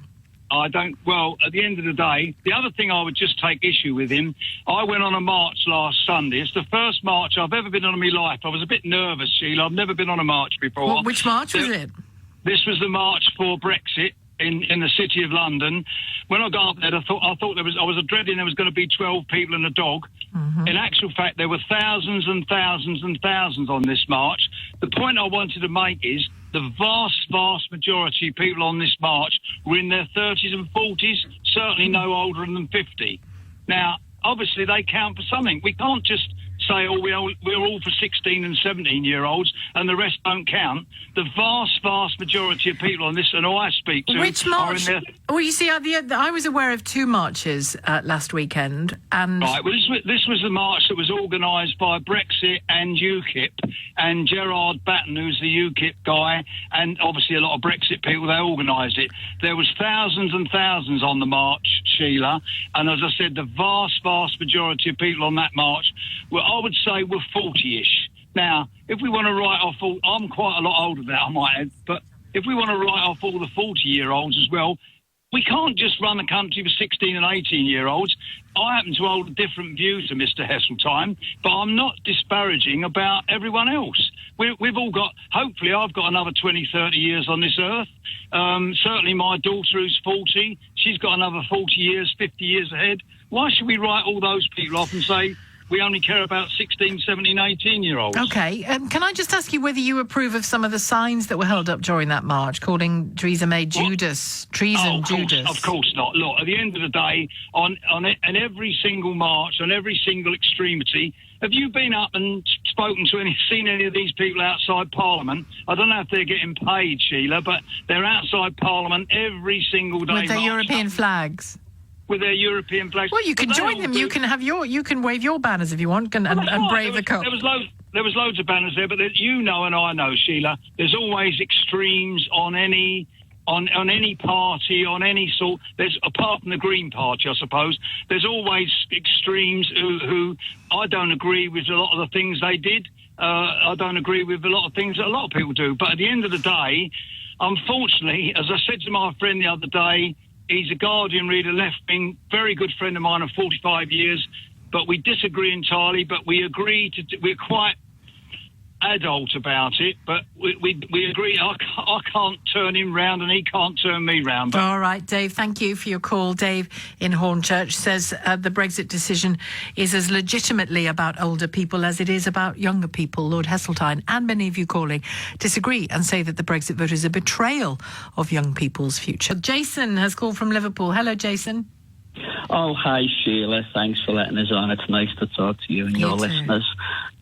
I don't. Well, at the end of the day, the other thing I would just take issue with him. I went on a march last Sunday. It's the first march I've ever been on in my life. I was a bit nervous, Sheila. I've never been on a march before. Well, which march was it? This was the march for Brexit in the city of London. When I got up there, I was dreading there was going to be 12 people and a dog. Mm-hmm. In actual fact, there were thousands and thousands and thousands on this march. The point I wanted to make is the vast majority of people on this march were in their 30s and 40s, certainly no older than 50. Now, obviously, they count for something. We can't just say, we're all for 16 and 17-year-olds and the rest don't count. The vast majority of people on this, and who I speak to, Which march? are in their... Well, you see, I was aware of 2 marches last weekend, and Right, well, this was the march that was organised by Brexit and UKIP, and Gerard Batten, who's the UKIP guy, and obviously a lot of Brexit people, they organised it. There was thousands and thousands on the march, Sheila, and as I said, the vast majority of people on that march, well, I would say were 40-ish. Now, if we want to write off I'm quite a lot older than that, I might add, but if we want to write off all the 40-year-olds as well, we can't just run a country for 16 and 18-year-olds. I happen to hold a different view to Mr. Heseltine, but I'm not disparaging about everyone else. We've all got, hopefully I've got another 20, 30 years on this earth. Certainly my daughter, who's 40, she's got another 40 years, 50 years ahead. Why should we write all those people off and say we only care about 16, 17, 18-year-olds? Okay. Can I just ask you whether you approve of some of the signs that were held up during that march, calling Theresa May Judas, treason, Judas? Of course not. Look, at the end of the day, on every single march, on every single extremity, have you been up and seen any of these people outside Parliament? I don't know if they're getting paid, Sheila, but they're outside Parliament every single day. With their European flags? With their European flags. Well, you can join them. You can wave your banners if you want and brave the cup. There was loads of banners there, but you know and I know, Sheila, there's always extremes on any party, on any sort. There's, apart from the Green Party, I suppose, there's always extremes who I don't agree with a lot of the things they did. I don't agree with a lot of things that a lot of people do. But at the end of the day, unfortunately, as I said to my friend the other day, he's a Guardian reader, left-wing, very good friend of mine of 45 years, but we disagree entirely, but we agree we're quite adult about it, but we agree. I can't turn him round and he can't turn me round. All right, Dave, thank you for your call. Dave in Hornchurch says the Brexit decision is as legitimately about older people as it is about younger people. Lord Heseltine and many of you calling disagree and say that the Brexit vote is a betrayal of young people's future. Jason has called from Liverpool. Hello, Jason. Oh, hi, Sheila. Thanks for letting us on. It's nice to talk to you and your listeners.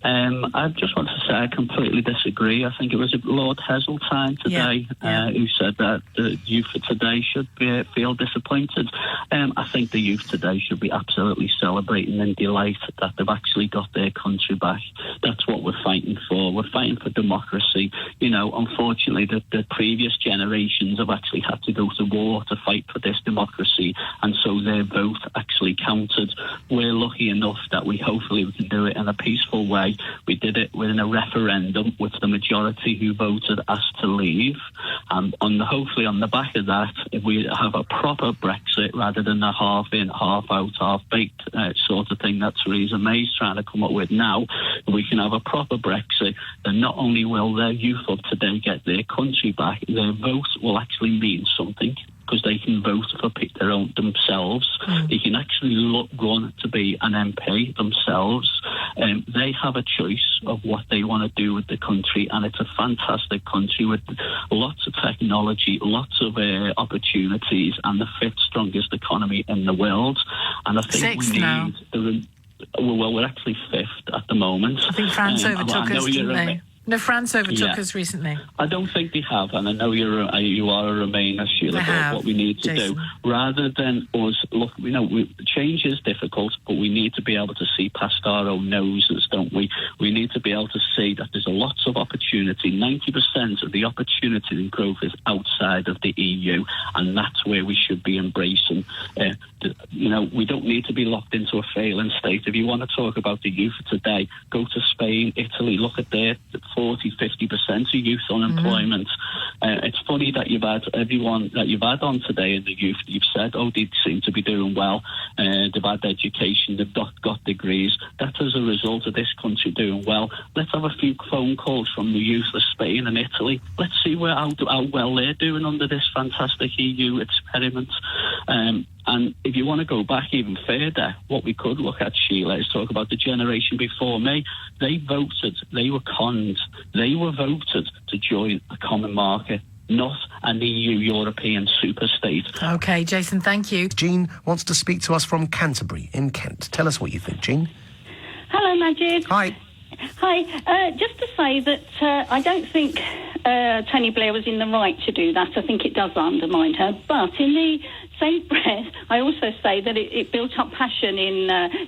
I just want to say I completely disagree. I think it was Lord Heseltine today who said that the youth of today should feel disappointed. I think the youth today should be absolutely celebrating and delighted that they've actually got their country back. That's what we're fighting for. We're fighting for democracy. You know, unfortunately, the previous generations have actually had to go to war to fight for this democracy, and so their vote actually counted. We're lucky enough that we can do it in a peaceful way. We did it within a referendum with the majority who voted us to leave, and hopefully on the back of that, if we have a proper Brexit rather than a half in, half out, half baked sort of thing that Theresa May's trying to come up with now, if we can have a proper Brexit, then not only will their youth of today get their country back, their vote will actually mean something, because they can vote for their own themselves. They can actually run to be an MP themselves. They have a choice of what they want to do with the country, and it's a fantastic country with lots of technology, lots of opportunities, and the 5th strongest economy in the world. And I think we need well, we're actually 5th at the moment. I think France overtook us, didn't they? No, France overtook us recently. I don't think they have, and I know you are a Remainer, Sheila, but what we need to do, rather than us, look, change is difficult, but we need to be able to see past our own noses, don't we? We need to be able to see that there's lots of opportunity. 90% of the opportunity and growth is outside of the EU, and that's where we should be embracing. We don't need to be locked into a failing state. If you want to talk about the youth today, go to Spain, Italy, look at their 40-50% of youth unemployment. It's funny that you've had everyone that you've had on today in the youth, you've said, they seem to be doing well, they've had education, they've got degrees. That's as a result of this country doing well. Let's have a few phone calls from the youth of Spain and Italy. Let's see how well they're doing under this fantastic EU experiment. And if you want to go back even further, what we could look at, Sheila, is talk about the generation before me. They voted, they were conned, they were voted to join a common market, not an EU European superstate. OK, Jason, thank you. Jean wants to speak to us from Canterbury in Kent. Tell us what you think, Jean. Hello, Maajid. Hi. Hi. Just to say that I don't think Tony Blair was in the right to do that. I think it does undermine her. But in the same breath, I also say that it built up passion in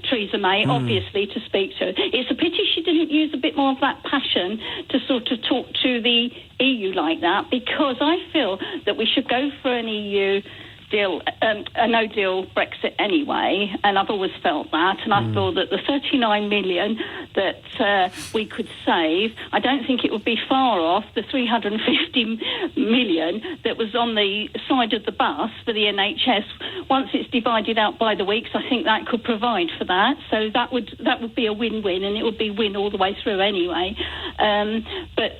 Theresa May, obviously, to speak to. It's a pity she didn't use a bit more of that passion to sort of talk to the EU like that, because I feel that we should go for an EU deal, a no-deal Brexit anyway, and I've always felt that, and I feel that the 39 million that we could save, I don't think it would be far off the 350 million that was on the side of the bus for the NHS. Once it's divided out by the weeks, I think that could provide for that, so that would be a win-win, and it would be win all the way through anyway. But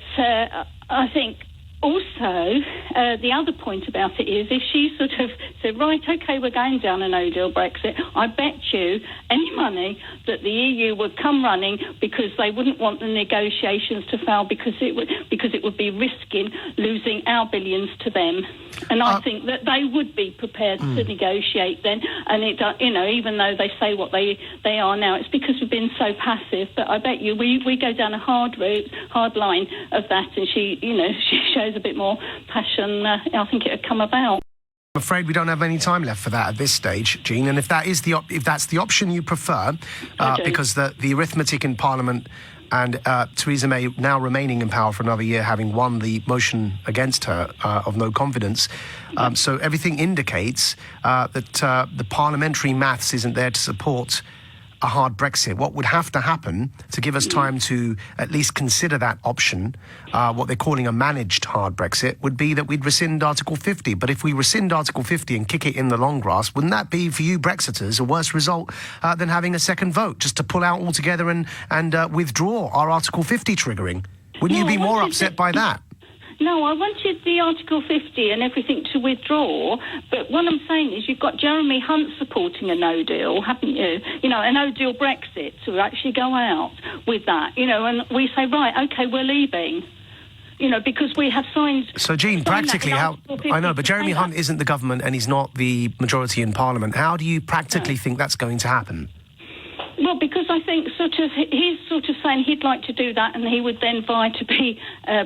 I think also, the other point about it is, if she sort of said, right, OK, we're going down a no-deal Brexit, I bet you any money that the EU would come running, because they wouldn't want the negotiations to fail, because it would be risking losing our billions to them. And I think that they would be prepared to negotiate then. And even though they say what they are now, it's because we've been so passive. But I bet you we go down a hard line of that, and she shows a bit more passion. I think it would come about. I'm afraid we don't have any time left for that at this stage, Jean. And if that's the option you prefer, because the arithmetic in Parliament and Theresa May now remaining in power for another year, having won the motion against her of no confidence, so everything indicates that the parliamentary maths isn't there to support a hard Brexit. What would have to happen to give us time to at least consider that option, what they're calling a managed hard Brexit, would be that we'd rescind Article 50. But if we rescind Article 50 and kick it in the long grass, wouldn't that be, for you Brexiters, a worse result than having a second vote, just to pull out altogether and withdraw our Article 50 triggering? Wouldn't you be more upset by that? No, I wanted the Article 50 and everything to withdraw, but what I'm saying is you've got Jeremy Hunt supporting a no-deal, haven't you? A no-deal Brexit, to actually go out with that, and we say, right, OK, we're leaving. Because we have signed... So, Jean, practically how... I know, but Jeremy Hunt isn't the government and he's not the majority in Parliament. How do you practically think that's going to happen? Well, because I think he's saying he'd like to do that, and he would then vie to be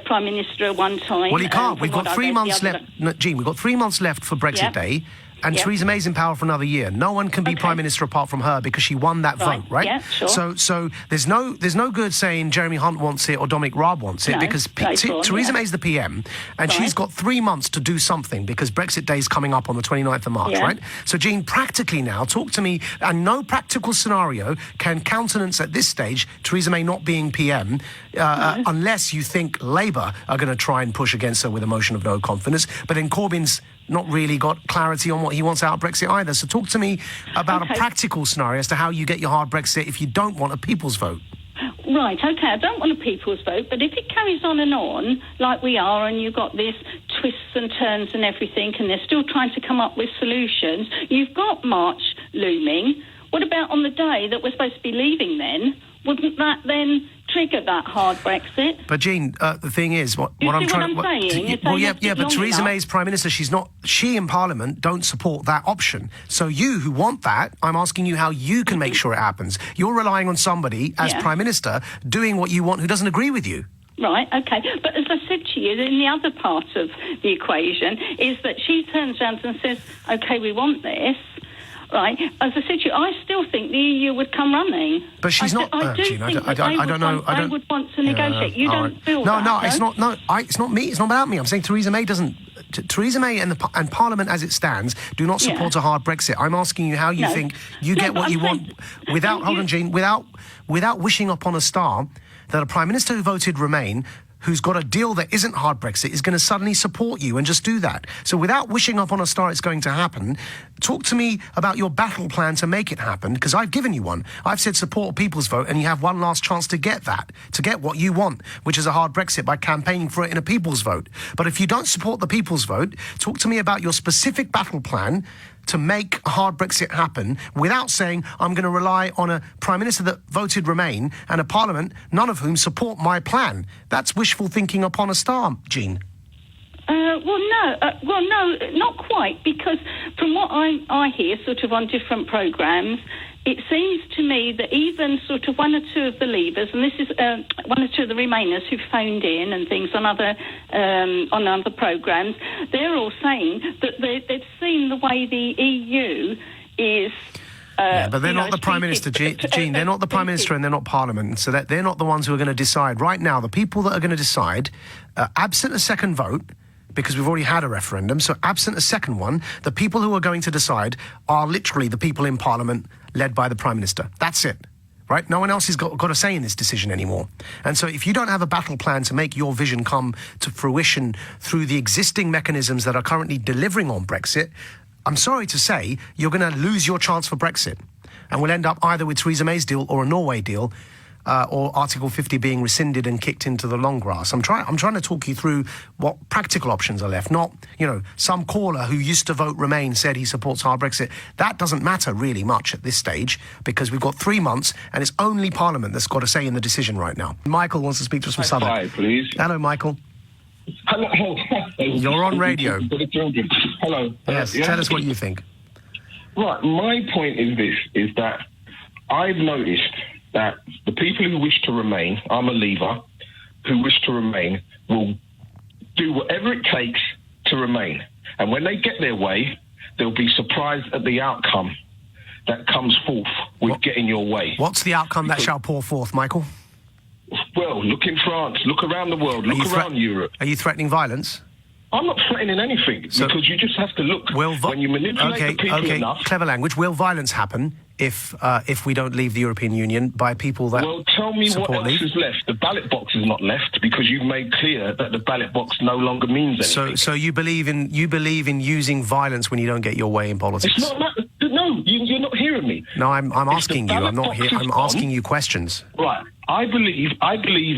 Prime Minister at one time. Well, he can't. We've got 3 months left. No, Jean, we've got 3 months left for Brexit Day. And Theresa May's in power for another year. No one can be Prime Minister apart from her, because she won that vote, right? Yeah, sure. So there's no good saying Jeremy Hunt wants it or Dominic Raab wants it, because Theresa May's the PM, and she's got 3 months to do something, because Brexit Day is coming up on the 29th of March, right? So, Jean, practically now, talk to me, and no practical scenario can countenance at this stage Theresa May not being PM, unless you think Labour are going to try and push against her with a motion of no confidence. But then Corbyn's not really got clarity on what he wants out of Brexit either. So talk to me about a practical scenario as to how you get your hard Brexit if you don't want a people's vote. Right, OK, I don't want a people's vote, but if it carries on like we are, and you've got this twists and turns and everything, and they're still trying to come up with solutions, you've got March looming. What about on the day that we're supposed to be leaving then? Wouldn't that then trigger that hard Brexit? But Jean, the thing is, what I'm trying to saying? But Theresa May's Prime Minister, she in Parliament don't support that option. So you who want that, I'm asking you how you can make sure it happens. You're relying on somebody as Prime Minister doing what you want who doesn't agree with you. Right, okay. But as I said to you, in the other part of the equation is that she turns around and says, OK, we want this. Right, as I said to you, I still think the EU would come running. But she's not. I don't know. I would want to negotiate. You don't feel that? No, it's not. No, it's not me. It's not about me. I'm saying Theresa May doesn't. Theresa May and Parliament, as it stands, do not support a hard Brexit. I'm asking you how you think you get what you want without. Hold on, Jean. Without wishing upon a star that a Prime Minister who voted Remain, who's got a deal that isn't hard Brexit, is going to suddenly support you and just do that. So without wishing upon a star it's going to happen, talk to me about your battle plan to make it happen, because I've given you one. I've said support a people's vote, and you have one last chance to get that, to get what you want, which is a hard Brexit, by campaigning for it in a people's vote. But if you don't support the people's vote, talk to me about your specific battle plan to make a hard Brexit happen without saying, I'm going to rely on a Prime Minister that voted Remain and a Parliament, none of whom support my plan. That's wishful thinking upon a star, Jean. No, not quite, because from what I hear sort of on different programmes, it seems to me that even sort of one or two of the Leavers, and this is one or two of the Remainers who've phoned in and things on other programmes, they're all saying that they've seen the way the EU is... but they're not the Prime Minister, Jean. They're not the Prime Minister and they're not Parliament, so that they're not the ones who are going to decide. Right now, the people that are going to decide, absent a second vote, because we've already had a referendum, so absent a second one, the people who are going to decide are literally the people in Parliament led by the Prime Minister. That's it, right? No one else has got a say in this decision anymore. And so if you don't have a battle plan to make your vision come to fruition through the existing mechanisms that are currently delivering on Brexit, I'm sorry to say, you're going to lose your chance for Brexit. And we'll end up either with Theresa May's deal or a Norway deal, or Article 50 being rescinded and kicked into the long grass. I'm trying to talk you through what practical options are left, not, some caller who used to vote Remain said he supports hard Brexit. That doesn't matter really much at this stage, because we've got 3 months and it's only Parliament that's got a say in the decision right now. Michael wants to speak to us from Southwark. Hi, please. Hello, Michael. Hello. You're on radio. Hello. Yes, tell us what you think. Right, my point is this, is that I've noticed that the people who wish to remain, I'm a Leaver, who wish to remain, will do whatever it takes to remain. And when they get their way, they'll be surprised at the outcome that comes forth with getting your way. What's the outcome that shall pour forth, Michael? Well, look in France, look around the world, look around Europe. Are you threatening violence? I'm not threatening anything, because you just have to look. When you manipulate the people enough... Clever language. Will violence happen if we don't leave the European Union by people that Well, tell me what else is left. The ballot box is not left, because you've made clear that the ballot box no longer means anything. So you believe in using violence when you don't get your way in politics? It's not that... No, you're not hearing me. No, I'm asking you. I'm not here. I'm asking you questions. Right. I believe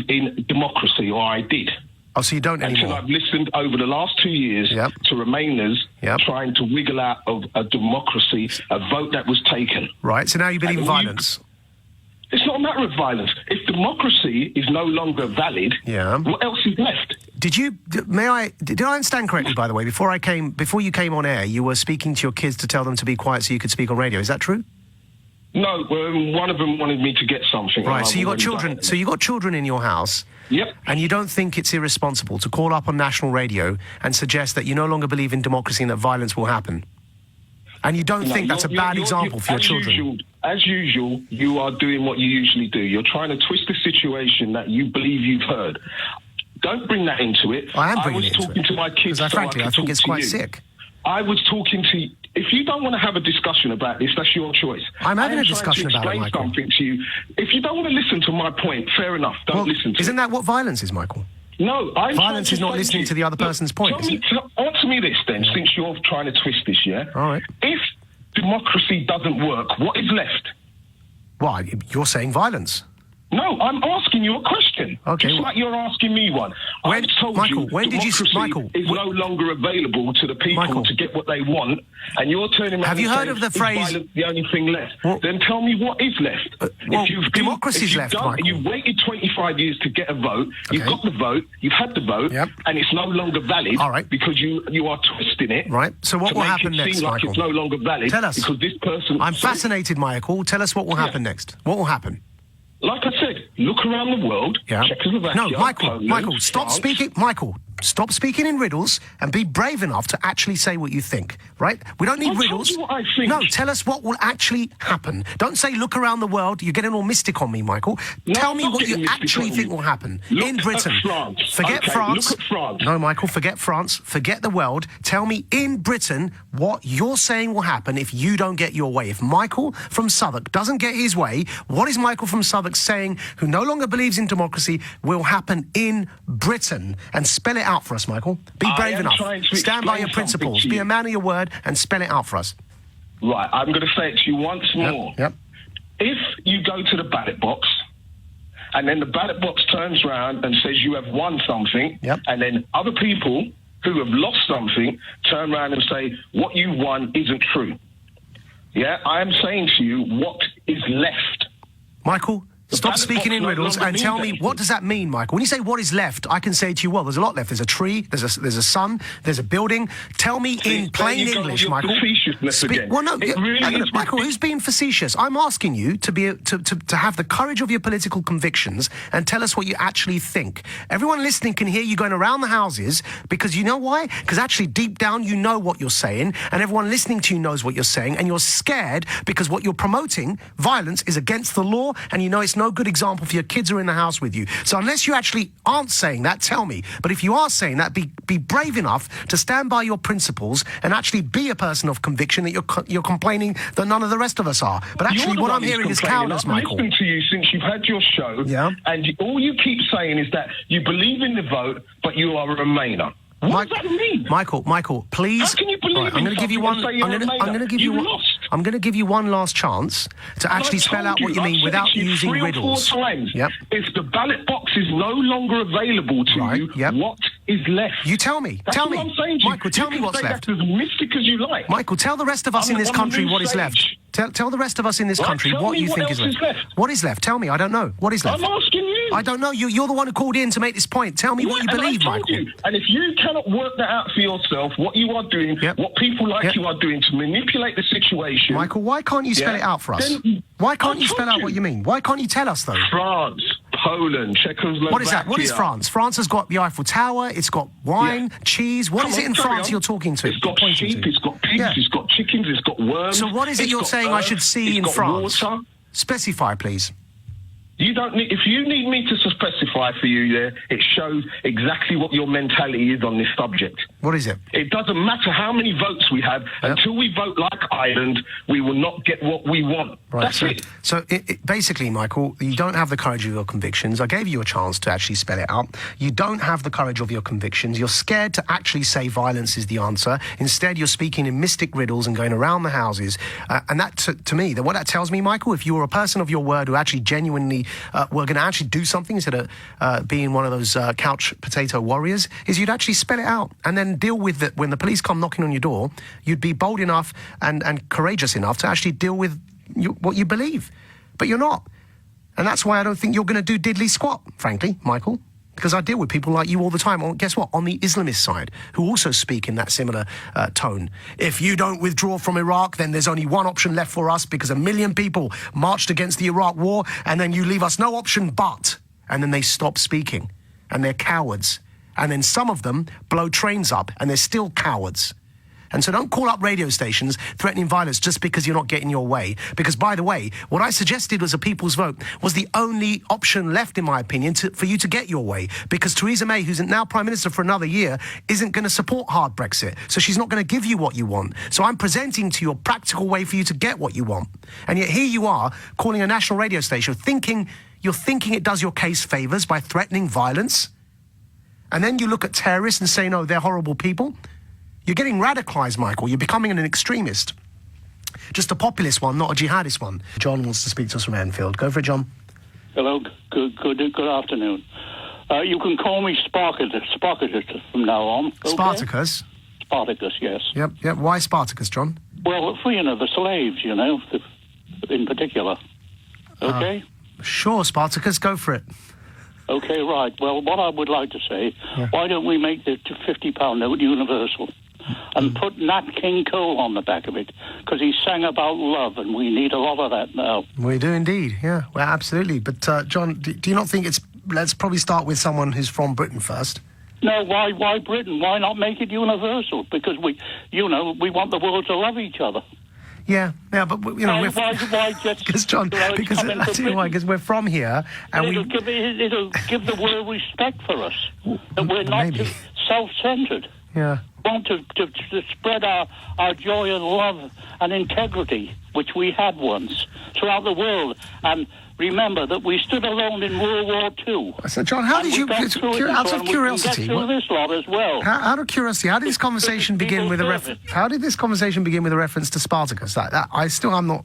in democracy, or I did. Oh, so you don't anymore? Until I've listened over the last 2 years to Remainers trying to wiggle out of a democracy, a vote that was taken. Right, so now you believe in violence? It's not a matter of violence. If democracy is no longer valid, what else is left? Did I understand correctly, by the way, before you came on air, you were speaking to your kids to tell them to be quiet so you could speak on radio. Is that true? No, one of them wanted me to get something. Right, so you got children. So you got children in your house. Yep. And you don't think it's irresponsible to call up on national radio and suggest that you no longer believe in democracy and that violence will happen? And you don't think that's a bad example for your children? As usual, you are doing what you usually do. You're trying to twist the situation that you believe you've heard. Don't bring that into it. I am bringing it into it. I was talking to my kids. Frankly, I think it's quite sick. I was talking to... If you don't want to have a discussion about this, that's your choice. I'm having a discussion about it, Michael. I'm trying to explain something to you. If you don't want to listen to my point, fair enough. Don't listen to it. Isn't that what violence is, Michael? No, violence is not listening to the other person's point. Answer me this then, since you're trying to twist this, All right. If democracy doesn't work, what is left? Well, you're saying violence. No, I'm asking you a question. Okay. Just like you're asking me one. I've told you democracy is no longer available to the people to get what they want, and you're turning around Have you heard of the phrase... the only thing left? Then tell me what is left. Democracy's left, Michael. You've waited 25 years to get a vote, you've got the vote, you've had the vote, and it's no longer valid because you are twisting it. Right, so what will happen next, Michael? Michael? It's no longer valid. Tell us. Because this person... I'm fascinated, Michael. Tell us what will happen next. What will happen? like I said, look around the world. Yeah. Czechoslovakia, No, Poland, Michael, stop France. speaking. Michael, stop speaking in riddles and be brave enough to actually say what you think, right? We don't need riddles. Told you what I think. No, tell us what will actually happen. Don't say look around the world. You're getting all mystic on me, Michael. Tell me what you actually think will happen in Britain. Forget France. Look at France. No, Michael, forget France. Forget the world. Tell me in Britain what you're saying will happen if you don't get your way. If Michael from Southwark doesn't get his way, what is Michael from Southwark saying, who no longer believes in democracy, will happen in Britain? And spell it out for us, Michael. Be brave enough. Stand by your principles. Be a man of your word and spell it out for us. Right, I'm going to say it to you once more. Yep. If you go to the ballot box, and then the ballot box turns around and says you have won something, and then other people who have lost something turn around and say what you won isn't true. Yeah, I am saying to you what is left. Michael, stop speaking in riddles and tell me, what does that mean, Michael? When you say what is left, I can say to you, well, there's a lot left. There's a tree, there's a sun, there's a building. Tell me in plain English, Michael. Well, no, Michael, who's being facetious? I'm asking you to have the courage of your political convictions and tell us what you actually think. Everyone listening can hear you going around the houses because you know why? Because actually deep down you know what you're saying, and everyone listening to you knows what you're saying, and you're scared because what you're promoting, violence, is against the law, and you know it's no good example for your kids who are in the house with you. So unless you actually aren't saying that, tell me. But if you are saying that, be brave enough to stand by your principles and actually be a person of conviction that you're complaining that none of the rest of us are. But actually what I'm hearing is cowardice, Michael. I've listened to you since you've had your show, and all you keep saying is that you believe in the vote, but you are a Remainer. What does that mean? Michael, please. How can you believe I'm going to give you one. I'm going to give you one. I'm going to give you one last chance to actually spell out what you mean without using riddles. 3 or 4 times. If the ballot box is no longer available to you, what is left? You tell me. That's tell what me, I'm saying to you. Michael. Tell me what's left. That's as mystic as you like. Michael, tell the rest of us in this country what is left. Tell the rest of us in this country what you think is left. What is left? Tell me. I don't know. What is left? I'm asking you. I don't know. You're the one who called in to make this point. Tell me what you believe, Michael. And if you cannot work that out for yourself, what you are doing, what people like you are doing to manipulate the situation... Michael, why can't you spell it out for us? Why can't you spell out what you mean? Why can't you tell us, though? France, Poland, Czechoslovakia... What is that? What is France? France has got the Eiffel Tower, it's got wine, cheese... What is it in France you're talking to? It's got sheep, it's got pigs, it's got chickens, it's got worms... So what is it you're saying I should see in France? Water. Specify, please. You don't need, if you need me to specify for you there, it shows exactly what your mentality is on this subject. What is it? It doesn't matter how many votes we have. Until we vote like Ireland, we will not get what we want. Right, That's it. So basically, Michael, you don't have the courage of your convictions. I gave you a chance to actually spell it out. You don't have the courage of your convictions. You're scared to actually say violence is the answer. Instead, you're speaking in mystic riddles and going around the houses. And that, to me, what that tells me, Michael, if you were a person of your word who actually genuinely were going to actually do something instead of being one of those couch potato warriors, is you'd actually spell it out and then deal with it when the police come knocking on your door. You'd be bold enough and courageous enough to actually deal with what you believe. But you're not. And that's why I don't think you're going to do diddly squat, frankly, Michael. Because I deal with people like you all the time, or guess what, on the Islamist side, who also speak in that similar tone. If you don't withdraw from Iraq, then there's only one option left for us because 1 million people marched against the Iraq war, and then you leave us no option but. And then they stop speaking, and they're cowards. And then some of them blow trains up, and they're still cowards. And so don't call up radio stations threatening violence just because you're not getting your way. Because, by the way, what I suggested was a people's vote was the only option left, in my opinion, for you to get your way. Because Theresa May, who's now Prime Minister for another year, isn't going to support hard Brexit. So she's not going to give you what you want. So I'm presenting to you a practical way for you to get what you want. And yet here you are calling a national radio station you're thinking it does your case favours by threatening violence. And then you look at terrorists and say, no, they're horrible people. You're getting radicalised, Michael. You're becoming an extremist. Just a populist one, not a jihadist one. John wants to speak to us from Anfield. Go for it, John. Hello. Good afternoon. You can call me Spartacus from now on. Okay? Spartacus? Spartacus, yes. Yep. Why Spartacus, John? Well, for, the slaves, in particular. Okay? Sure, Spartacus, go for it. Okay, right. Well, what I would like to say, why don't we make the £50 note universal? and put Nat King Cole on the back of it, because he sang about love, and we need a lot of that now. We do indeed, yeah. Well, absolutely. But, John, do you not think it's... Let's probably start with someone who's from Britain first. No, why Britain? Why not make it universal? Because we want the world to love each other. Yeah, but why just? Because John, because I tell you why, because we're from here, and it'll give the world respect for us, that we're not too self-centred. Yeah. Want to spread our joy and love and integrity, which we had once, throughout the world. And remember that we stood alone in World War II. So, John, how did you, out of curiosity, this lot as well. Out of curiosity, how did this conversation begin with a reference? How did this conversation begin with a reference to Spartacus? I don't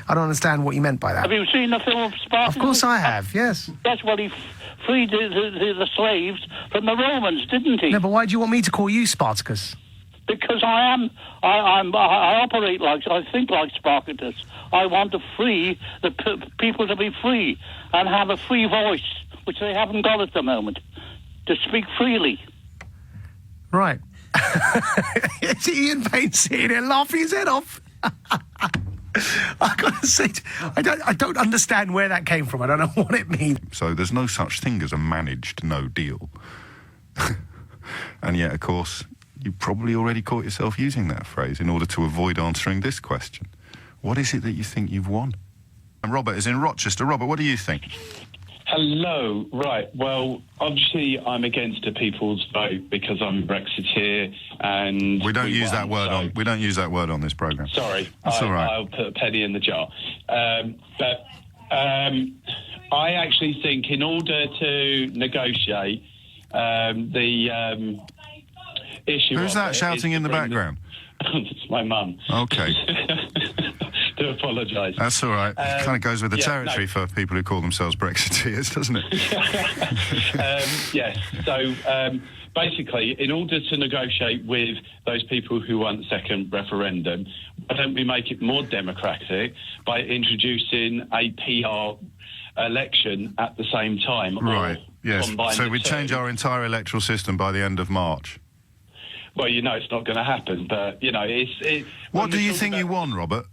understand what you meant by that. Have you seen the film Spartacus? Of course I have. Yes. That's what he freed the slaves from the Romans, didn't he? No, but why do you want me to call you Spartacus? Because I operate I think like Spartacus. I want to free the people to be free and have a free voice, which they haven't got at the moment, to speak freely. Right. It's Ian Payne sitting there laughing his head off. I've got to say, I don't understand where that came from. I don't know what it means. So there's no such thing as a managed no deal. And yet, of course, you probably already caught yourself using that phrase in order to avoid answering this question. What is it that you think you've won? And Robert is in Rochester. Robert, what do you think? Hello. Right. Well, obviously, I'm against a people's vote because I'm a Brexiteer, and we don't use that word on this programme. Sorry, that's all right. I'll put a penny in the jar. But I actually think, in order to negotiate the issue, who's that shouting in the background? It's my mum. Okay. To apologise. That's all right. Kind of goes with the territory for people who call themselves Brexiteers, doesn't it? Yes. So basically, in order to negotiate with those people who want the second referendum, why don't we make it more democratic by introducing a PR election at the same time? Right. Yes. So we change our entire electoral system by the end of March. Well, it's not going to happen, but it's. What do you think you won, Robert?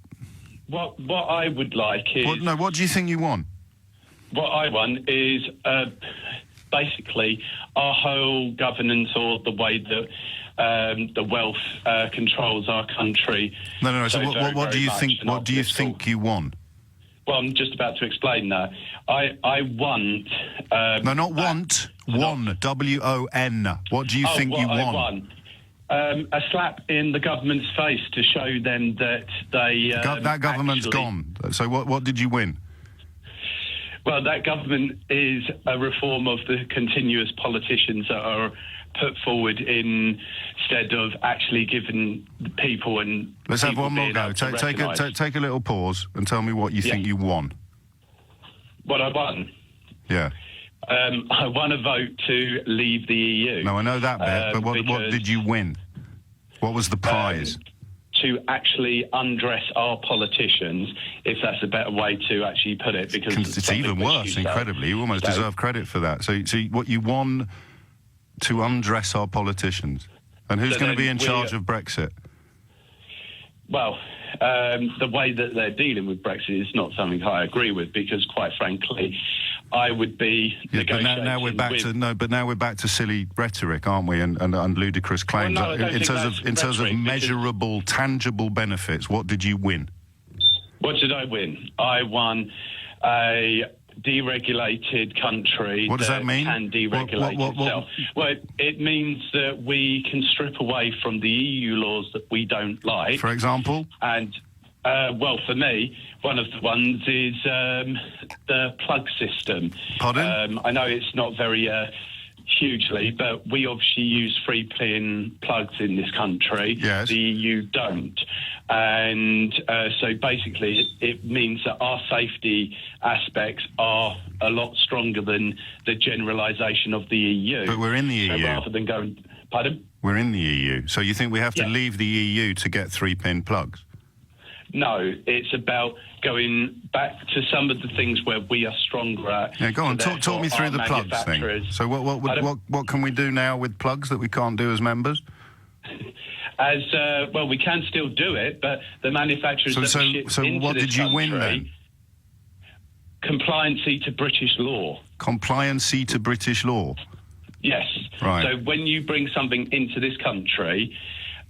What I would like is... what do you think you won? What I won is basically our whole governance, or the way that the wealth controls our country. No. So what do you think? What do you think you won? Well, I'm just about to explain that. I want... no, not want. Won. W-O-N. What do you think you won? I won. A slap in the government's face to show them that they... that government's gone. So what did you win? Well, that government is a reform of the continuous politicians that are put forward instead of actually giving the people and... Let's have one more go. Take a little pause and tell me what you think you won. What I won? Yeah. I won a vote to leave the EU. No, I know that bit, but what did you win? What was the prize? To actually undress our politicians, if that's a better way to actually put it, because it's even worse, incredibly. You almost deserve credit for that. So what you won to undress our politicians. And who's going to be in charge of Brexit? Well, the way that they're dealing with Brexit is not something I agree with, because, quite frankly, I would be negotiating. But now we're back to silly rhetoric, aren't we? And ludicrous claims. Well, no, in terms of measurable, tangible benefits, what did you win? What did I win? I won a deregulated country. What does that mean? Can deregulate itself. Well, it means that we can strip away from the EU laws that we don't like. For example? And well, for me, one of the ones is the plug system. Pardon? I know it's not very hugely, but we obviously use free pin plugs in this country. Yes. The EU don't. And so basically it means that our safety aspects are a lot stronger than the generalisation of the EU. But we're in the EU. Rather than going... Pardon? We're in the EU. So you think we have to leave the EU to get 3-pin plugs? No, it's about going back to some of the things where we are stronger at. Yeah, go on. Talk me through the plugs thing. So what can we do now with plugs that we can't do as members? as well, we can still do it, but the manufacturers that ship so into what this did you country, win then? Compliancy to British law. Compliancy to British law? Yes. Right. So when you bring something into this country,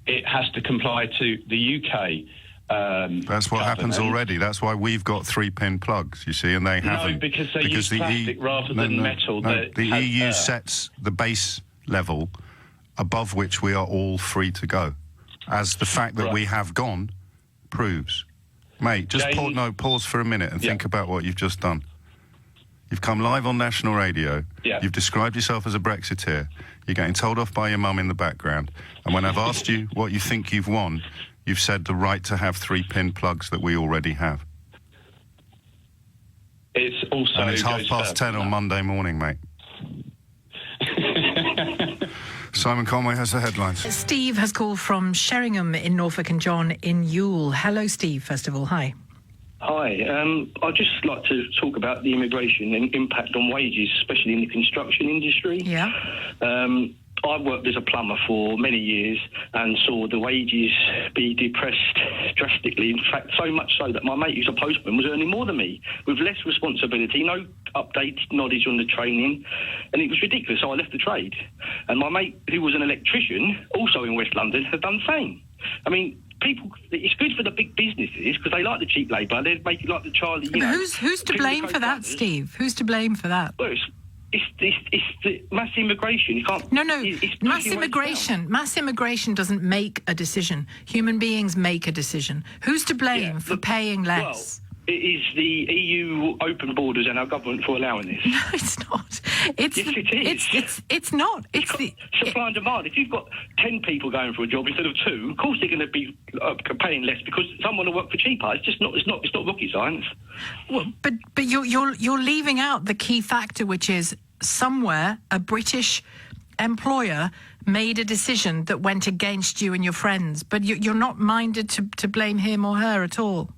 it has to comply to the UK. That's what happens already. That's why we've got 3-pin plugs, you see, and they haven't. No, because they use plastic rather than metal. The EU sets the base level above which we are all free to go, as the fact that we have gone proves. Mate, just pause for a minute and think about what you've just done. You've come live on national radio. Yeah. You've described yourself as a Brexiteer. You're getting told off by your mum in the background. And when I've asked you what you think you've won, you've said the right to have 3-pin plugs that we already have. It's also... And it's 10:30 on Monday morning, mate. Simon Conway has the headlines. Steve has called from Sheringham in Norfolk and John in Ewell. Hello, Steve, first of all. Hi. Hi. I'd just like to talk about the immigration and impact on wages, especially in the construction industry. Yeah. I worked as a plumber for many years and saw the wages be depressed drastically. In fact, so much so that my mate, who's a postman, was earning more than me, with less responsibility, no updated knowledge on the training, and it was ridiculous. So I left the trade. And my mate, who was an electrician, also in West London, had done the same. I mean, people, it's good for the big businesses because they like the cheap labour. They make it like the Charlie. Who's to blame for that, Steve? Who's to blame for that? Well, it's the mass immigration. You can't. No. Mass immigration doesn't make a decision. Human beings make a decision. Who's to blame for paying less? Well, it is the EU open borders and our government for allowing this. No, it's not. Yes, it is. It's not. It's the supply and demand. If you've got 10 people going for a job instead of 2, of course they're going to be paying less because someone will work for cheaper. It's just not. It's not rocket science. Well, but you're leaving out the key factor, which is somewhere a British employer made a decision that went against you and your friends, but you're not minded to blame him or her at all.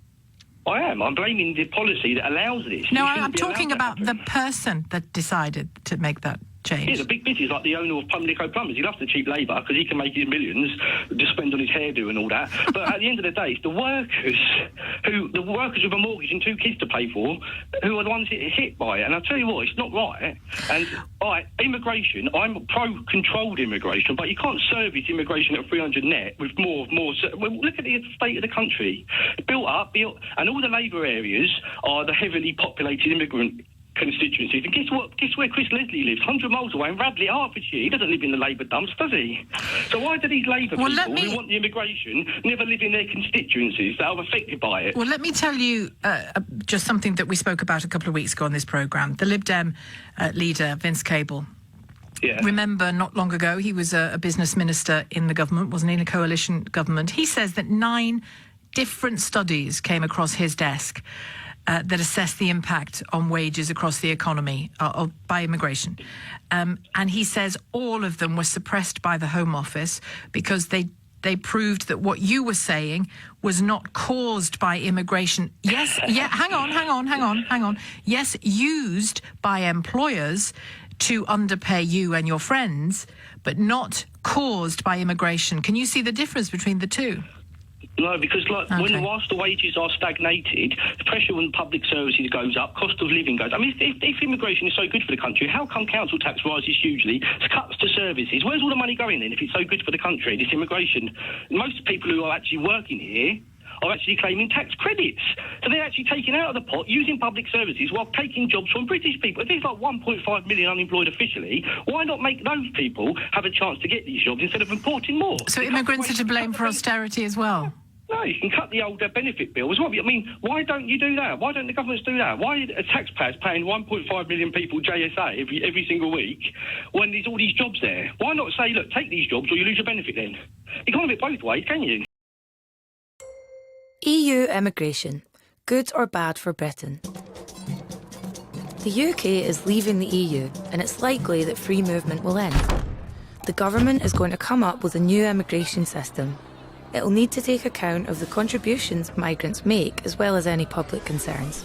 I am. I'm blaming the policy that allows this. No, I'm talking about the person that decided to make that change. Yeah, the big business, like the owner of Pumlico Plumbers. He loves the cheap labour because he can make his millions to spend on his hairdo and all that. But at the end of the day, it's the workers with a mortgage and 2 kids to pay for who are the ones hit by it. And I'll tell you what, it's not right. And immigration, I'm pro-controlled immigration, but you can't service immigration at 300 net with more. Well, look at the state of the country. Built, and all the labour areas are the heavily populated immigrant constituencies. And guess where Chris Leslie lives? 100 miles away in Radley, Hertfordshire. He doesn't live in the Labour dumps, does he? So why do these Labour people who want the immigration never live in their constituencies that are affected by it? Well, let me tell you just something that we spoke about a couple of weeks ago on this programme. The Lib Dem leader, Vince Cable. Yeah. Remember, not long ago, he was a business minister in the government, wasn't he, in a coalition government. He says that 9 different studies came across his desk that assess the impact on wages across the economy by immigration. And he says all of them were suppressed by the Home Office because they proved that what you were saying was not caused by immigration. Yes, hang on. Yes, used by employers to underpay you and your friends, but not caused by immigration. Can you see the difference between the two? No, because whilst the wages are stagnated, the pressure on public services goes up, cost of living goes up. I mean, if immigration is so good for the country, how come council tax rises hugely, cuts to services? Where's all the money going then if it's so good for the country, this immigration? Most people who are actually working here are actually claiming tax credits. So they're actually taking out of the pot, using public services while taking jobs from British people. If there's like 1.5 million unemployed officially, why not make those people have a chance to get these jobs instead of importing more? So immigrants are to blame for austerity as well? No, you can cut the old benefit bill as well. I mean, why don't you do that? Why don't the governments do that? Why are taxpayers paying 1.5 million people JSA every single week when there's all these jobs there? Why not say, look, take these jobs or you lose your benefit then? You can't have it both ways, can you? EU immigration, good or bad for Britain? The UK is leaving the EU and it's likely that free movement will end. The government is going to come up with a new immigration system. It'll need to take account of the contributions migrants make as well as any public concerns.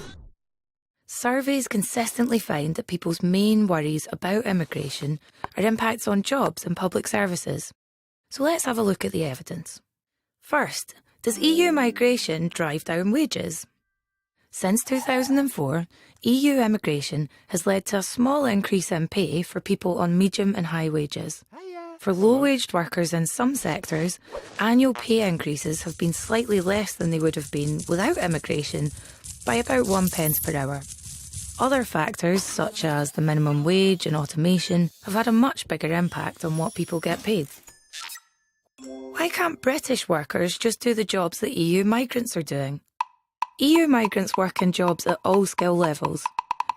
Surveys consistently find that people's main worries about immigration are impacts on jobs and public services. So let's have a look at the evidence. First, does EU migration drive down wages? Since 2004, EU immigration has led to a small increase in pay for people on medium and high wages. For low-waged workers in some sectors, annual pay increases have been slightly less than they would have been without immigration, by about 1 pence per hour. Other factors, such as the minimum wage and automation, have had a much bigger impact on what people get paid. Why can't British workers just do the jobs that EU migrants are doing? EU migrants work in jobs at all skill levels,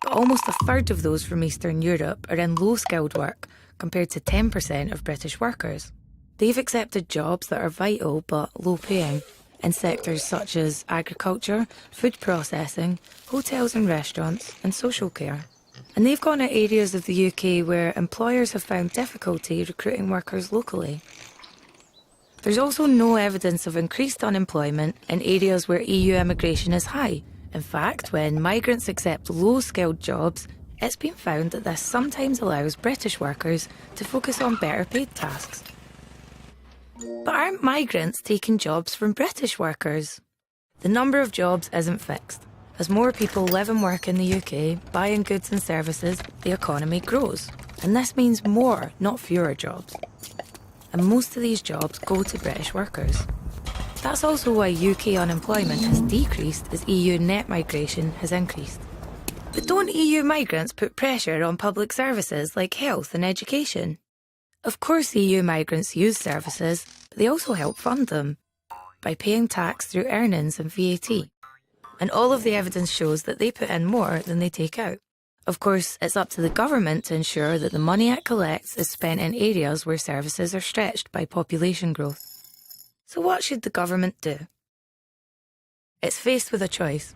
but almost a third of those from Eastern Europe are in low-skilled work, compared to 10% of British workers. They've accepted jobs that are vital but low-paying in sectors such as agriculture, food processing, hotels and restaurants, and social care. And they've gone to areas of the UK where employers have found difficulty recruiting workers locally. There's also no evidence of increased unemployment in areas where EU immigration is high. In fact, when migrants accept low-skilled jobs, it's been found that this sometimes allows British workers to focus on better paid tasks. But aren't migrants taking jobs from British workers? The number of jobs isn't fixed. As more people live and work in the UK, buying goods and services, the economy grows. And this means more, not fewer jobs. And most of these jobs go to British workers. That's also why UK unemployment has decreased as EU net migration has increased. But don't EU migrants put pressure on public services like health and education? Of course EU migrants use services, but they also help fund them by paying tax through earnings and VAT. And all of the evidence shows that they put in more than they take out. Of course, it's up to the government to ensure that the money it collects is spent in areas where services are stretched by population growth. So what should the government do? It's faced with a choice.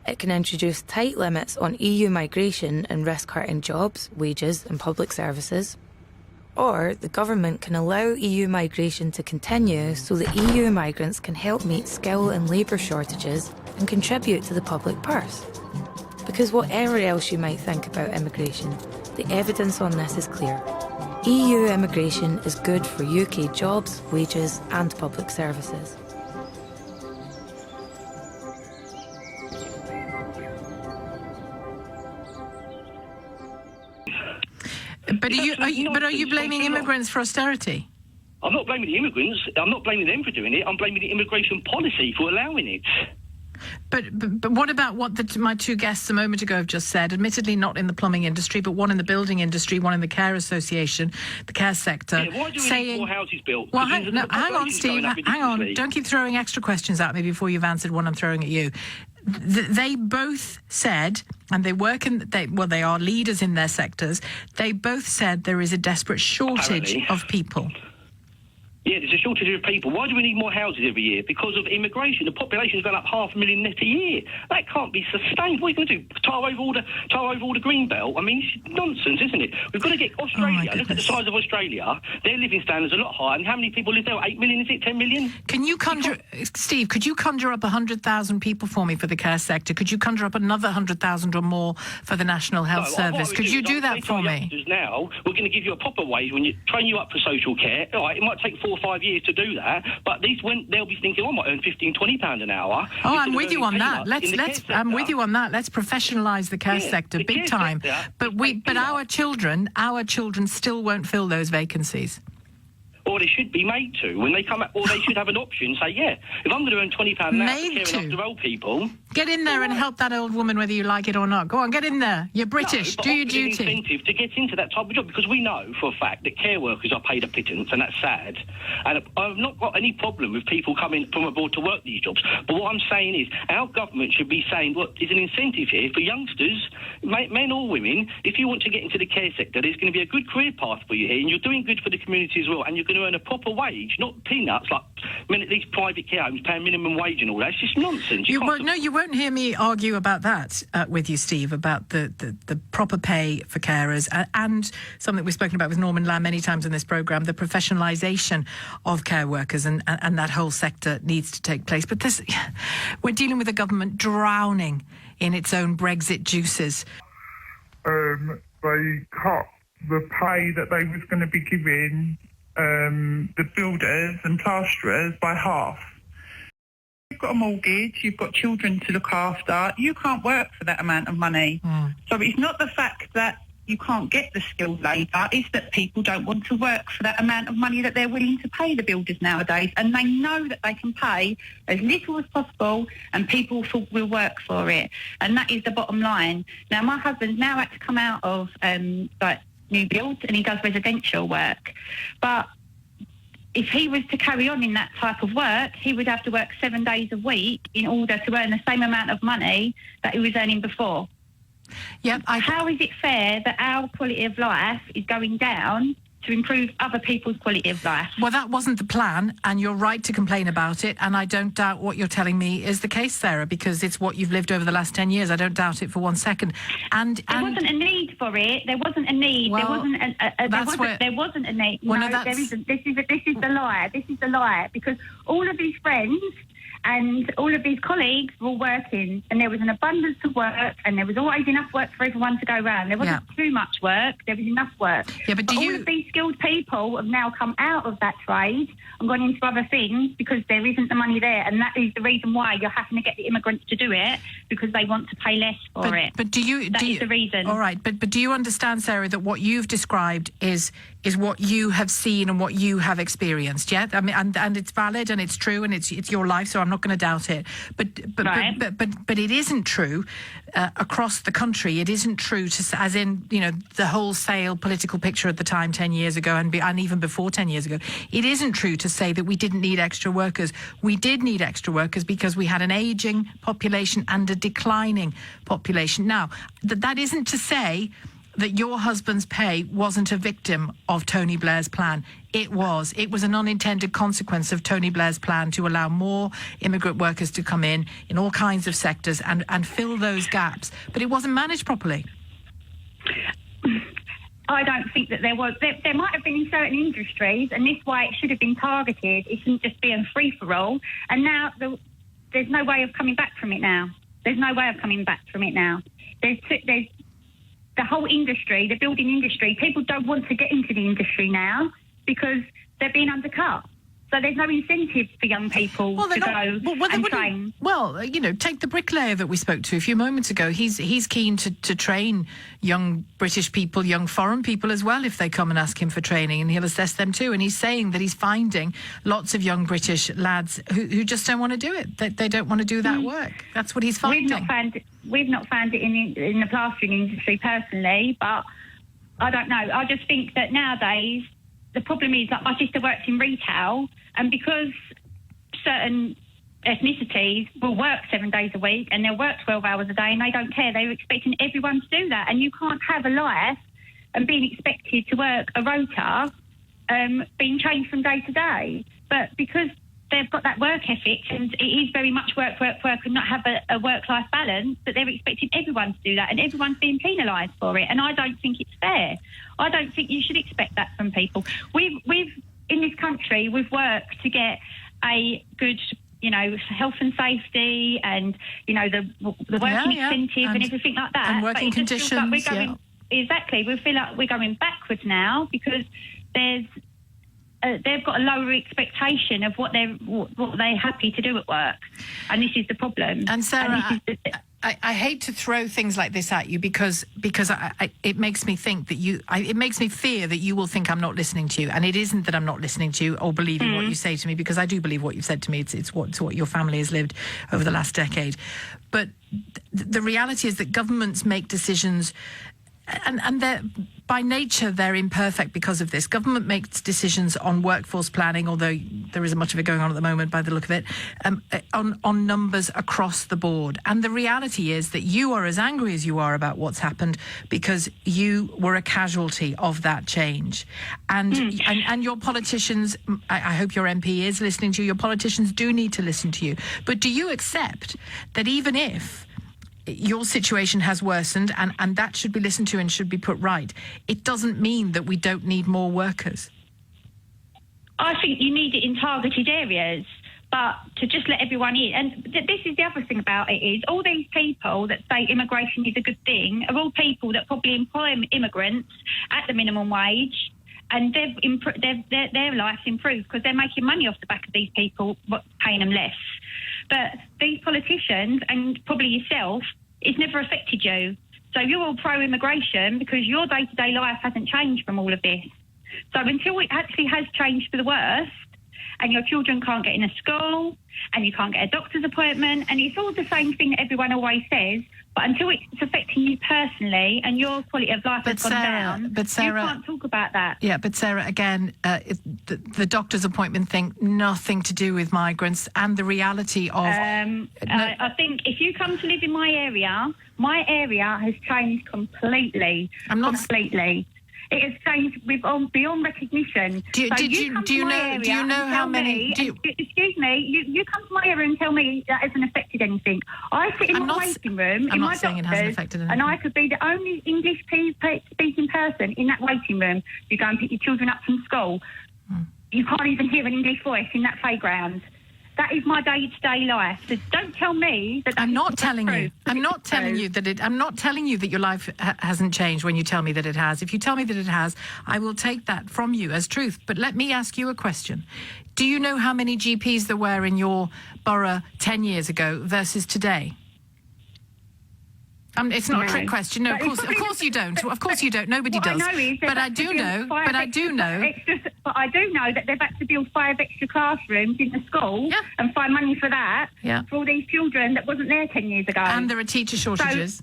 It can introduce tight limits on EU migration and risk hurting jobs, wages and public services. Or the government can allow EU migration to continue so that EU migrants can help meet skill and labour shortages and contribute to the public purse. Because whatever else you might think about immigration, the evidence on this is clear. EU immigration is good for UK jobs, wages and public services. But are you blaming immigrants for austerity? I'm not blaming the immigrants. I'm not blaming them for doing it. I'm blaming the immigration policy for allowing it. But what about what my two guests a moment ago have just said? Admittedly, not in the plumbing industry, but one in the building industry, one in the care association, the care sector. Yeah, why do we need more houses built? Well, hang on, Steve. Hang on. Don't keep throwing extra questions at me before you've answered one I'm throwing at you. They both said, and they are leaders in their sectors. They both said there is a desperate shortage of people. Yeah, there's a shortage of people. Why do we need more houses every year? Because of immigration. The population's gone up 500,000 net a year. That can't be sustained. What are you going to do? Tar over all the green belt? I mean, it's nonsense, isn't it? We've got to get Australia. Look at the size of Australia. Their living standards are a lot higher. And how many people live there? 8 million, is it? 10 million? Steve, could you conjure up 100,000 people for me for the care sector? Could you conjure up another 100,000 or more for the National Health Service? Could you do that for me? Now, we're going to give you a proper wage when you train you up for social care. All right, it might take 4 or 5 years to do that, but they'll be thinking, I might earn £15-20 an hour. Oh, I'm with you on that. I'm with you on that. Let's professionalise the care sector big time. But our children still won't fill those vacancies. Or they should be made to when they come out, or they should have an option. Say, yeah, if I'm going to earn £20 an hour for caring after old people, get in there and help that old woman whether you like it or not. Go on, get in there. You're British. Do your duty. An incentive to get into that type of job, because we know for a fact that care workers are paid a pittance, and that's sad. And I've not got any problem with people coming from abroad to work these jobs. But what I'm saying is, our government should be saying, look, there's an incentive here for youngsters, men or women. If you want to get into the care sector, there's going to be a good career path for you here, and you're doing good for the community as well, and you're going to earn a proper wage, not peanuts like these private care homes paying minimum wage and all that. It's just nonsense. You won't hear me argue about that with you, Steve, about the proper pay for carers and something we've spoken about with Norman Lamb many times in this programme, the professionalisation of care workers, and that whole sector needs to take place. But we're dealing with a government drowning in its own Brexit juices. They cut the pay that they was going to be giving the builders and plasterers by half. You've got a mortgage, you've got children to look after, you can't work for that amount of money. So it's not the fact that you can't get the skilled labour, it's that people don't want to work for that amount of money that they're willing to pay the builders nowadays, and they know that they can pay as little as possible and people will work for it, and that is the bottom line. Now, my husband's now had to come out of new builds, and he does residential work, but if he was to carry on in that type of work, he would have to work 7 days a week in order to earn the same amount of money that he was earning before. Yep. How is it fair that our quality of life is going down to improve other people's quality of life? Well, that wasn't the plan, and you're right to complain about it, and I don't doubt what you're telling me is the case, Sarah, because it's what you've lived over the last 10 years. I don't doubt it for 1 second. And there wasn't a need for it. There wasn't a need. Well, there wasn't a need. Well, no, there isn't. This is the lie. This is the lie, because all of these friends and all of these colleagues were all working, and there was an abundance of work, and there was always enough work for everyone to go around. There wasn't too much work, there was enough work. Yeah, but all of these skilled people have now come out of that trade and gone into other things because there isn't the money there, and that is the reason why you're having to get the immigrants to do it, because they want to pay less for it. But that is the reason. All right, but do you understand, Sarah, that what you've described is what you have seen and what you have experienced? Yeah, I mean, and it's valid and it's true and it's your life, so I'm not going to doubt it. But it isn't true across the country. It isn't true as in the wholesale political picture at the time 10 years ago and even before 10 years ago. It isn't true to say that we didn't need extra workers. We did need extra workers because we had an ageing population and a declining population. Now, that isn't to say that your husband's pay wasn't a victim of Tony Blair's plan. It was. It was an unintended consequence of Tony Blair's plan to allow more immigrant workers to come in all kinds of sectors and fill those gaps. But it wasn't managed properly. I don't think that there was. There might have been in certain industries, and this is why it should have been targeted. It shouldn't just be a free-for-all. And now there's no way of coming back from it now. There's no way of coming back from it now. There's the whole industry, the building industry, people don't want to get into the industry now because they're being undercut. So there's no incentive for young people to go and train. Well, take the bricklayer that we spoke to a few moments ago. He's keen to train young British people, young foreign people as well, if they come and ask him for training, and he'll assess them too. And he's saying that he's finding lots of young British lads who just don't want to do it. They don't want to do that work. That's what he's finding. We've not found it in the plastering industry personally, but I don't know. I just think that nowadays the problem is that my sister works in retail, and because certain ethnicities will work 7 days a week and they'll work 12 hours a day and they don't care, they're expecting everyone to do that, and you can't have a life and being expected to work a rota being changed from day to day. But because they've got that work ethic and it is very much work and not have a work-life balance, that they're expecting everyone to do that, and everyone's being penalised for it, and I don't think it's fair. I don't think you should expect that from people. We've in this country, we've worked to get a good, health and safety and, the working incentive and everything like that. And working conditions, Exactly. We feel like we're going backwards now because they've got a lower expectation of what they're happy to do at work, and this is the problem. And Sarah, I hate to throw things like this at you because it makes me think that it makes me fear that you will think I'm not listening to you, and it isn't that I'm not listening to you or believing what you say to me, because I do believe what you've said to me. It's what your family has lived over the last decade. But the reality is that governments make decisions, and they're, by nature, they're imperfect because of this. Government makes decisions on workforce planning, although there isn't much of it going on at the moment by the look of it, on numbers across the board. And the reality is that you are as angry as you are about what's happened because you were a casualty of that change. And your politicians, I hope your MP is listening to you, your politicians do need to listen to you. But do you accept that even if your situation has worsened and that should be listened to and should be put right, it doesn't mean that we don't need more workers? I think you need it in targeted areas, but to just let everyone in. And this is the other thing about it is all these people that say immigration is a good thing are all people that probably employ immigrants at the minimum wage and their life's improved because they're making money off the back of these people, paying them less. But these politicians, and probably yourself, it's never affected you. So you're all pro-immigration because your day-to-day life hasn't changed from all of this. So until it actually has changed for the worst, and your children can't get in a school, and you can't get a doctor's appointment, and it's all the same thing that everyone always says, but until it's affecting you personally and your quality of life has gone down, you can't talk about that. Yeah, but Sarah, again, the doctor's appointment thing, nothing to do with migrants, and the reality of... I think if you come to live in my area has changed completely. Completely. It has changed beyond recognition. Do you know how many? Excuse me. You come to my area and tell me that hasn't affected anything. I sit in my waiting room in my doctor's, and I could be the only English-speaking person in that waiting room. You go and pick your children up from school. You can't even hear an English voice in that playground. That is my day-to-day life. So don't tell me that. I'm not telling you. I'm not telling you that your life hasn't changed when you tell me that it has. If you tell me that it has, I will take that from you as truth. But let me ask you a question. Do you know how many GPs there were in your borough 10 years ago versus today? It's not a trick question. No, of course you don't. Of course you don't. Nobody does. But I do know. But I do know that they've had to build 5 extra classrooms in the school and find money for that for all these children that wasn't there 10 years ago. And there are teacher shortages.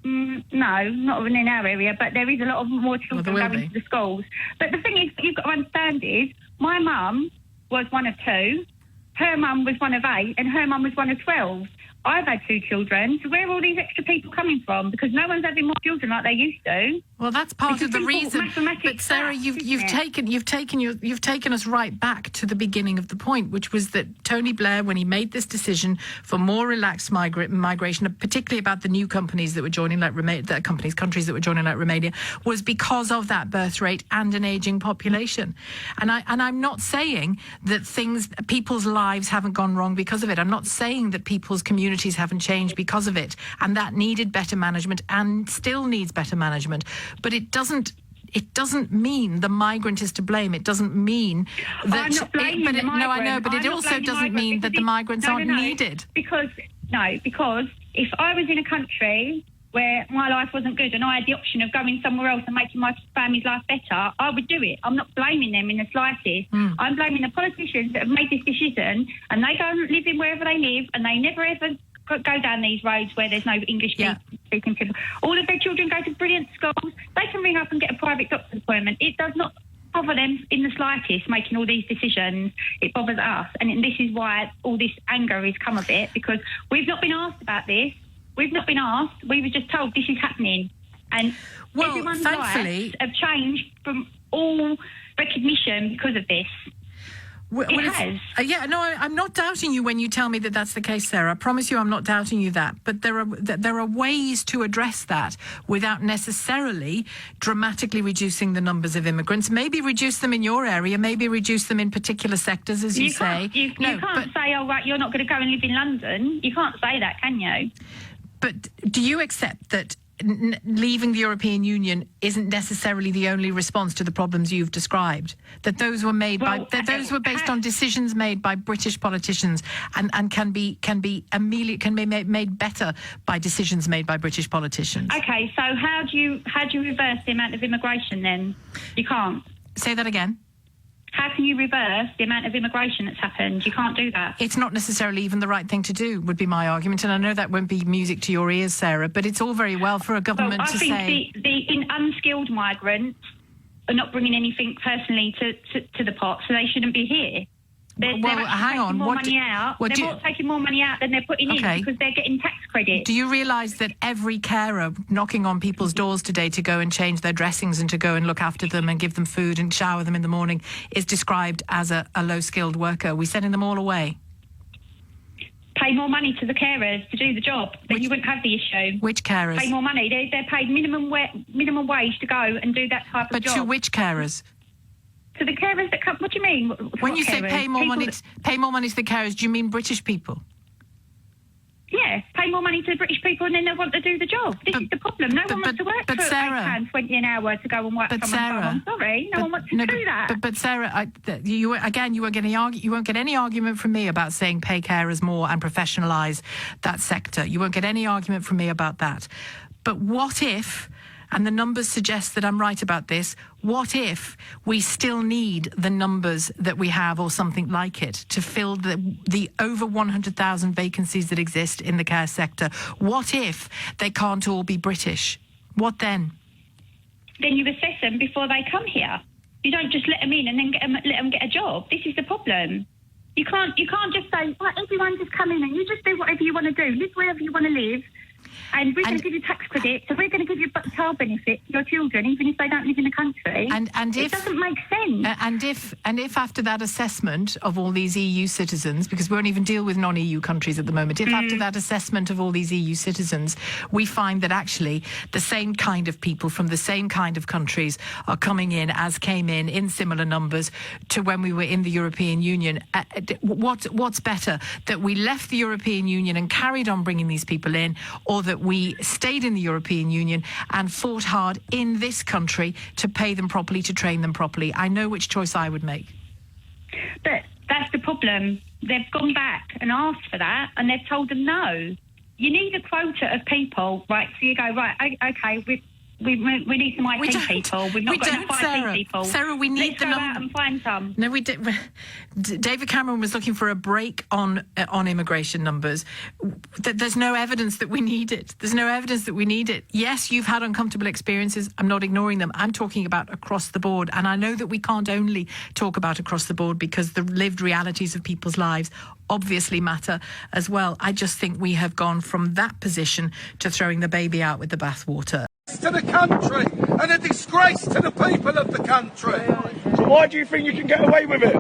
No, not in our area, but there is a lot of more children going to the schools. But the thing is, you've got to understand is, my mum was one of 2, her mum was one of 8, and her mum was one of 12. I've had 2 children, so where are all these extra people coming from? Because no one's having more children like they used to. Well, that's part of the reason. But Sarah, you've taken us right back to the beginning of the point, which was that Tony Blair, when he made this decision for more relaxed migration, particularly about the new companies that were joining, like countries that were joining, like Romania, was because of that birth rate and an aging population. And I'm not saying that people's lives haven't gone wrong because of it. I'm not saying that people's communities haven't changed because of it, and that needed better management and still needs better management. But it doesn't mean the migrant is to blame. It doesn't mean that... I'm not blaming the migrant. No, I know, but it also doesn't mean that the migrants aren't needed. Because if I was in a country where my life wasn't good and I had the option of going somewhere else and making my family's life better, I would do it. I'm not blaming them in the slightest. I'm blaming the politicians that have made this decision, and they go and live in wherever they live, and they never ever go down these roads where there's no English speaking people. All of their children go to brilliant schools. They can ring up and get a private doctor's appointment. It does not bother them in the slightest making all these decisions. It bothers us, and this is why all this anger has come of it, because we've not been asked about this. We've not been asked. We were just told this is happening. And everyone's lives have changed from all recognition because of this. It has. I'm not doubting you when you tell me that that's the case, Sarah. I promise you I'm not doubting you that. But there are ways to address that without necessarily dramatically reducing the numbers of immigrants. Maybe reduce them in your area, maybe reduce them in particular sectors, as you say. You can't say, oh, right, you're not going to go and live in London. You can't say that, can you? But do you accept that leaving the European Union isn't necessarily the only response to the problems you've described? That those were those were based on decisions made by British politicians and can be made better by decisions made by British politicians. Okay, so how do you reverse the amount of immigration then? You can't. Say that again. How can you reverse the amount of immigration that's happened? You can't do that. It's not necessarily even the right thing to do, would be my argument. And I know that won't be music to your ears, Sarah, but it's all very well for a government to say... I think the unskilled migrants are not bringing anything personally to the pot, so they shouldn't be here. Hang on. They're taking more money out than they're putting in because they're getting tax credit. Do you realise that every carer knocking on people's doors today to go and change their dressings and to go and look after them and give them food and shower them in the morning is described as a low-skilled worker? We're sending them all away. Pay more money to the carers to do the job, then you wouldn't have the issue. Which carers? Pay more money. They're paid minimum wage to go and do that type of job. But to which carers? To the carers that come. What do you mean? When you say pay more money to the carers, do you mean British people? Yeah, pay more money to the British people and then they'll want to do the job. This is the problem. No one wants to work for £8.20 an hour to go and work someone's farm. I'm sorry, no one wants to do that. But Sarah, you won't get any argument from me about saying pay carers more and professionalise that sector. You won't get any argument from me about that. But what if, and the numbers suggest that I'm right about this, what if we still need the numbers that we have or something like it to fill the over 100,000 vacancies that exist in the care sector? What if they can't all be British? What then? Then you assess them before they come here. You don't just let them in and then let them get a job. This is the problem. You can't just say, right, everyone just come in and you just do whatever you want to do. Live wherever you want to live. And we're going to give you tax credit, so we're going to give you child benefit to your children, even if they don't live in the country. And it doesn't make sense. And if after that assessment of all these EU citizens, because we won't even deal with non-EU countries at the moment, if after that assessment of all these EU citizens, we find that actually the same kind of people from the same kind of countries are coming in as came in similar numbers to when we were in the European Union, what's better, that we left the European Union and carried on bringing these people in, or that we stayed in the European Union and fought hard in this country to pay them properly, to train them properly? I know which choice I would make. But that's the problem. They've gone back and asked for that, and they've told them no. You need a quota of people, right? So you go, right, okay, we need some IT people. We've not got enough IT people. Sarah, we need Let's go out and find some. No, we did. David Cameron was looking for a break on immigration numbers. There's no evidence that we need it. There's no evidence that we need it. Yes, you've had uncomfortable experiences. I'm not ignoring them. I'm talking about across the board. And I know that we can't only talk about across the board because the lived realities of people's lives obviously matter as well. I just think we have gone from that position to throwing the baby out with the bathwater. To the country and a disgrace to the people of the country. So why do you think you can get away with it?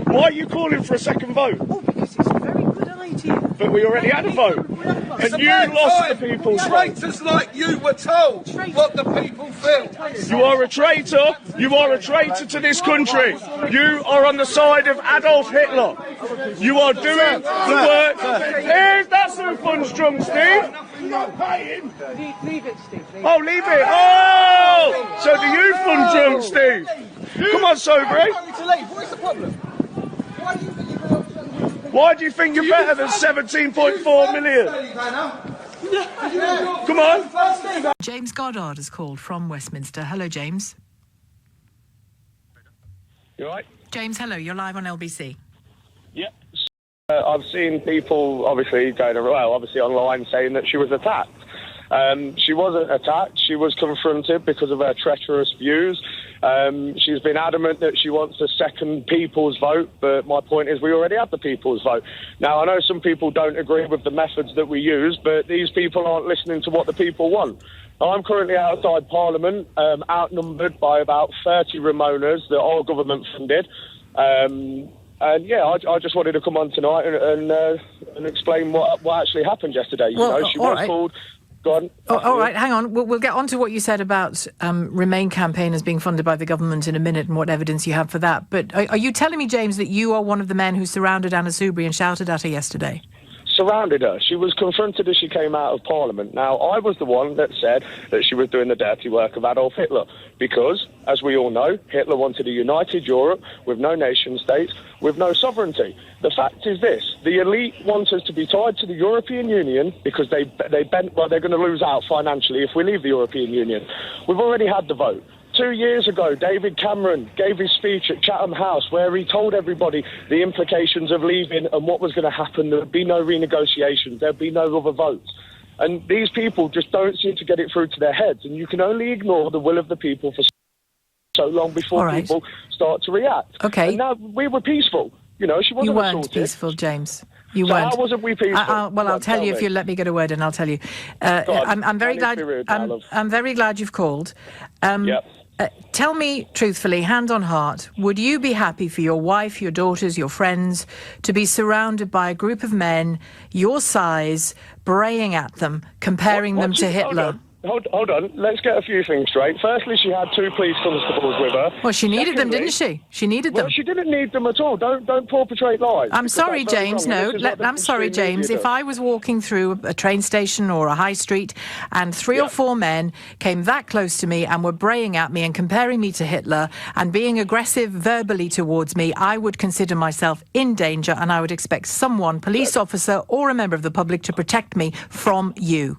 Why are you calling for a second vote? Oh, because it's a very good idea. But we already had a vote. And you lost the people's vote. Traitors like you were told what the people feel. You are a traitor. You are a traitor to this country. You are on the side of Adolf Hitler. You are doing the work. That's no fun strong, Steve. You're not paying. Leave it, Steve. Oh, leave it. Oh! So do you fun drunk, Steve? Come on, Sobry. What is the problem? Why do you think you're better than 17.4 million? Come on. James Goddard has called from Westminster. Hello, James. You all right? James, hello. You're live on LBC. Yeah. I've seen people obviously online saying that she was attacked. She wasn't attacked. She was confronted because of her treacherous views. She's been adamant that she wants a second people's vote, but my point is we already have the people's vote. Now, I know some people don't agree with the methods that we use, but these people aren't listening to what the people want. I'm currently outside Parliament, outnumbered by about 30 Ramonas that are government funded. And yeah, I just wanted to come on tonight and explain what actually happened yesterday. She was called. Go on. All right, hang on. We'll get on to what you said about Remain campaigners being funded by the government in a minute and what evidence you have for that. But are you telling me, James, that you are one of the men who surrounded Anna Soubry and shouted at her yesterday? Surrounded her. She was confronted as she came out of Parliament. Now, I was the one that said that she was doing the dirty work of Adolf Hitler because, as we all know, Hitler wanted a united Europe with no nation states, with no sovereignty. The fact is this: the elite want us to be tied to the European Union because they're going to lose out financially if we leave the European Union. We've already had the vote. 2 years ago, David Cameron gave his speech at Chatham House where he told everybody the implications of leaving and what was going to happen. There would be no renegotiations. There would be no other votes. And these people just don't seem to get it through to their heads. And you can only ignore the will of the people for so long before people start to react. Okay. And now we were peaceful. You know, she wasn't You weren't assaulted. peaceful, James. You So weren't. how wasn't we peaceful? I'll tell you if you let me get a word in. I'll tell you. I'm very glad. I'm very glad you've called. Tell me truthfully, hand on heart, would you be happy for your wife, your daughters, your friends to be surrounded by a group of men your size, braying at them, comparing them to Hitler? hold on. Let's get a few things straight. Firstly, she had 2 police constables with her. Well, she needed them, didn't she? She needed them. Well, she didn't need them at all. Don't perpetrate lies. I'm sorry, James. No, I'm sorry, James. If I was walking through a train station or a high street and 3 or 4 men came that close to me and were braying at me and comparing me to Hitler and being aggressive verbally towards me, I would consider myself in danger, and I would expect someone, police officer or a member of the public, to protect me from you.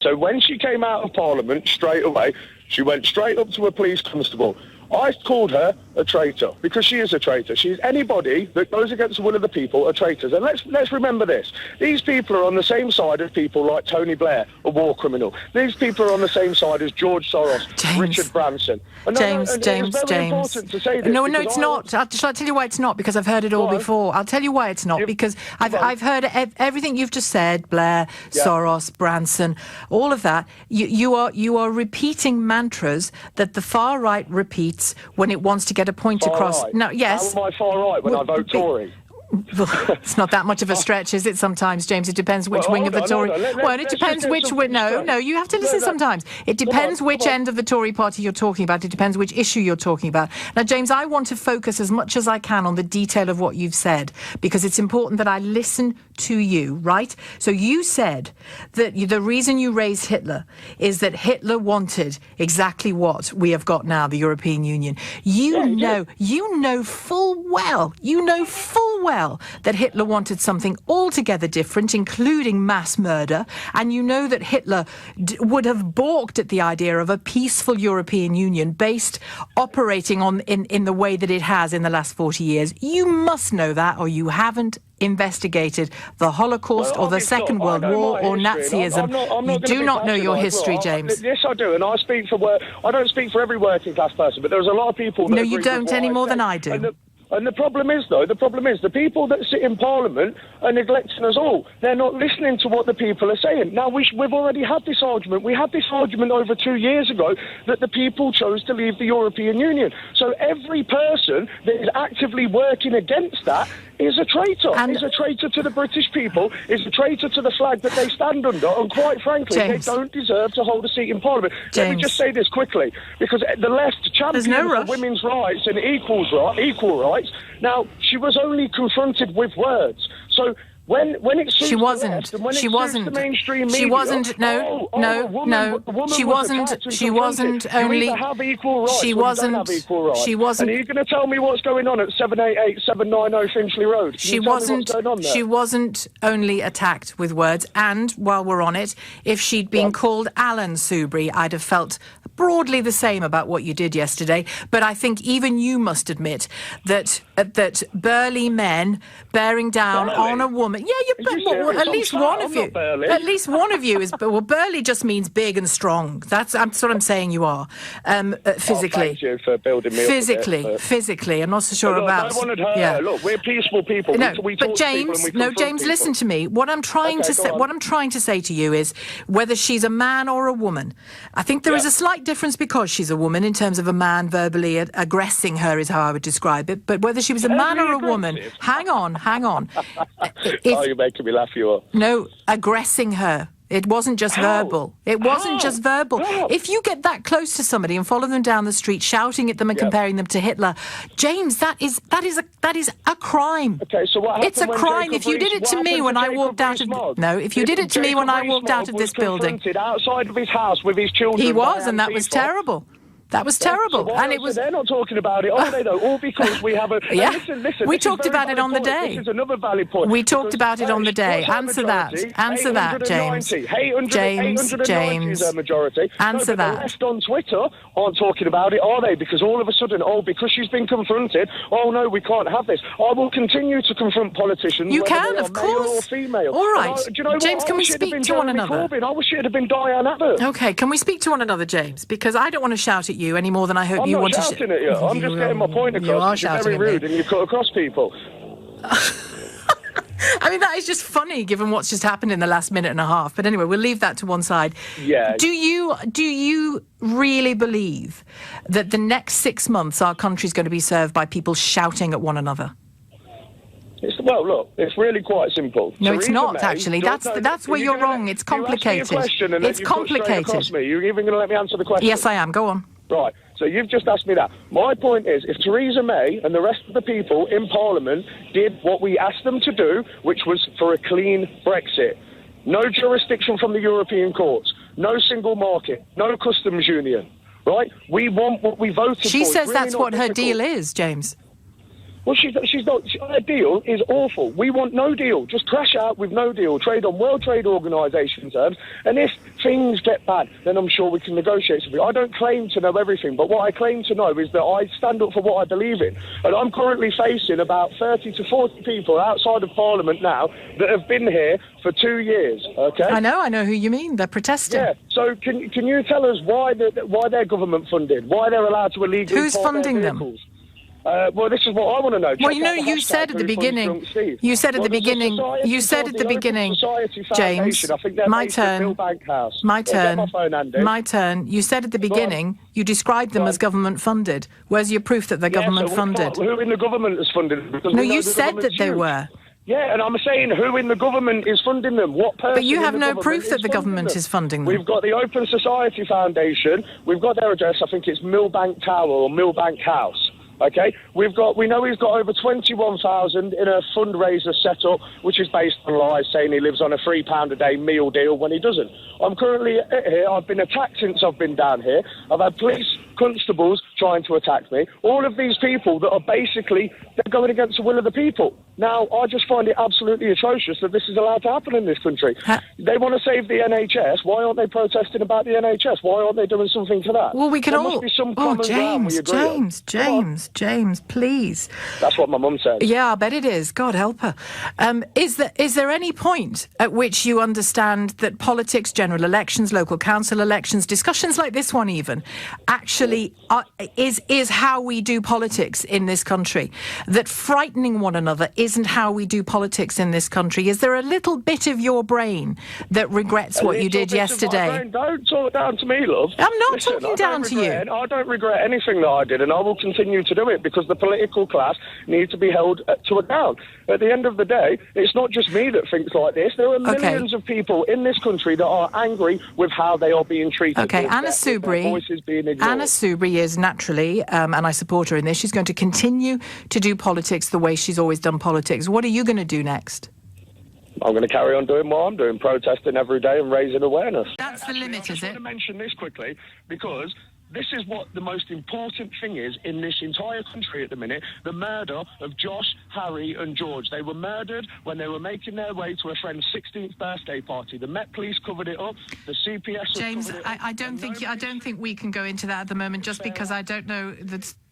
So when she came out of Parliament, straight away, she went straight up to a police constable. I called her a traitor, because she is a traitor. She's anybody that goes against the will of the people are traitors. And let's remember this. These people are on the same side as people like Tony Blair, a war criminal. These people are on the same side as George Soros, Richard Branson. James. Important to say this. No, it's not. I'll tell you why it's not, because I've heard it all before. I'll tell you why it's not, because I've heard everything you've just said, Blair, Soros, Branson, all of that. You are repeating mantras that the far right repeats when it wants to get a point across. Right. No, yes. How am I far right when I vote Tory? It's not that much of a stretch, is it, sometimes, James? It depends which wing of the Tory... Well, it depends which... No, you have to listen sometimes. It depends which end of the Tory party you're talking about. It depends which issue you're talking about. Now, James, I want to focus as much as I can on the detail of what you've said, because it's important that I listen to you, right? So you said that the reason you raised Hitler is that Hitler wanted exactly what we have got now, the European Union. You know full well that Hitler wanted something altogether different, including mass murder, and you know that Hitler would have balked at the idea of a peaceful European Union operating in the way that it has in the last 40 years. You must know that, or you haven't investigated the Holocaust or the Second World War or Nazism. You do not know your history, James. Yes, I do, and I speak for I don't speak for every working class person, but there's a lot of people that... No, you don't any more than I do. And the problem is, the people that sit in Parliament are neglecting us all. They're not listening to what the people are saying. Now, we've already had this argument. We had this argument over 2 years ago that the people chose to leave the European Union. So every person that is actively working against that is a traitor. Is a traitor to the British people, is a traitor to the flag that they stand under, and quite frankly, James, they don't deserve to hold a seat in Parliament. Let me just say this quickly, because the left champions for women's rights and equal rights. Now, she was only confronted with words. So when it suits she wasn't. The left and when she it wasn't. suits the mainstream media, she wasn't. No. She wasn't. She wasn't only. You either have equal rights she or wasn't. You don't have equal rights. She wasn't. And are you going to tell me what's going on at 788-790 Finchley Road? She wasn't. She wasn't only attacked with words. And while we're on it, if she'd been called Alan Soubry, I'd have felt broadly the same about what you did yesterday. But I think even you must admit that burly men bearing down on a woman. Yeah, at least one of you. At least one of you is. Well, burly just means big and strong. That's what I'm saying. You are physically. Thank you for building me up physically. I'm not so sure about. No one had her. Look, we're peaceful people. But James, listen to me. What I'm trying to say. What I'm trying to say to you is whether she's a man or a woman. I think there is a slight difference because she's a woman in terms of a man verbally aggressing her is how I would describe it. But whether she was a man or a woman, hang on. You're making me laugh you up. No, aggressing her. It wasn't just verbal. It wasn't just verbal. If you get that close to somebody and follow them down the street, shouting at them and comparing them to Hitler, James, that is a crime. Okay, so what happened? It's a crime. If you did it to me when I walked out of if you did it to me when I walked out of this building, outside of his house with his children, he was, and that was terrible. That was terrible. So and it was. They're not talking about it, are they, though? All because we have a. Listen. We talked about it on the day. This is another valid point. We talked about it on the day. Answer that, James. James. Is a majority. Answer that. The left on Twitter aren't talking about it, are they? Because all of a sudden, because she's been confronted, no, we can't have this. I will continue to confront politicians. You can, of course. Male or female. All right. James, can we speak to one another? I wish it had been Diane Abbott. Okay, can we speak to one another, James? Because I don't want to shout at you any more than I hope you want to. I'm not shouting at you. I'm just getting my point across. You are shouting You're very rude and you cut across people. I mean, that is just funny given what's just happened in the last minute and a half. But anyway, we'll leave that to one side. Yeah. Do you really believe that the next 6 months our country's going to be served by people shouting at one another? Well, look, it's really quite simple. No, it's Theresa not, May, actually. That's where you're wrong. It's complicated. It's complicated. You're even going to let me answer the question? Yes, I am. Go on. Right, so you've just asked me that. My point is, if Theresa May and the rest of the people in Parliament did what we asked them to do, which was for a clean Brexit, no jurisdiction from the European courts, no single market, no customs union, right? We want what we voted for. She says really that's what her difficult. deal is, James. Well, she's not. Her deal is awful. We want no deal. Just crash out with no deal. Trade on World Trade Organisation terms. And if things get bad, then I'm sure we can negotiate something. I don't claim to know everything, but what I claim to know is that I stand up for what I believe in. And I'm currently facing about 30 to 40 people outside of Parliament now that have been here for 2 years, okay? I know who you mean. They're protesting. Yeah, so can you tell us why they're government funded? Why they're allowed to illegally Who's park funding their them? vehicles? Well, this is what I want to know. Well, you said at the beginning, James, my turn. You said at the beginning, you described them as government funded. Where's your proof that they're government funded? Who in the government is funded? No, you said that they were. Yeah, and I'm saying who in the government is funding them? What person? But you have no proof that the government is funding them. We've got the Open Society Foundation. We've got their address. I think it's Millbank Tower or Millbank House. Okay, we know he's got over 21,000 in a fundraiser set up, which is based on lies, saying he lives on a £3 a day meal deal when he doesn't. I'm currently here. I've been attacked since I've been down here. I've had police constables trying to attack me. All of these people that are basically, they're going against the will of the people. Now, I just find it absolutely atrocious that this is allowed to happen in this country. They want to save the NHS. Why aren't they protesting about the NHS? Why aren't they doing something for that? Well, we can there all... must be some common ground we agree on. James, please. That's what my mum said. Yeah, I bet it is. God help her. Is there any point at which you understand that politics, general elections, local council elections, discussions like this one even, actually is how we do politics in this country? That frightening one another isn't how we do politics in this country? Is there a little bit of your brain that regrets what you did yesterday? Don't talk down to me, love. I'm not talking down to you. I don't regret anything that I did, and I will continue to do it because the political class needs to be held to account. At the end of the day, it's not just me that thinks like this. There are millions of people in this country that are angry with how they are being treated. Okay, Anna Soubry is naturally, and I support her in this, she's going to continue to do politics the way she's always done politics. What are you going to do next? I'm going to carry on doing what I'm doing, protesting every day and raising awareness. That's the limit, is it? I just want to mention this quickly because this is what the most important thing is in this entire country at the minute, the murder of Josh, Harry and George. They were murdered when they were making their way to a friend's 16th birthday party. The Met Police covered it up, the CPS... James, I don't think we can go into that at the moment just because I don't know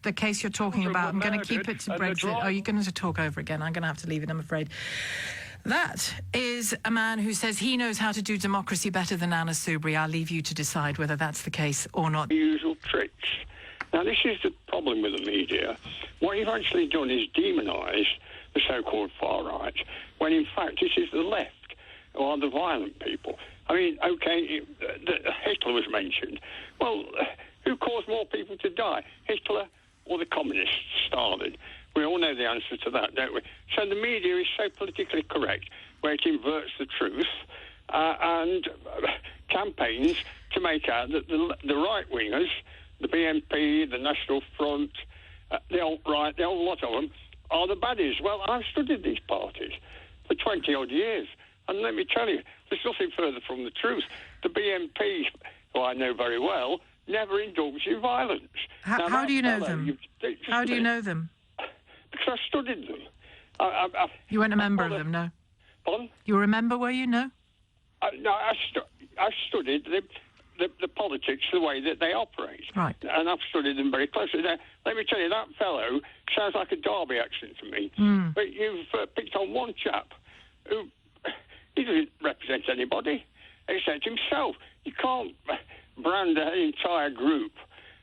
the case you're talking about. I'm going to keep it to Brexit. Oh, you're going to talk over again. I'm going to have to leave it, I'm afraid. That is a man who says he knows how to do democracy better than Anna Soubry. I'll leave you to decide whether that's the case or not. The usual tricks. Now, this is the problem with the media. What you've actually done is demonise the so-called far right, when in fact this is the left, who are the violent people. I mean, OK, Hitler was mentioned. Well, who caused more people to die, Hitler or the communists, Stalin? We all know the answer to that, don't we? So the media is so politically correct, where it inverts the truth and campaigns to make out that the right-wingers, the BNP, the National Front, the alt-right, the whole lot of them, are the baddies. Well, I've studied these parties for 20-odd years, and let me tell you, there's nothing further from the truth. The BNP, who I know very well, never indulged in violence. How do you know them? How do you know them? Because I studied them. You weren't a member of them, no? Pardon? You were a member, were you? No? No, I studied the politics, the way that they operate. Right. And I've studied them very closely. Now, let me tell you, that fellow sounds like a Derby accent to me. But you've picked on one chap who, he doesn't represent anybody except himself. You can't brand an entire group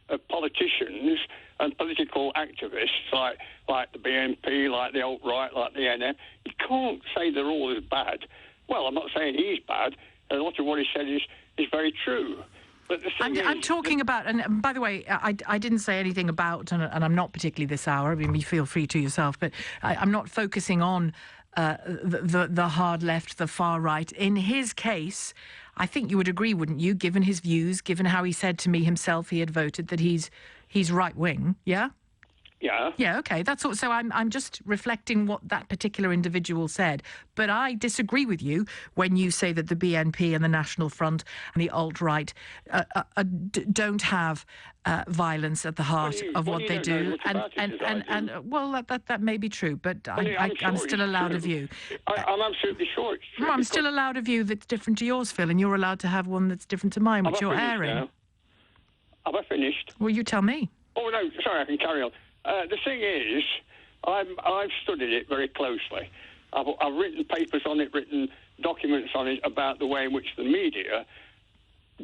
of politicians and political activists like the BNP, like the alt-right, like the NM. You can't say they're all as bad. Well, I'm not saying he's bad. A lot of what he said is very true. But the thing I'm talking about, and by the way, I didn't say anything about, and I'm not particularly this hour, I mean, you feel free to yourself, but I'm not focusing on the hard left, the far right. In his case, I think you would agree, wouldn't you, given his views, given how he said to me himself he had voted, that he's right-wing, yeah? Yeah. Yeah, okay. That's all. So I'm just reflecting what that particular individual said. But I disagree with you when you say that the BNP and the National Front and the alt-right don't have violence at the heart of what they do. And well, that may be true, but I'm still allowed a view. I'm absolutely sure it's true. Well, I'm still allowed a view that's different to yours, Phil, and you're allowed to have one that's different to mine, which you're airing. Now? Have I finished? Well, you tell me. Oh, no, sorry, I can carry on. The thing is, I've studied it very closely. I've written papers on it, written documents on it about the way in which the media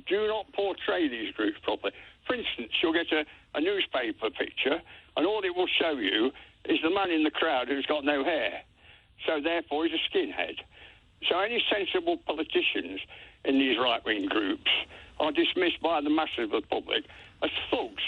do not portray these groups properly. For instance, you'll get a newspaper picture, and all it will show you is the man in the crowd who's got no hair. So therefore, he's a skinhead. So any sensible politicians in these right-wing groups are dismissed by the mass of the public as thugs.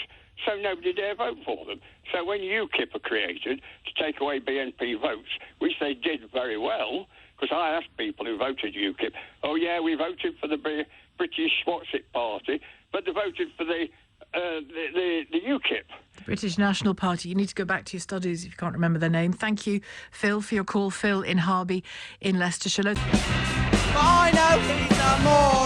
So nobody dare vote for them. So when UKIP are created to take away BNP votes, which they did very well, because I asked people who voted UKIP, oh yeah, we voted for the British what's-it party, but they voted for the UKIP. The British National Party. You need to go back to your studies if you can't remember their name. Thank you, Phil, for your call. Phil in Harby in Leicestershire. I know he's a moron.